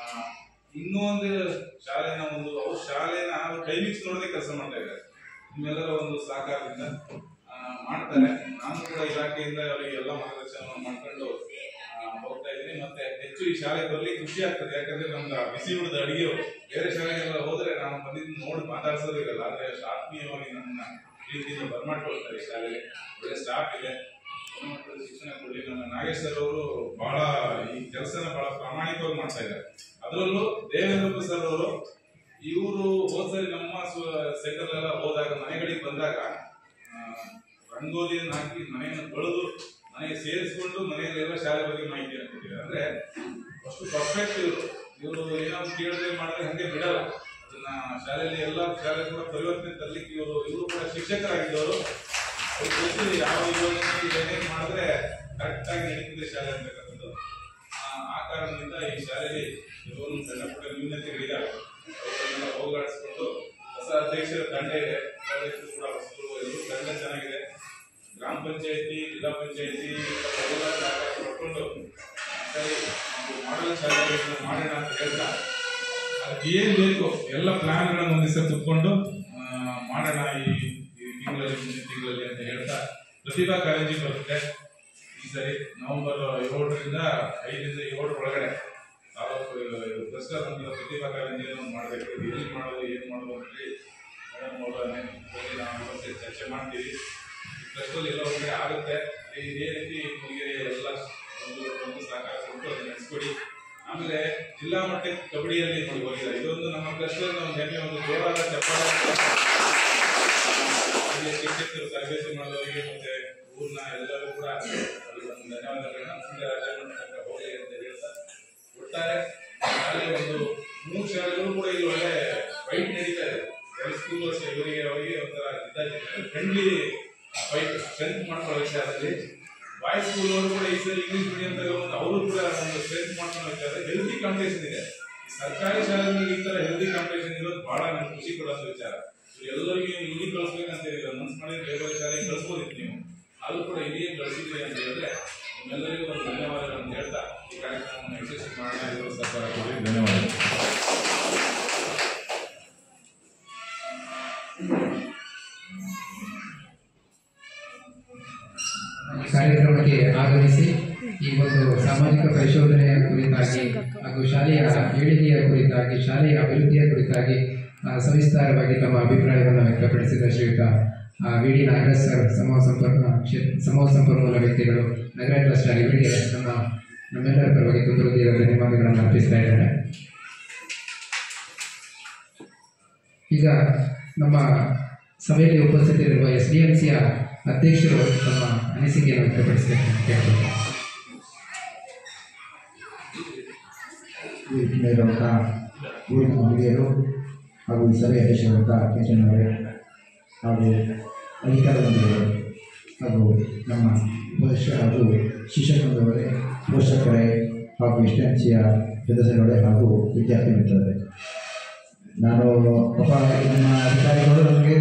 ಇನ್ನೂ ಒಂದು ಶಾಲೆನ ಅವ್ರ ಶಾಲೆನ ಟೈಮಿಂಗ್ಸ್ ನೋಡದೆ ಕೆಲಸ ಮಾಡ್ತಾ ಇದ್ದಾರೆ. ನಿಮ್ಮೆಲ್ಲರ ಒಂದು ಸಹಕಾರದಿಂದ ಮಾಡ್ತಾರೆ. ನಾನು ಕೂಡ ಇಲಾಖೆಯಿಂದ ಅವರಿಗೆ ಎಲ್ಲ ಮಾರ್ಗದರ್ಶನ ಮಾಡ್ಕೊಂಡು ಹೋಗ್ತಾ ಇದ್ದೀನಿ. ಮತ್ತೆ ಹೆಚ್ಚು ಈ ಶಾಲೆಗೆ ಬರ್ಲಿಕ್ಕೆ ಖುಷಿ ಆಗ್ತದೆ. ಯಾಕಂದ್ರೆ ನಮ್ಗೆ ಬಿಸಿ ಉಳಿದ ಅಡಿಗೆಯವರು ಬೇರೆ ಶಾಲೆಗೆಲ್ಲ ಹೋದ್ರೆ ನಾವು ಬಂದಿದ್ದು ನೋಡಿ ಮಾತಾಡ್ಸೋದು ಇರಲ್ಲ. ಆದ್ರೆ ಆತ್ಮೀಯವಾಗಿ ನನ್ನ ಪ್ರೀತಿಯಿಂದ ಬರ್ಮಾಡ್ಕೊಳ್ತಾರೆ. ಈ ಶಾಲೆಗೆ ಒಳ್ಳೆ ಸ್ಟಾಫ್ ಇದೆ, ಗುಣಮಟ್ಟದ ಶಿಕ್ಷಣ ಕೊಡಲಿ. ನಮ್ಮ ನಾಗೇಶ್ ಸರ್ ಅವರು ಬಹಳ ಈ ಕೆಲಸನ ಬಹಳ ಪ್ರಾಮಾಣಿಕವಾಗಿ ಮಾಡ್ತಾ ಇದ್ದಾರೆ. ಅದರಲ್ಲೂ ದೇವೇಂದ್ರ ಸರ್ ಅವರು ಇವರು ಹೋದ್ಸರಿ ನಮ್ಮ ಸೆಂಟರ್ ಎಲ್ಲ ಹೋದಾಗ ಮನೆಗಳಿಗೆ ಬಂದಾಗ ರಂಗೋಲಿಯನ್ನು ಹಾಕಿ ಮನೆಯನ್ನು ತೊಳೆದು ಮನೆಗೆ ಸೇರಿಸಿಕೊಂಡು ಮನೆಯಲ್ಲೆಲ್ಲ ಶಾಲೆ ಬಗ್ಗೆ ಮಾಹಿತಿಯನ್ನು ಕೊಟ್ಟಿದ್ದಾರೆ. ಅಂದ್ರೆ ಅಷ್ಟು ಪರ್ಫೆಕ್ಟ್ ಇವರು ಏನಾದ್ರು ಕೇಳಿದ್ರೆ ಮಾಡಿದ್ರೆ ಹಂಗೆ ಬಿಡಲ್ಲ. ಅದನ್ನ ಶಾಲೆಯಲ್ಲಿ ಎಲ್ಲ ಶಾಲೆ ಕೂಡ ಪರಿವರ್ತನೆ ತರಲಿಕ್ಕೆ ಇವರು ಕೂಡ ಶಿಕ್ಷಕರಾಗಿದ್ದವರು. ಅವ್ರು ಗೊತ್ತಿದೆ ಯಾವ ಯೋಜನೆ ಏನೇನು ಮಾಡಿದ್ರೆ ಕರೆಕ್ಟ್ ಆಗಿ ನಡೀತಿದೆ ಶಾಲೆ ಅಂತಕ್ಕಂಥದ್ದು. ಆ ಕಾರಣದಿಂದ ಈ ಶಾಲೆಯಲ್ಲಿ ಕೆಲವೊಂದು ಸಣ್ಣ ಪುಟ್ಟ ನ್ಯೂನತೆಗಳಿದ್ದಾವೆ. ಅವರನ್ನೆಲ್ಲ ಹೋಗಲಾಡಿಸ್ಕೊಂಡು ಹೊಸ ಅಧ್ಯಕ್ಷರ ತಂಡ ಇದೆ. ಅಧ್ಯಕ್ಷರು ಕೂಡ ಹೊಸರು, ಎಲ್ಲರೂ ತಂಡ ಚೆನ್ನಾಗಿದೆ. ಗ್ರಾಮ ಪಂಚಾಯತಿ, ಜಿಲ್ಲಾ ಪಂಚಾಯತಿ ಎಲ್ಲ ಸಹಕಾರ ಪಡ್ಕೊಂಡು ಸರಿ ಮಾಡಲ್ ಶಾಲೆಗಳನ್ನು ಮಾಡೋಣ ಅಂತ ಹೇಳ್ತಾ ಅದಕ್ಕೆ ಏನ್ ಬೇಕು ಎಲ್ಲ ಪ್ಲಾನ್ಗಳನ್ನು ಒಂದಿವ್ಸ ತುಂಬಿಕೊಂಡು ಮಾಡೋಣ ಈ ತಿಂಗಳಲ್ಲಿ, ಮುಂದಿನ ತಿಂಗಳಲ್ಲಿ ಅಂತ ಹೇಳ್ತಾ ಪ್ರತಿಭಾ ಕಾರಂಜಿ ಬರುತ್ತೆ. ಈ ಸರಿ ನವೆಂಬರ್ 7ರಿಂದ 5ರಿಂದ 7 ಒಳಗಡೆ ಕ್ಲಸ್ಟರ್ ಅಂತ ಪ್ರತಿಭಾ ಕಾರಂಜಿಯನ್ನು ಮಾಡಬೇಕು. ಎಲ್ಲಿ ಮಾಡೋದು, ಏನು ಮಾಡೋದು ಅಂತೇಳಿ ನಾವು ಚರ್ಚೆ ಮಾಡ್ತೀವಿ. ಕ್ಲಸ್ಟರ್ ಎಲ್ಲ ಒಳಗಡೆ ಆಗುತ್ತೆ. ಇದೇ ರೀತಿ ಹುಡುಗಿಯರಿಗೆ ಎಲ್ಲ ಒಂದು ಸಹಕಾರ ಕೊಟ್ಟು ಅದನ್ನ ನಡೆಸ್ಕೊಡಿ. ಆಮೇಲೆ ಜಿಲ್ಲಾ ಮಟ್ಟಕ್ಕೆ ಕಬಡ್ಡಿಯಲ್ಲಿ ನೋಡಿ ಹೋಗಿದ್ದಾರೆ. ಇದೊಂದು ನಮ್ಮ ಕ್ಲಸ್ಟರ್ ಒಂದು ಹೆಮ್ಮೆ, ಒಂದು ಜೋರಾದ ಚಪ್ಪಾಳೆ ಶಿಕ್ಷಕರು ತರಬೇತಿ ಮಾಡೋರಿಗೆ ಮತ್ತೆ ಊರಿನ ಎಲ್ಲರೂ ಕೂಡ ಒಂದು ಧನ್ಯವಾದಗಳನ್ನ ಮುಂದೆ ರಾಜ್ಯಮಟ್ಟ ತನಕ ಹೋಗಲಿ ಅಂತ ಹೇಳ್ತಾ, ಒಟ್ಟಾರೆ ಶಾಲೆ ಒಂದು 3 ಶಾಲೆಗಳು ಕೂಡ ಇಲ್ಲಿ ಒಳ್ಳೆ ಫೈಟ್ ನಡೀತಾ ಇದೆ. ಸ್ಕೂಲ್ ಇವರಿಗೆ ಅವರಿಗೆ ಒಂಥರ ಫ್ರೆಂಡ್ಲಿ ಫೈಟ್ ಸ್ಟ್ರೆಂತ್ ಮಾಡ್ಕೊಳ್ಳೋ ವಿಚಾರದಲ್ಲಿ. ಬಾಯ್ಸ್ ಸ್ಕೂಲ್ ಅವರು ಕೂಡ ಈ ಸರಿ ಇಂಗ್ಲಿಷ್ ಮೀಡಿಯಂ ತಗೊಂಡು ಅವರು ಕೂಡ ಒಂದು ಸ್ಟ್ರೆಂತ್ ಮಾಡ್ಕೊಳ್ಳೋ ವಿಚಾರ. ಹೆಲ್ದಿ ಕಾಂಪಿಟೇಷನ್ ಇದೆ. ಸರ್ಕಾರಿ ಶಾಲೆಗಳಲ್ಲಿ ಈ ತರ ಹೆಲ್ದಿ ಕಾಂಪಿಟೇಷನ್ ಇರೋದು ಬಹಳ ನಮ್ಗೆ ಖುಷಿ ಕೊಡೋದು ವಿಚಾರ. ಎಲ್ಲರಿಗೂ ಇಲ್ಲಿ ಕಳಿಸ್ಬೇಕಂತ ಹೇಳಿದ್ರೆ ಮನ್ಸು ಮಾಡಿದ್ರೆ ಬೇರೆ ಬೇರೆ ಶಾಲೆಗೆ ಕಳಿಸ್ಬೋದಿತ್ತು ನೀವು, ಆದ್ರೂ ಕೂಡ ಇಲ್ಲಿಯೇ ಕಳಿಸಿದ್ರಿ ಅಂತ ಹೇಳಿದ್ರೆ ನಿಮ್ಮೆಲ್ಲರಿಗೂ ಒಂದು ಧನ್ಯವಾದಗಳನ್ನು ಹೇಳ್ತಾ ಈ ಕಾರ್ಯಕ್ರಮವನ್ನು ಯಶಸ್ವಿ ಮಾಡಲಾಗಿರುವ ಸರ್ಕಾರ ಧನ್ಯವಾದಗಳು. ಕಾರ್ಯಕ್ರಮಕ್ಕೆ ಆಗಮಿಸಿ ಈ ಒಂದು ಸಾಮಾಜಿಕ ಪರಿಶೋಧನೆಯ ಕುರಿತಾಗಿ ಹಾಗೂ ಶಾಲೆಯ ಏಳಿಗೆಯ ಕುರಿತಾಗಿ, ಶಾಲೆಯ ಅಭಿವೃದ್ಧಿಯ ಕುರಿತಾಗಿ ಸವಿಸ್ತಾರವಾಗಿ ತಮ್ಮ ಅಭಿಪ್ರಾಯವನ್ನು ವ್ಯಕ್ತಪಡಿಸಿದ ಶ್ರೀಯುತ ವಿ.ಡಿ. ನಾಗರಾಜ್ ಸರ್, ಸಮೂಹ ಸಂಪನ್ಮೂಲ ವ್ಯಕ್ತಿಗಳು, ನಗರ ಕ್ಲಸ್ಟರ್, ಇವರಿಗೆ ನಮ್ಮೆಲ್ಲರ ಪರವಾಗಿ ತುಂಬ ಹೃದಯದ ಧನ್ಯವಾದಗಳನ್ನು ಅರ್ಪಿಸ್ತಾ ಇದ್ದಾರೆ. ಈಗ ನಮ್ಮ ಸಭೆಯಲ್ಲಿ ಉಪಸ್ಥಿತರಿರುವ SDMCಯ ಅಧ್ಯಕ್ಷರು ತಮ್ಮ ಅನಿಸಿಕೆಯನ್ನು ವ್ಯಕ್ತಪಡಿಸಬೇಕು. ಮೇಲಿರುವಂಥ ಊರಿನ ಮಹಿಳೆಯರು ಹಾಗೂ ಈ ಸಭೆಯ ಅಧ್ಯಕ್ಷರಾದಂಥ ಕೆಂಚನವರೇ ಹಾಗೂ ಅಧಿಕಾರ ಬಂಧುಗಳು ಹಾಗೂ ನಮ್ಮ ಹಾಗೂ ಶಿಕ್ಷಕರೇ, ಪೋಷಕರೇ ಹಾಗೂ SDMCಯ ಸದಸ್ಯರುಗಳೇ ಹಾಗೂ ವಿದ್ಯಾರ್ಥಿ ಮಿತ್ರರೇ, ನಾನು ನಮ್ಮ ಅಧಿಕಾರಿಗಳು ನಮಗೆ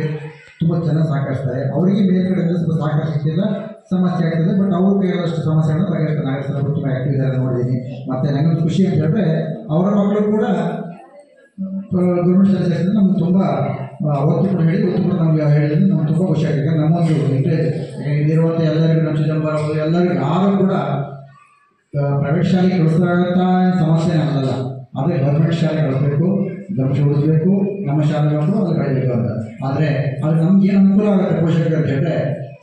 ತುಂಬ ಚೆನ್ನಾಗಿ ಸಹಕರಿಸ್ತಾರೆ. ಅವರಿಗೆ ಮೇಲ್ಗಡೆ ಸ್ವಲ್ಪ ಸಹಕಾರ ಸಿಗ್ತಿಲ್ಲ, ಸಮಸ್ಯೆ ಆಗ್ತದೆ. ಬಟ್ ಅವ್ರ ಕೈಯಲ್ಲಷ್ಟು ಸಮಸ್ಯೆಗಳನ್ನು ಬಗೆಹರಿಸ್ತಾರೆ. ನಾಗೇಶ್ವರ ತುಂಬ ಆ್ಯಕ್ಟಿವ್ ಇದ್ದಾರೆ ನೋಡಿದ್ದೀನಿ. ಮತ್ತು ನನಗೊಂದು ಖುಷಿ ಅಂತ ಹೇಳಿದ್ರೆ ಅವರ ಮಕ್ಕಳು ಕೂಡ ಗೌರ್ಮೆಂಟ್ ಶಾಲೆ ನಮ್ಗೆ ತುಂಬ ಒತ್ತು ಕೂಡ ನಮ್ಗೆ ಹೇಳಿದ್ರೆ ನಮ್ಗೆ ತುಂಬ ಖುಷಿ ಆಗಿದೆ. ನಮ್ಮೊಂದು ಇಲ್ಲಿರುವಂಥ ಎಲ್ಲರಿಗೂ ನಮ್ಮ ಚಿದಂಬರ ಎಲ್ಲರಿಗೂ ಯಾರು ಕೂಡ ಪ್ರೈವೇಟ್ ಶಾಲೆಗೆ ಕಳಿಸ್ತಾಗಂಥ ಸಮಸ್ಯೆ ನಮ್ಮದಲ್ಲ. ಆದರೆ ಗೌರ್ಮೆಂಟ್ ಶಾಲೆ ಕಳಿಸ್ಬೇಕು, ಗಮನ ಉಳಿಸ್ಬೇಕು, ನಮ್ಮ ಶಾಲೆ ಮಕ್ಕಳು ಅದು ಬೆಳೀಬೇಕು ಅಂತ. ಆದರೆ ಅದು ನಮ್ಗೆ ಏನು ಅನುಕೂಲ ಆಗುತ್ತೆ ಪೋಷಕರು ಅಂತ ಹೇಳಿದ್ರೆ,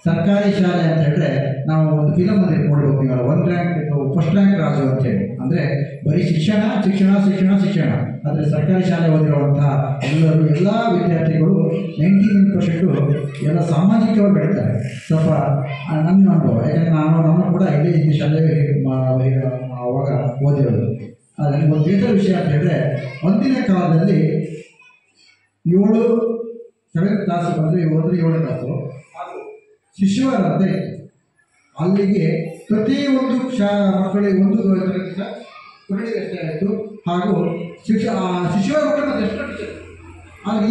ಸರ್ಕಾರಿ ಶಾಲೆ ಅಂತ ಹೇಳಿದ್ರೆ ನಾವು ಒಂದು ಫಿಲಮ್ ಅಲ್ಲಿ ನೋಡಿ ಹೋಗ್ತೀವಲ್ಲ, 1 ರ್ಯಾಂಕ್ ಫಸ್ಟ್ ರ್ಯಾಂಕ್ ರಾಜು ಅಂತೇಳಿ. ಅಂದರೆ ಬರೀ ಶಿಕ್ಷಣ ಶಿಕ್ಷಣ ಶಿಕ್ಷಣ ಶಿಕ್ಷಣ. ಆದರೆ ಸರ್ಕಾರಿ ಶಾಲೆ ಓದಿರುವಂತಹ ಎಲ್ಲರೂ ಎಲ್ಲ ವಿದ್ಯಾರ್ಥಿಗಳು 99% ಎಲ್ಲ ಸಾಮಾಜಿಕವಾಗಿ ಬೆಳೀತಾರೆ. ಸ್ವಲ್ಪ ನನ್ನ ಅನುಭವ, ಯಾಕಂದರೆ ನಾನು ಕೂಡ ಇಲ್ಲೇ ಶಾಲೆ ಅವಾಗ ಓದಿರೋದು. ಆದರೆ ಒಂದು ಬೇಸರ ವಿಷಯ ಅಂತ ಹೇಳಿದ್ರೆ, ಒಂದಿನ ಕಾಲದಲ್ಲಿ 7th ಕ್ಲಾಸ್ ಬಂದರೆ ಹೋದರೆ 7ನೇ ಕ್ಲಾಸು ಅದು ಶಿಶುವಾರ ಅಂತ ಇತ್ತು. ಅಲ್ಲಿಗೆ ಪ್ರತಿಯೊಂದು ಮಕ್ಕಳಿಗೆ ಒಂದು ತರಗತಿ ಕೊಠಡಿ ವ್ಯವಸ್ಥೆ ಆಯಿತು. ಹಾಗೂ ಶಿಶುಗಳ ಮಕ್ಕಳು ಎಷ್ಟು ಟೀಚರ್. ಆದರೆ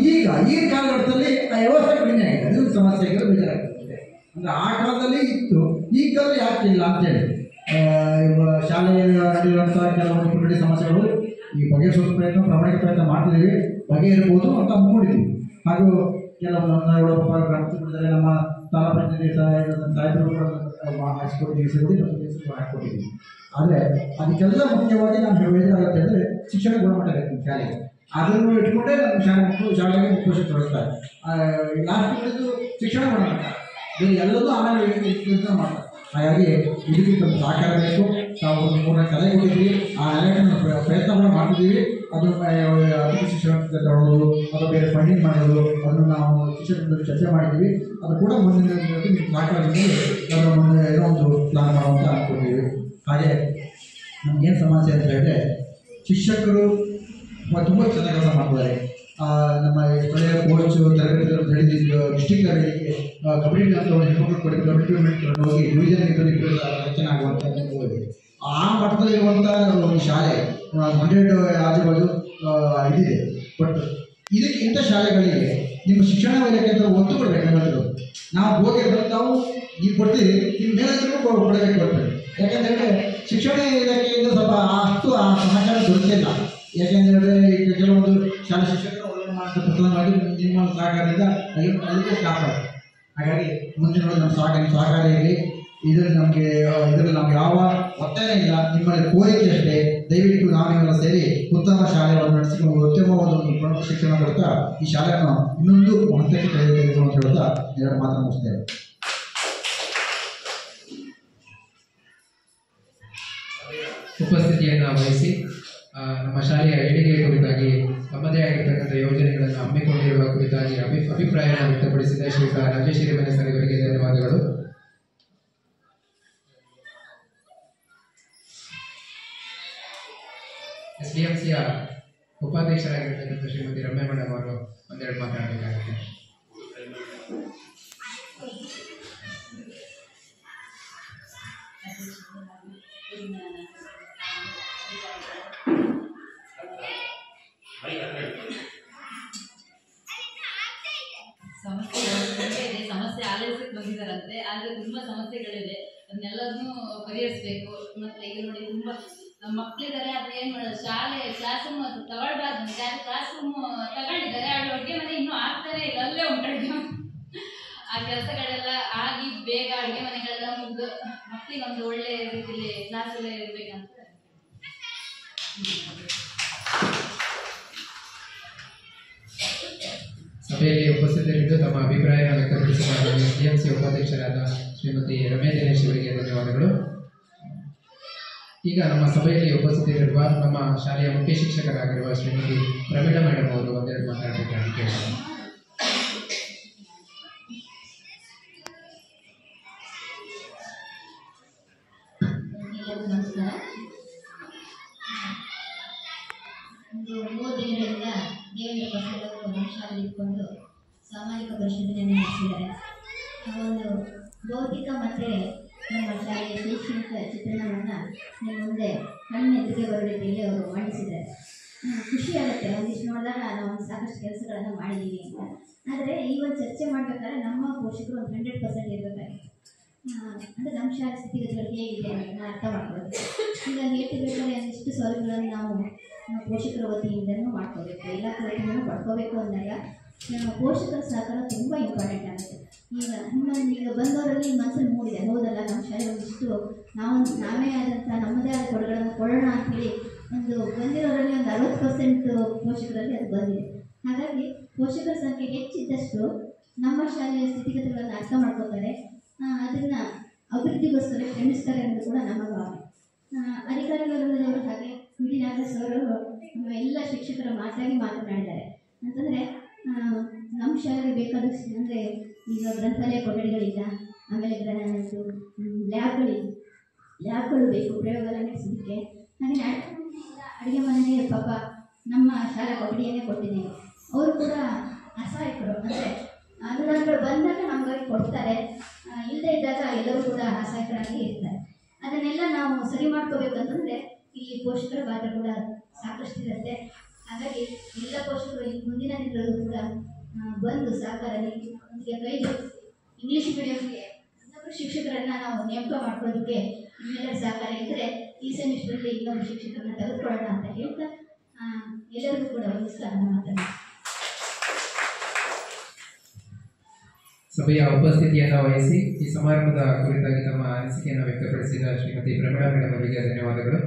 ಈ ಕಾಲಘಟ್ಟದಲ್ಲಿ ಆ ವ್ಯವಸ್ಥೆ ಕಡಿಮೆ ಆಗಿದೆ. ಅದು ಸಮಸ್ಯೆಗಳು ಬೇಜಾರಾಗ್ತದೆ. ಅಂದರೆ ಆ ಕಾಲದಲ್ಲಿ ಇತ್ತು, ಈ ಕಾಲದಲ್ಲಿ ಯಾಕೆ ಇಲ್ಲ ಅಂತೇಳಿ ಶಾಲೆಯ ನಡೆಯುವಂಥ ಕೆಲವೊಂದು ಕೊಠಡಿ ಸಮಸ್ಯೆಗಳು ಈ ಬಗೆಹರಿಸುವ ಪ್ರಯತ್ನ ಪ್ರಾಮಾಣಿಕ ಪ್ರಯತ್ನ ಮಾಡ್ತಿದ್ದೀವಿ, ಬಗೆಹರಿರ್ಬೋದು ಅಂತ ಅಂದ್ಕೊಂಡಿದ್ದೀವಿ. ಹಾಗೂ ಕೆಲವು ನಮ್ಮ ಗ್ರಾಮದಲ್ಲಿ ನಮ್ಮ ತಾಲಾ ಪಂಚಾಯತಿ ಸಾಹೇಬರು ಹಾಕಿಕೊಟ್ಟಿದ್ದೀವಿ. ಆದರೆ ಅದಕ್ಕೆಲ್ಲ ಮುಖ್ಯವಾಗಿ ನಾವು ಹೇಳಬೇಕಾಗುತ್ತೆ ಅಂದರೆ ಶಿಕ್ಷಣ ಗುಣಮಟ್ಟ ಬೇಕು ಶಾಲೆಗೆ. ಅದನ್ನು ಇಟ್ಕೊಂಡೇ ನಮ್ಮ ಶಾಲೆಗೆ ಪೋಷಕರು ತೊಡಸ್ತಾರೆ. ಲಾಸ್ಟ್ ಉಳಿದು ಶಿಕ್ಷಣ ಗುಣಮಟ್ಟ ಬೇರೆ ಎಲ್ಲದೂ ಆಮೇಲೆ ಮಾಡ್ತಾರೆ. ಹಾಗಾಗಿ ಇದಕ್ಕೆ ಸ್ವಲ್ಪ ಸಹಕಾರ ಬೇಕು. ನಾವು ಒಂದು 3 ಕಲೆ ಕೊಟ್ಟಿದ್ದೀವಿ, ಆ ನೆಲೆಯನ್ನು ಪ್ರಯತ್ನವನ್ನು ಮಾಡ್ತಿದ್ದೀವಿ. ಅದು ಅತಿಥಿ ಶಿಕ್ಷಣ ತಗೊಳ್ಳೋದು, ಅದು ಬೇರೆ ಫಂಡಿಂಗ್ ಮಾಡೋದು, ಅದನ್ನು ನಾವು ಶಿಕ್ಷಕರ ಚರ್ಚೆ ಮಾಡಿದ್ದೀವಿ. ಅದು ಕೂಡ ಮುಂದಿನ ದಿನದಲ್ಲಿ ಸಹಕಾರದಿಂದ ನಾವು ಮುಂದೆ ಏನೋ ಒಂದು ಪ್ಲಾನ್ ಮಾಡುವಂತ ಅಂದ್ಕೊಂಡಿದ್ದೀವಿ. ಹಾಗೆ ನಮಗೇನು ಸಮಸ್ಯೆ ಅಂತ ಹೇಳಿದ್ರೆ ಶಿಕ್ಷಕರು ತುಂಬ ಚೆನ್ನಾಗಿ ಕೆಲಸ ಮಾಡ್ತಾರೆ. ನಮ್ಮ ಸ್ಥಳೀಯ ಕೋಚು ತರಗತಿಗಳು ನಡೆದಿದ್ದು ಡಿಸ್ಟಿಕ್ಗಳಲ್ಲಿ ಕಬಡ್ಡಿ ಹೆಣ್ಮಕ್ಳು ಕೊಡಿ ಕಬಡ್ಡಿ ಟೂರ್ನಮೆಂಟ್ ಹೋಗಿ ಡಿವಿಷನ್ ರಚನೆ ಆಗುವಂಥದ್ದು ಆ ಮಟ್ಟದಲ್ಲಿ ಇರುವಂಥ ಒಂದು ಶಾಲೆ 100 ಆಜುಬಾಜು ಇದಿದೆ. ಬಟ್ ಇದಕ್ಕೆ ಇಂಥ ಶಾಲೆಗಳಿಗೆ ನಿಮ್ಮ ಶಿಕ್ಷಣ ಇಲಾಖೆ ಅಂತ ಒತ್ತು ಕೊಡಬೇಕನ್ನೋದು. ನಾವು ಹೋಗಿರೋ ತಾವು ನೀವು ಕೊಡ್ತೀವಿ, ನಿಮ್ಮ ಮೇಲಂತರೂ ಕೊಡಬೇಕು ಕೊಡ್ತೀವಿ. ಯಾಕೆಂತೇಳಿದ್ರೆ ಶಿಕ್ಷಣ ಇಲಾಖೆಯಿಂದ ಸ್ವಲ್ಪ ಅಷ್ಟು ಆ ಸಮಾಚಾರ ದೊರಕಿಲ್ಲ. ಯಾಕೆಂದರೆ ಕೆಲವೊಂದು ಶಾಲಾ ಶಿಕ್ಷಕರು ಒಳ್ಳೆ ಮಾಡಿದ ಪ್ರಧಾನವಾಗಿ ನಿಮ್ಮ ಸಹಕಾರದಿಂದ ಅದಕ್ಕೆ ಕಾಪಾಡ. ಹಾಗಾಗಿ ಮುಂದಿನ ನಮ್ಮ ಸಹಕಾರಿಯಾಗಿ ಇದರಲ್ಲಿ ನಮಗೆ ಯಾವ ಒತ್ತಾಯ ಇಲ್ಲ, ನಿಮ್ಮಲ್ಲಿ ಕೋರಿಕೆ ಅಷ್ಟೇ. ದಯವಿಟ್ಟು ನಾವೆಲ್ಲ ಸೇರಿ ಉತ್ತಮ ಶಾಲೆಯನ್ನು ನಡೆಸಿಕೊಂಡು ಉತ್ತಮವಾದ ಒಂದು ಪ್ರಮುಖ ಶಿಕ್ಷಣ ಕೊಡ್ತಾ ಈ ಶಾಲೆಯನ್ನು ಇನ್ನೊಂದು ಹಂತಕ್ಕೆ ತೆಗೆದುಕೊಂಡು ಅಂತ ಹೇಳ್ತಾ 2 ಮಾತನ್ನು ಮುಗಿಸ್ತೇವೆ. ಉಪಸ್ಥಿತಿಯನ್ನು ವಹಿಸಿ ನಮ್ಮ ಶಾಲೆಯ ಏಳಿಗೆ ಕುರಿತಾಗಿ ತಮ್ಮದೇ ಆಗಿರ್ತಕ್ಕಂಥ ಯೋಜನೆಗಳನ್ನು ಹಮ್ಮಿಕೊಂಡಿರುವ ಕುರಿತಾಗಿ ಅಭಿಪ್ರಾಯವನ್ನು ವ್ಯಕ್ತಪಡಿಸಿದ ಶ್ರೀಯುತ ರಾಜೇಶ್ ಹಿರೇಮನೆ ಸರ್ ಇವರಿಗೆ ಧನ್ಯವಾದಗಳು. SDMCಯ ಉಪಾಧ್ಯಕ್ಷರಾಗಿರ್ತಕ್ಕಂಥ ಶ್ರೀಮತಿ ರಮ್ಯಾ ಮೇಡಮ್ ಅವರು 1-2 ಮಾತನಾಡಬೇಕಾಗುತ್ತೆ. ಸಮಸ್ಯೆ ಆಲೋಚಿಸಿ ಬಂದಿದ್ದಾರಂತೆ. ಆದರೆ ತುಂಬಾ ಸಮಸ್ಯೆಗಳಿದೆ, ಅದನ್ನೆಲ್ಲದನ್ನೂ ಪರಿಹರಿಸಬೇಕು. ಮತ್ತೆ ಈಗ ನೋಡಿ ತುಂಬಾ ಮಕ್ಕಳಿದ್ದಾರೆ, ಅದು ಏನು ಮಾಡೋದು, ಶಾಲೆ ಕ್ಲಾಸ್ ರೂಮ್ ತಗೊಳ್ಬಾರ್ದು. ಕ್ಲಾಸ್ ರೂಮ್ ತಗೊಂಡಿದ್ದಾರೆ, ಅಲ್ಲಿ ಅಡುಗೆ ಮನೆ ಇನ್ನೂ ಆಗ್ತಾನೆ ಇಲ್ಲ, ಅಲ್ಲೇ ಉಂಟು ಅಡುಗೆ ಮನೆ. ಆ ಕೆಲಸಗಳೆಲ್ಲ ಆಗಿ ಬೇಗ ಅಡುಗೆ ಮನೆಗಳೆಲ್ಲ ಮುಗಿದು ಮಕ್ಕಳಿಗೆ ಒಂದು ಒಳ್ಳೆ ರೀತಿಯಲ್ಲಿ ಕ್ಲಾಸಲ್ಲೇ ಇರಬೇಕಂತ. ಸಭೆಯಲ್ಲಿ ಉಪಸ್ಥಿತರಿದ್ದು ತಮ್ಮ ಅಭಿಪ್ರಾಯವನ್ನು ವ್ಯಕ್ತಪಡಿಸಿದ SDMC ಉಪಾಧ್ಯಕ್ಷರಾದ ಶ್ರೀಮತಿ ರಮ್ಯಾ ದಿನೇಶ್ ಅವರಿಗೆ ಧನ್ಯವಾದಗಳು. ಈಗ ನಮ್ಮ ಸಭೆಯಲ್ಲಿ ಉಪಸ್ಥಿತರಿರುವ ನಮ್ಮ ಶಾಲೆಯ ಮುಖ್ಯ ಶಿಕ್ಷಕರಾಗಿರುವ ಶ್ರೀಮತಿ ಪ್ರಮೀಳಾ ಮೇಡಮ್ ಅವರು 1-2 ಮಾತನಾಡಬೇಕಾಗಿ ಕೇಳ್ತಾರೆ. ನಮಸ್ಕಾರ. ಒಂದು 3 ದಿನಗಳಿಂದ ದೇವೇಂದ್ರ ಪ್ರಸಾದ್ ನಮ್ಮ ಶಾಲೆಯಲ್ಲಿ ಇಟ್ಕೊಂಡು ಸಾಮಾಜಿಕ ಪರಿಶೋಧನೆಯನ್ನು ನಡೆಸಿದ್ದಾರೆ. ಒಂದು ಭೌತಿಕ ಮತ್ತು ನಮ್ಮ ಶಾಲೆಯ ಶೈಕ್ಷಣಿಕ ಚಿತ್ರಣವನ್ನು ನಿಮ್ಮ ಮುಂದೆ ಕಣ್ಣೆದುರಿಗೆ ಬರೋ ರೀತಿಯಲ್ಲಿ ಅವರು ಮಂಡಿಸಿದ್ದಾರೆ. ಖುಷಿ ಆಗುತ್ತೆ ಒಂದಿಷ್ಟು ನೋಡಿದಾಗ ನಾವು ಸಾಕಷ್ಟು ಕೆಲಸಗಳನ್ನು ಮಾಡಿದ್ದೀವಿ ಅಂತ. ಆದರೆ ಈ ಒಂದು ಚರ್ಚೆ ಮಾಡಬೇಕಾದ್ರೆ ನಮ್ಮ ಪೋಷಕರು ಒಂದು 100% ಇರಬೇಕಾಗಿತ್ತು. ಅಂದರೆ ನಮ್ಮ ಶಾಲೆ ಸ್ಥಿತಿಗತಿಗಳು ಹೇಗಿದೆ ಅಂತ ಅರ್ಥ ಮಾಡ್ಕೊಳ್ಳೋದು. ಈಗ ಹೇಳ್ತಿರ್ಬೇಕಾದ್ರೆ ಒಂದಿಷ್ಟು ಸೌಲಭ್ಯಗಳನ್ನು ನಾವು ಪೋಷಕರ ವತಿಯಿಂದನೂ ಮಾಡ್ಕೋಬೇಕು, ಇಲಾಖೆ ವತಿಯಿಂದನೂ ಪಡ್ಕೋಬೇಕು ಅಂದಾಗ ಪೋಷಕರ ಸಹಕಾರ ತುಂಬ ಇಂಪಾರ್ಟೆಂಟ್ ಆಗುತ್ತೆ. ಈಗ ಬಂದವರಲ್ಲಿ ಮನಸ್ಸಲ್ಲಿ ಮೂಡಿದೆ, ಹೌದಲ್ಲ ನಮ್ಮ ಶಾಲೆ ಒಂದಿಷ್ಟು ನಾವೇ ಆದಂಥ ನಮ್ಮದೇ ಆದ ಕೊಡುಗಳನ್ನು ಕೊಡೋಣ ಅಂಥೇಳಿ ಒಂದು ಬಂದಿರೋರಲ್ಲಿ ಒಂದು 60% ಪೋಷಕರಲ್ಲಿ ಅದು ಬಂದಿದೆ. ಹಾಗಾಗಿ ಪೋಷಕರ ಸಂಖ್ಯೆ ಹೆಚ್ಚಿದ್ದಷ್ಟು ನಮ್ಮ ಶಾಲೆಯ ಸ್ಥಿತಿಗತಿಗಳನ್ನು ಅರ್ಥ ಮಾಡ್ಕೋತಾರೆ, ಅದನ್ನು ಅಭಿವೃದ್ಧಿಗೋಸ್ಕರ ಶ್ರಮಿಸ್ತಾರೆ ಅನ್ನೋದು ಕೂಡ ನಮ್ಮ ಭಾವನೆ. ಅಧಿಕಾರಿಗಳವರು ಹಾಗೆ ಮಿಡಿ ನಾಗರಾಜ್ ಅವರು ನಮ್ಮ ಎಲ್ಲ ಶಿಕ್ಷಕರ ಮಾತನಾಡಿದ್ದಾರೆ. ಅಂತಂದರೆ ನಮ್ಮ ಶಾಲೆಗೆ ಬೇಕಾದಷ್ಟು ಅಂದರೆ ಈಗ ಗ್ರಂಥಾಲಯ ಕೊಠಡಿಗಳಿಲ್ಲ, ಆಮೇಲೆ ಲ್ಯಾಬ್ಗಳು ಬೇಕು ಪ್ರಯೋಗಾಲಯ ನಡೆಸೋದಕ್ಕೆ. ಹಾಗೆ ಅಡುಗೆ ಮನೆಗೆ ಪಾಪ ನಮ್ಮ ಶಾಲಾ ಕೊಠಡಿಯನ್ನೇ ಕೊಟ್ಟಿದ್ದೀವಿ. ಅವರು ಕೂಡ ಅಸಹಾಯಕರು, ಅಂದರೆ ಅನುದಾನಗಳು ಬಂದಾಗ ನಮಗಾಗಿ ಕೊಡ್ತಾರೆ, ಇಲ್ಲದೇ ಇದ್ದಾಗ ಎಲ್ಲರೂ ಕೂಡ ಅಸಹಾಯಕರಾಗಿ ಇರ್ತಾರೆ. ಅದನ್ನೆಲ್ಲ ನಾವು ಸರಿ ಮಾಡ್ಕೋಬೇಕಂತಂದರೆ ಇಲ್ಲಿ ಪೋಷಕರ ಪಾತ್ರ ಕೂಡ ಸಾಕಷ್ಟು ಇರುತ್ತೆ. ಹಾಗಾಗಿ ಎಲ್ಲ ಪೋಷಕರು ಈ ಮುಂದಿನ ದಿನಗಳಲ್ಲೂ ಕೂಡ ಬಂದು ಸಹಕಾರ ನೀಡಿ ನಮಗೆ ಕೈ ಜೋಡಿಸಿ ಇಂಗ್ಲೀಷ್ ಮೀಡಿಯಂಗೆ ಇನ್ನೊಬ್ಬರು ಶಿಕ್ಷಕರನ್ನು ನಾವು ನೇಮಕ ಮಾಡ್ಕೊಳ್ಳೋದಕ್ಕೆ ನಿಮ್ಮೆಲ್ಲರ ಸಹಕಾರ ಇದ್ದರೆ ಈ ಸೆಮಿಸ್ಟರಲ್ಲಿ ಇನ್ನೊಬ್ಬರು ಶಿಕ್ಷಕರನ್ನ ತೆಗೆದುಕೊಳ್ಳೋಣ ಅಂತ ಹೇಳ್ತಾ ಎಲ್ಲರಿಗೂ ಕೂಡ ವಂದಿಸ್ತಾ ನನ್ನ ಮಾತನ್ನು. ಸಭೆಯ ಉಪಸ್ಥಿತಿಯನ್ನು ವಹಿಸಿ ಈ ಸಮಾರಂಭದ ಕುರಿತಾಗಿ ತಮ್ಮ ಅನಿಸಿಕೆಯನ್ನು ವ್ಯಕ್ತಪಡಿಸಿದ ಶ್ರೀಮತಿ ಪ್ರಮೀಳಾ ಮೇಡಮ್ ಅವರಿಗೆ ಧನ್ಯವಾದಗಳು.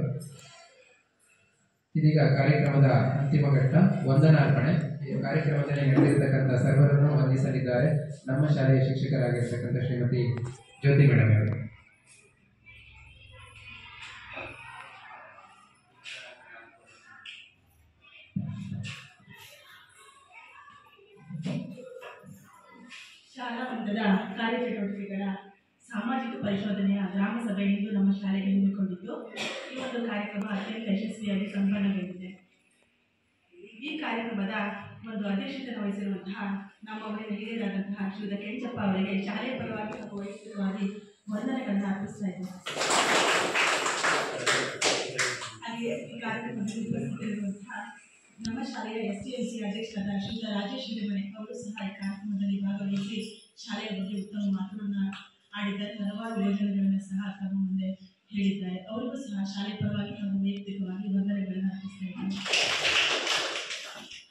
ಇದೀಗ ಕಾರ್ಯಕ್ರಮದ ಅಂತಿಮ ಘಟ್ಟ ವಂದನಾರ್ಪಣೆ. ಈ ಕಾರ್ಯಕ್ರಮದಲ್ಲಿ ನಡೆದಿರತಕ್ಕಂಥ ಸರ್ವರನ್ನು ವಂದಿಸಲಿದ್ದಾರೆ ನಮ್ಮ ಶಾಲೆಯ ಶಿಕ್ಷಕರಾಗಿರ್ತಕ್ಕಂಥ ಶ್ರೀಮತಿ ಜ್ಯೋತಿ ಮೇಡಮ್ ಅವರು. ಶಾಲಾ ಹಂತದ ಕಾರ್ಯಚಟುವಟಿಕೆಗಳ ಸಾಮಾಜಿಕ ಪರಿಶೋಧನೆಯ ಗ್ರಾಮ ಸಭೆ ಇಂದು ನಮ್ಮ ಶಾಲೆಗೆ ಹಮ್ಮಿಕೊಂಡಿದ್ದು ಈ ಒಂದು ಕಾರ್ಯಕ್ರಮ ಅತ್ಯಂತ ಯಶಸ್ವಿಯಾಗಿ ಸಂಪನ್ನಗೊಂಡಿದೆ. ಈ ಕಾರ್ಯಕ್ರಮದ ಒಂದು ಅಧ್ಯಕ್ಷತೆಯನ್ನು ವಹಿಸಿರುವಂತಹ ನಮ್ಮ ಊರಿನ ಹಿರಿಯರಾದಂತಹ ಶ್ರೀಯುತ ಕೆಂಚಪ್ಪ ಅವರಿಗೆ ಶಾಲೆಯ ಪರವಾಗಿ ಹಾಗೂ ವೈಯಕ್ತಿಕವಾಗಿ ವಂದನೆಗಳನ್ನು ಅರ್ಪಿಸ್ತಾ ಇದ್ದೇನೆ. ಹಾಗೆಯೇ ಈ ಕಾರ್ಯಕ್ರಮದಲ್ಲಿ ಉಪಸ್ಥಿತರಿರುವಂತಹ ನಮ್ಮ ಶಾಲೆಯ STLC ಅಧ್ಯಕ್ಷರಾದ ಶ್ರೀಯುತ ರಾಜೇಶ್ ಹಿರೇಮನೆ ಅವರು ಸಹ ಈ ಕಾರ್ಯಕ್ರಮದಲ್ಲಿ ಭಾಗವಹಿಸಿ ಶಾಲೆಯ ಬಗ್ಗೆ ಉತ್ತಮ ಮಾತುಗಳನ್ನು ಆಡಿದ್ದಾರೆ. ಹಲವಾರು ಯೋಜನೆಗಳನ್ನು ಸಹ ತಮ್ಮ ಮುಂದೆ ಹೇಳಿದ್ದಾರೆ. ಅವರಿಗೂ ಸಹ ಶಾಲೆ ಪರವಾಗಿ ಹಾಗೂ ವೈಯಕ್ತಿಕವಾಗಿ ವಂದನೆಗಳನ್ನು ಅರ್ಪಿಸ್ತಾ ಇದ್ದಾರೆ.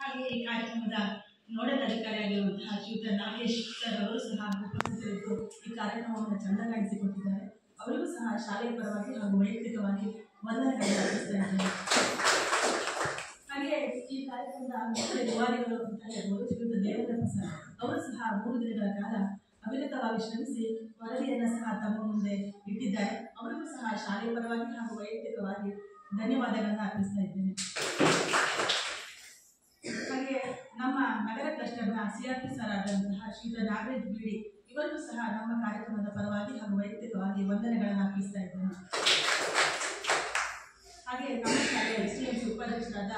ಹಾಗೆ ಈ ಕಾರ್ಯಕ್ರಮದ ನೋಡಲ್ ಅಧಿಕಾರಿಯಾಗಿರುವಂತಹ ಶ್ರೀಯುತ ನಾಗೇಶ್ ಸರ್ ಅವರು ಸಹ ಉಪಸ್ಥಿತರಿದ್ದು ಈ ಕಾರ್ಯಕ್ರಮವನ್ನು ಚೆನ್ನಾಗಿಸಿಕೊಟ್ಟಿದ್ದಾರೆ. ಅವರಿಗೂ ಸಹ ಶಾಲೆಯ ಪರವಾಗಿ ಹಾಗೂ ವೈಯಕ್ತಿಕವಾಗಿ ವಂದನೆಗಳನ್ನು ಅರ್ಪಿಸ್ತಾ ಇದ್ದಾರೆ. ಹಾಗೆ ಈ ಕಾರ್ಯಕ್ರಮದ ಮುಖ್ಯ ದುವಾರಿಗಳು ಅಂತ ಹೇಳ್ಬೋದು ಶ್ರೀಯುತ ದೇವೇಂದ್ರ ಪ್ರಸಾದ್ ಅವರು ಸಹ 3 ದಿನಗಳ ಕಾಲ ಅವಿರತವಾಗಿ ಶ್ರಮಿಸಿ ವರದಿಯನ್ನು ಸಹ ತಮ್ಮ ಮುಂದೆ ಇಟ್ಟಿದ್ದಾರೆ. ಅವರಿಗೂ ಸಹ ಶಾಲೆಯ ಪರವಾಗಿ ಹಾಗೂ ವೈಯಕ್ತಿಕವಾಗಿ ಧನ್ಯವಾದಗಳನ್ನು ಅರ್ಪಿಸ್ತಾ ಇದ್ದೇನೆ. ಹಾಗೆ ನಮ್ಮ ನಗರ ಕ್ಲಸ್ಟರ್ನ CRP ಸರ್ ಆದಂತಹ ಶ್ರೀಯುತ ನಾಗರಾಜ್ ಬಿಡಿ ಇವರಿಗೂ ಸಹ ನಮ್ಮ ಕಾರ್ಯಕ್ರಮದ ಪರವಾಗಿ ಹಾಗೂ ವೈಯಕ್ತಿಕವಾಗಿ ವಂದನೆಗಳನ್ನು ಅರ್ಪಿಸ್ತಾ ಇದ್ದೇನೆ. ಹಾಗೆ ನಮ್ಮ ಶಾಲೆಯ STLC ಉಪಾಧ್ಯಕ್ಷರಾದ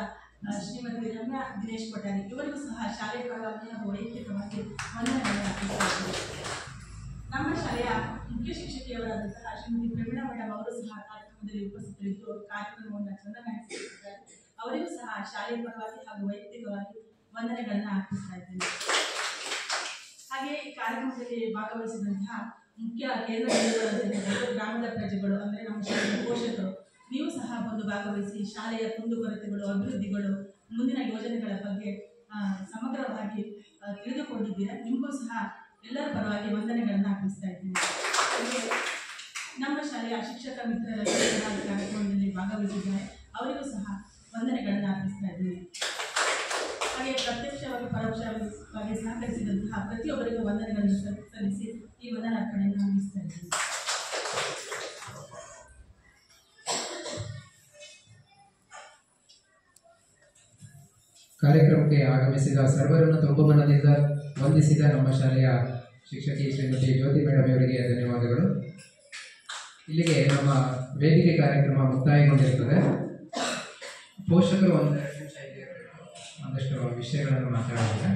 ಶ್ರೀಮತಿ ರಮ್ಯಾ ದಿನೇಶ್ ಕೊಠಾರಿ ಇವರಿಗೂ ಸಹ ಶಾಲೆಯ ಪರವಾಗಿ ಹಾಗೂ ವೈಯಕ್ತಿಕವಾಗಿ ವಂದನೆಗಳನ್ನು ಅರ್ಪಿಸ್ತಾ ಇದ್ದೇನೆ. ನಮ್ಮ ಶಾಲೆಯ ಮುಖ್ಯ ಶಿಕ್ಷಕಿಯವರಾದಂತಹ ಶ್ರೀಮತಿ ಪ್ರಮೀಳಾ ಮೇಡಮ್ ಅವರು ಸಹ ಕಾರ್ಯಕ್ರಮದಲ್ಲಿ ಉಪಸ್ಥಿತರಿದ್ದು ಕಾರ್ಯಕ್ರಮವನ್ನು ಚೆನ್ನಾಗಿಸಿದ್ದಾರೆ. ಅವರಿಗೂ ಸಹ ಶಾಲೆಯ ಪರವಾಗಿ ಹಾಗೂ ವೈಯಕ್ತಿಕವಾಗಿ ವಂದನೆಗಳನ್ನು ಅರ್ಪಿಸ್ತಾ ಇದ್ದೇನೆ. ಹಾಗೆ ಈ ಕಾರ್ಯಕ್ರಮದಲ್ಲಿ ಭಾಗವಹಿಸಿದಂತಹ ಮುಖ್ಯ ಕೇಂದ್ರ ಬಿಂದುಗಳು ಗ್ರಾಮದ ಪ್ರಜೆಗಳು ಅಂದರೆ ನಮ್ಮ ಶಾಲೆಯ ಪೋಷಕರು ನೀವು ಸಹ ಬಂದು ಭಾಗವಹಿಸಿ ಶಾಲೆಯ ಕುಂದುಕೊರತೆಗಳು, ಅಭಿವೃದ್ಧಿಗಳು, ಮುಂದಿನ ಯೋಜನೆಗಳ ಬಗ್ಗೆ ಸಮಗ್ರವಾಗಿ ತಿಳಿದುಕೊಂಡಿದ್ದೀರಾ. ನಿಮಗೂ ಸಹ ಎಲ್ಲರ ಪರವಾಗಿ ವಂದನೆಗಳನ್ನು ಅರ್ಪಿಸ್ತಾ ಇದ್ದೀನಿ. ನಮ್ಮ ಶಾಲೆಯ ಶಿಕ್ಷಕ ಮಿತ್ರರ ಕಾರ್ಯಕ್ರಮದಲ್ಲಿ ಭಾಗವಹಿಸಿದ್ದಾರೆ. ಅವರಿಗೂ ಸಹ ವಂದನೆಗಳನ್ನು ಅರ್ಪಿಸ್ತಾ ಇದ್ದೀನಿ. ಹಾಗೆ ಪ್ರತ್ಯಕ್ಷವಾಗಿ ಪರೋಕ್ಷವಾಗಿ ಸಹಕರಿಸಿದಂತಹ ಪ್ರತಿಯೊಬ್ಬರಿಗೂ ವಂದನೆಗಳನ್ನು ಸಲ್ಲಿಸಿ ಈ ವಂದನಾರ್ಪಣೆಯನ್ನು ಮುಗಿಸ್ತಾ ಇದ್ದೀನಿ. ಕಾರ್ಯಕ್ರಮಕ್ಕೆ ಆಗಮಿಸಿದ ಸರ್ವರನ್ನು ತುಂಬ ಮನದಿಂದ ವಂದಿಸಿದ ನಮ್ಮ ಶಾಲೆಯ ಶಿಕ್ಷಕಿ ಶ್ರೀಮತಿ ಜ್ಯೋತಿ ಮೇಡಮ್ ಅವರಿಗೆ ಧನ್ಯವಾದಗಳು. ಇಲ್ಲಿಗೆ ನಮ್ಮ ವೇದಿಕೆ ಕಾರ್ಯಕ್ರಮ ಮುಕ್ತಾಯಗೊಂಡಿರುತ್ತದೆ. ಪೋಷಕರು ಒಂದಷ್ಟು ವಿಷಯಗಳನ್ನು ಮಾತಾಡಿದ್ದಾರೆ.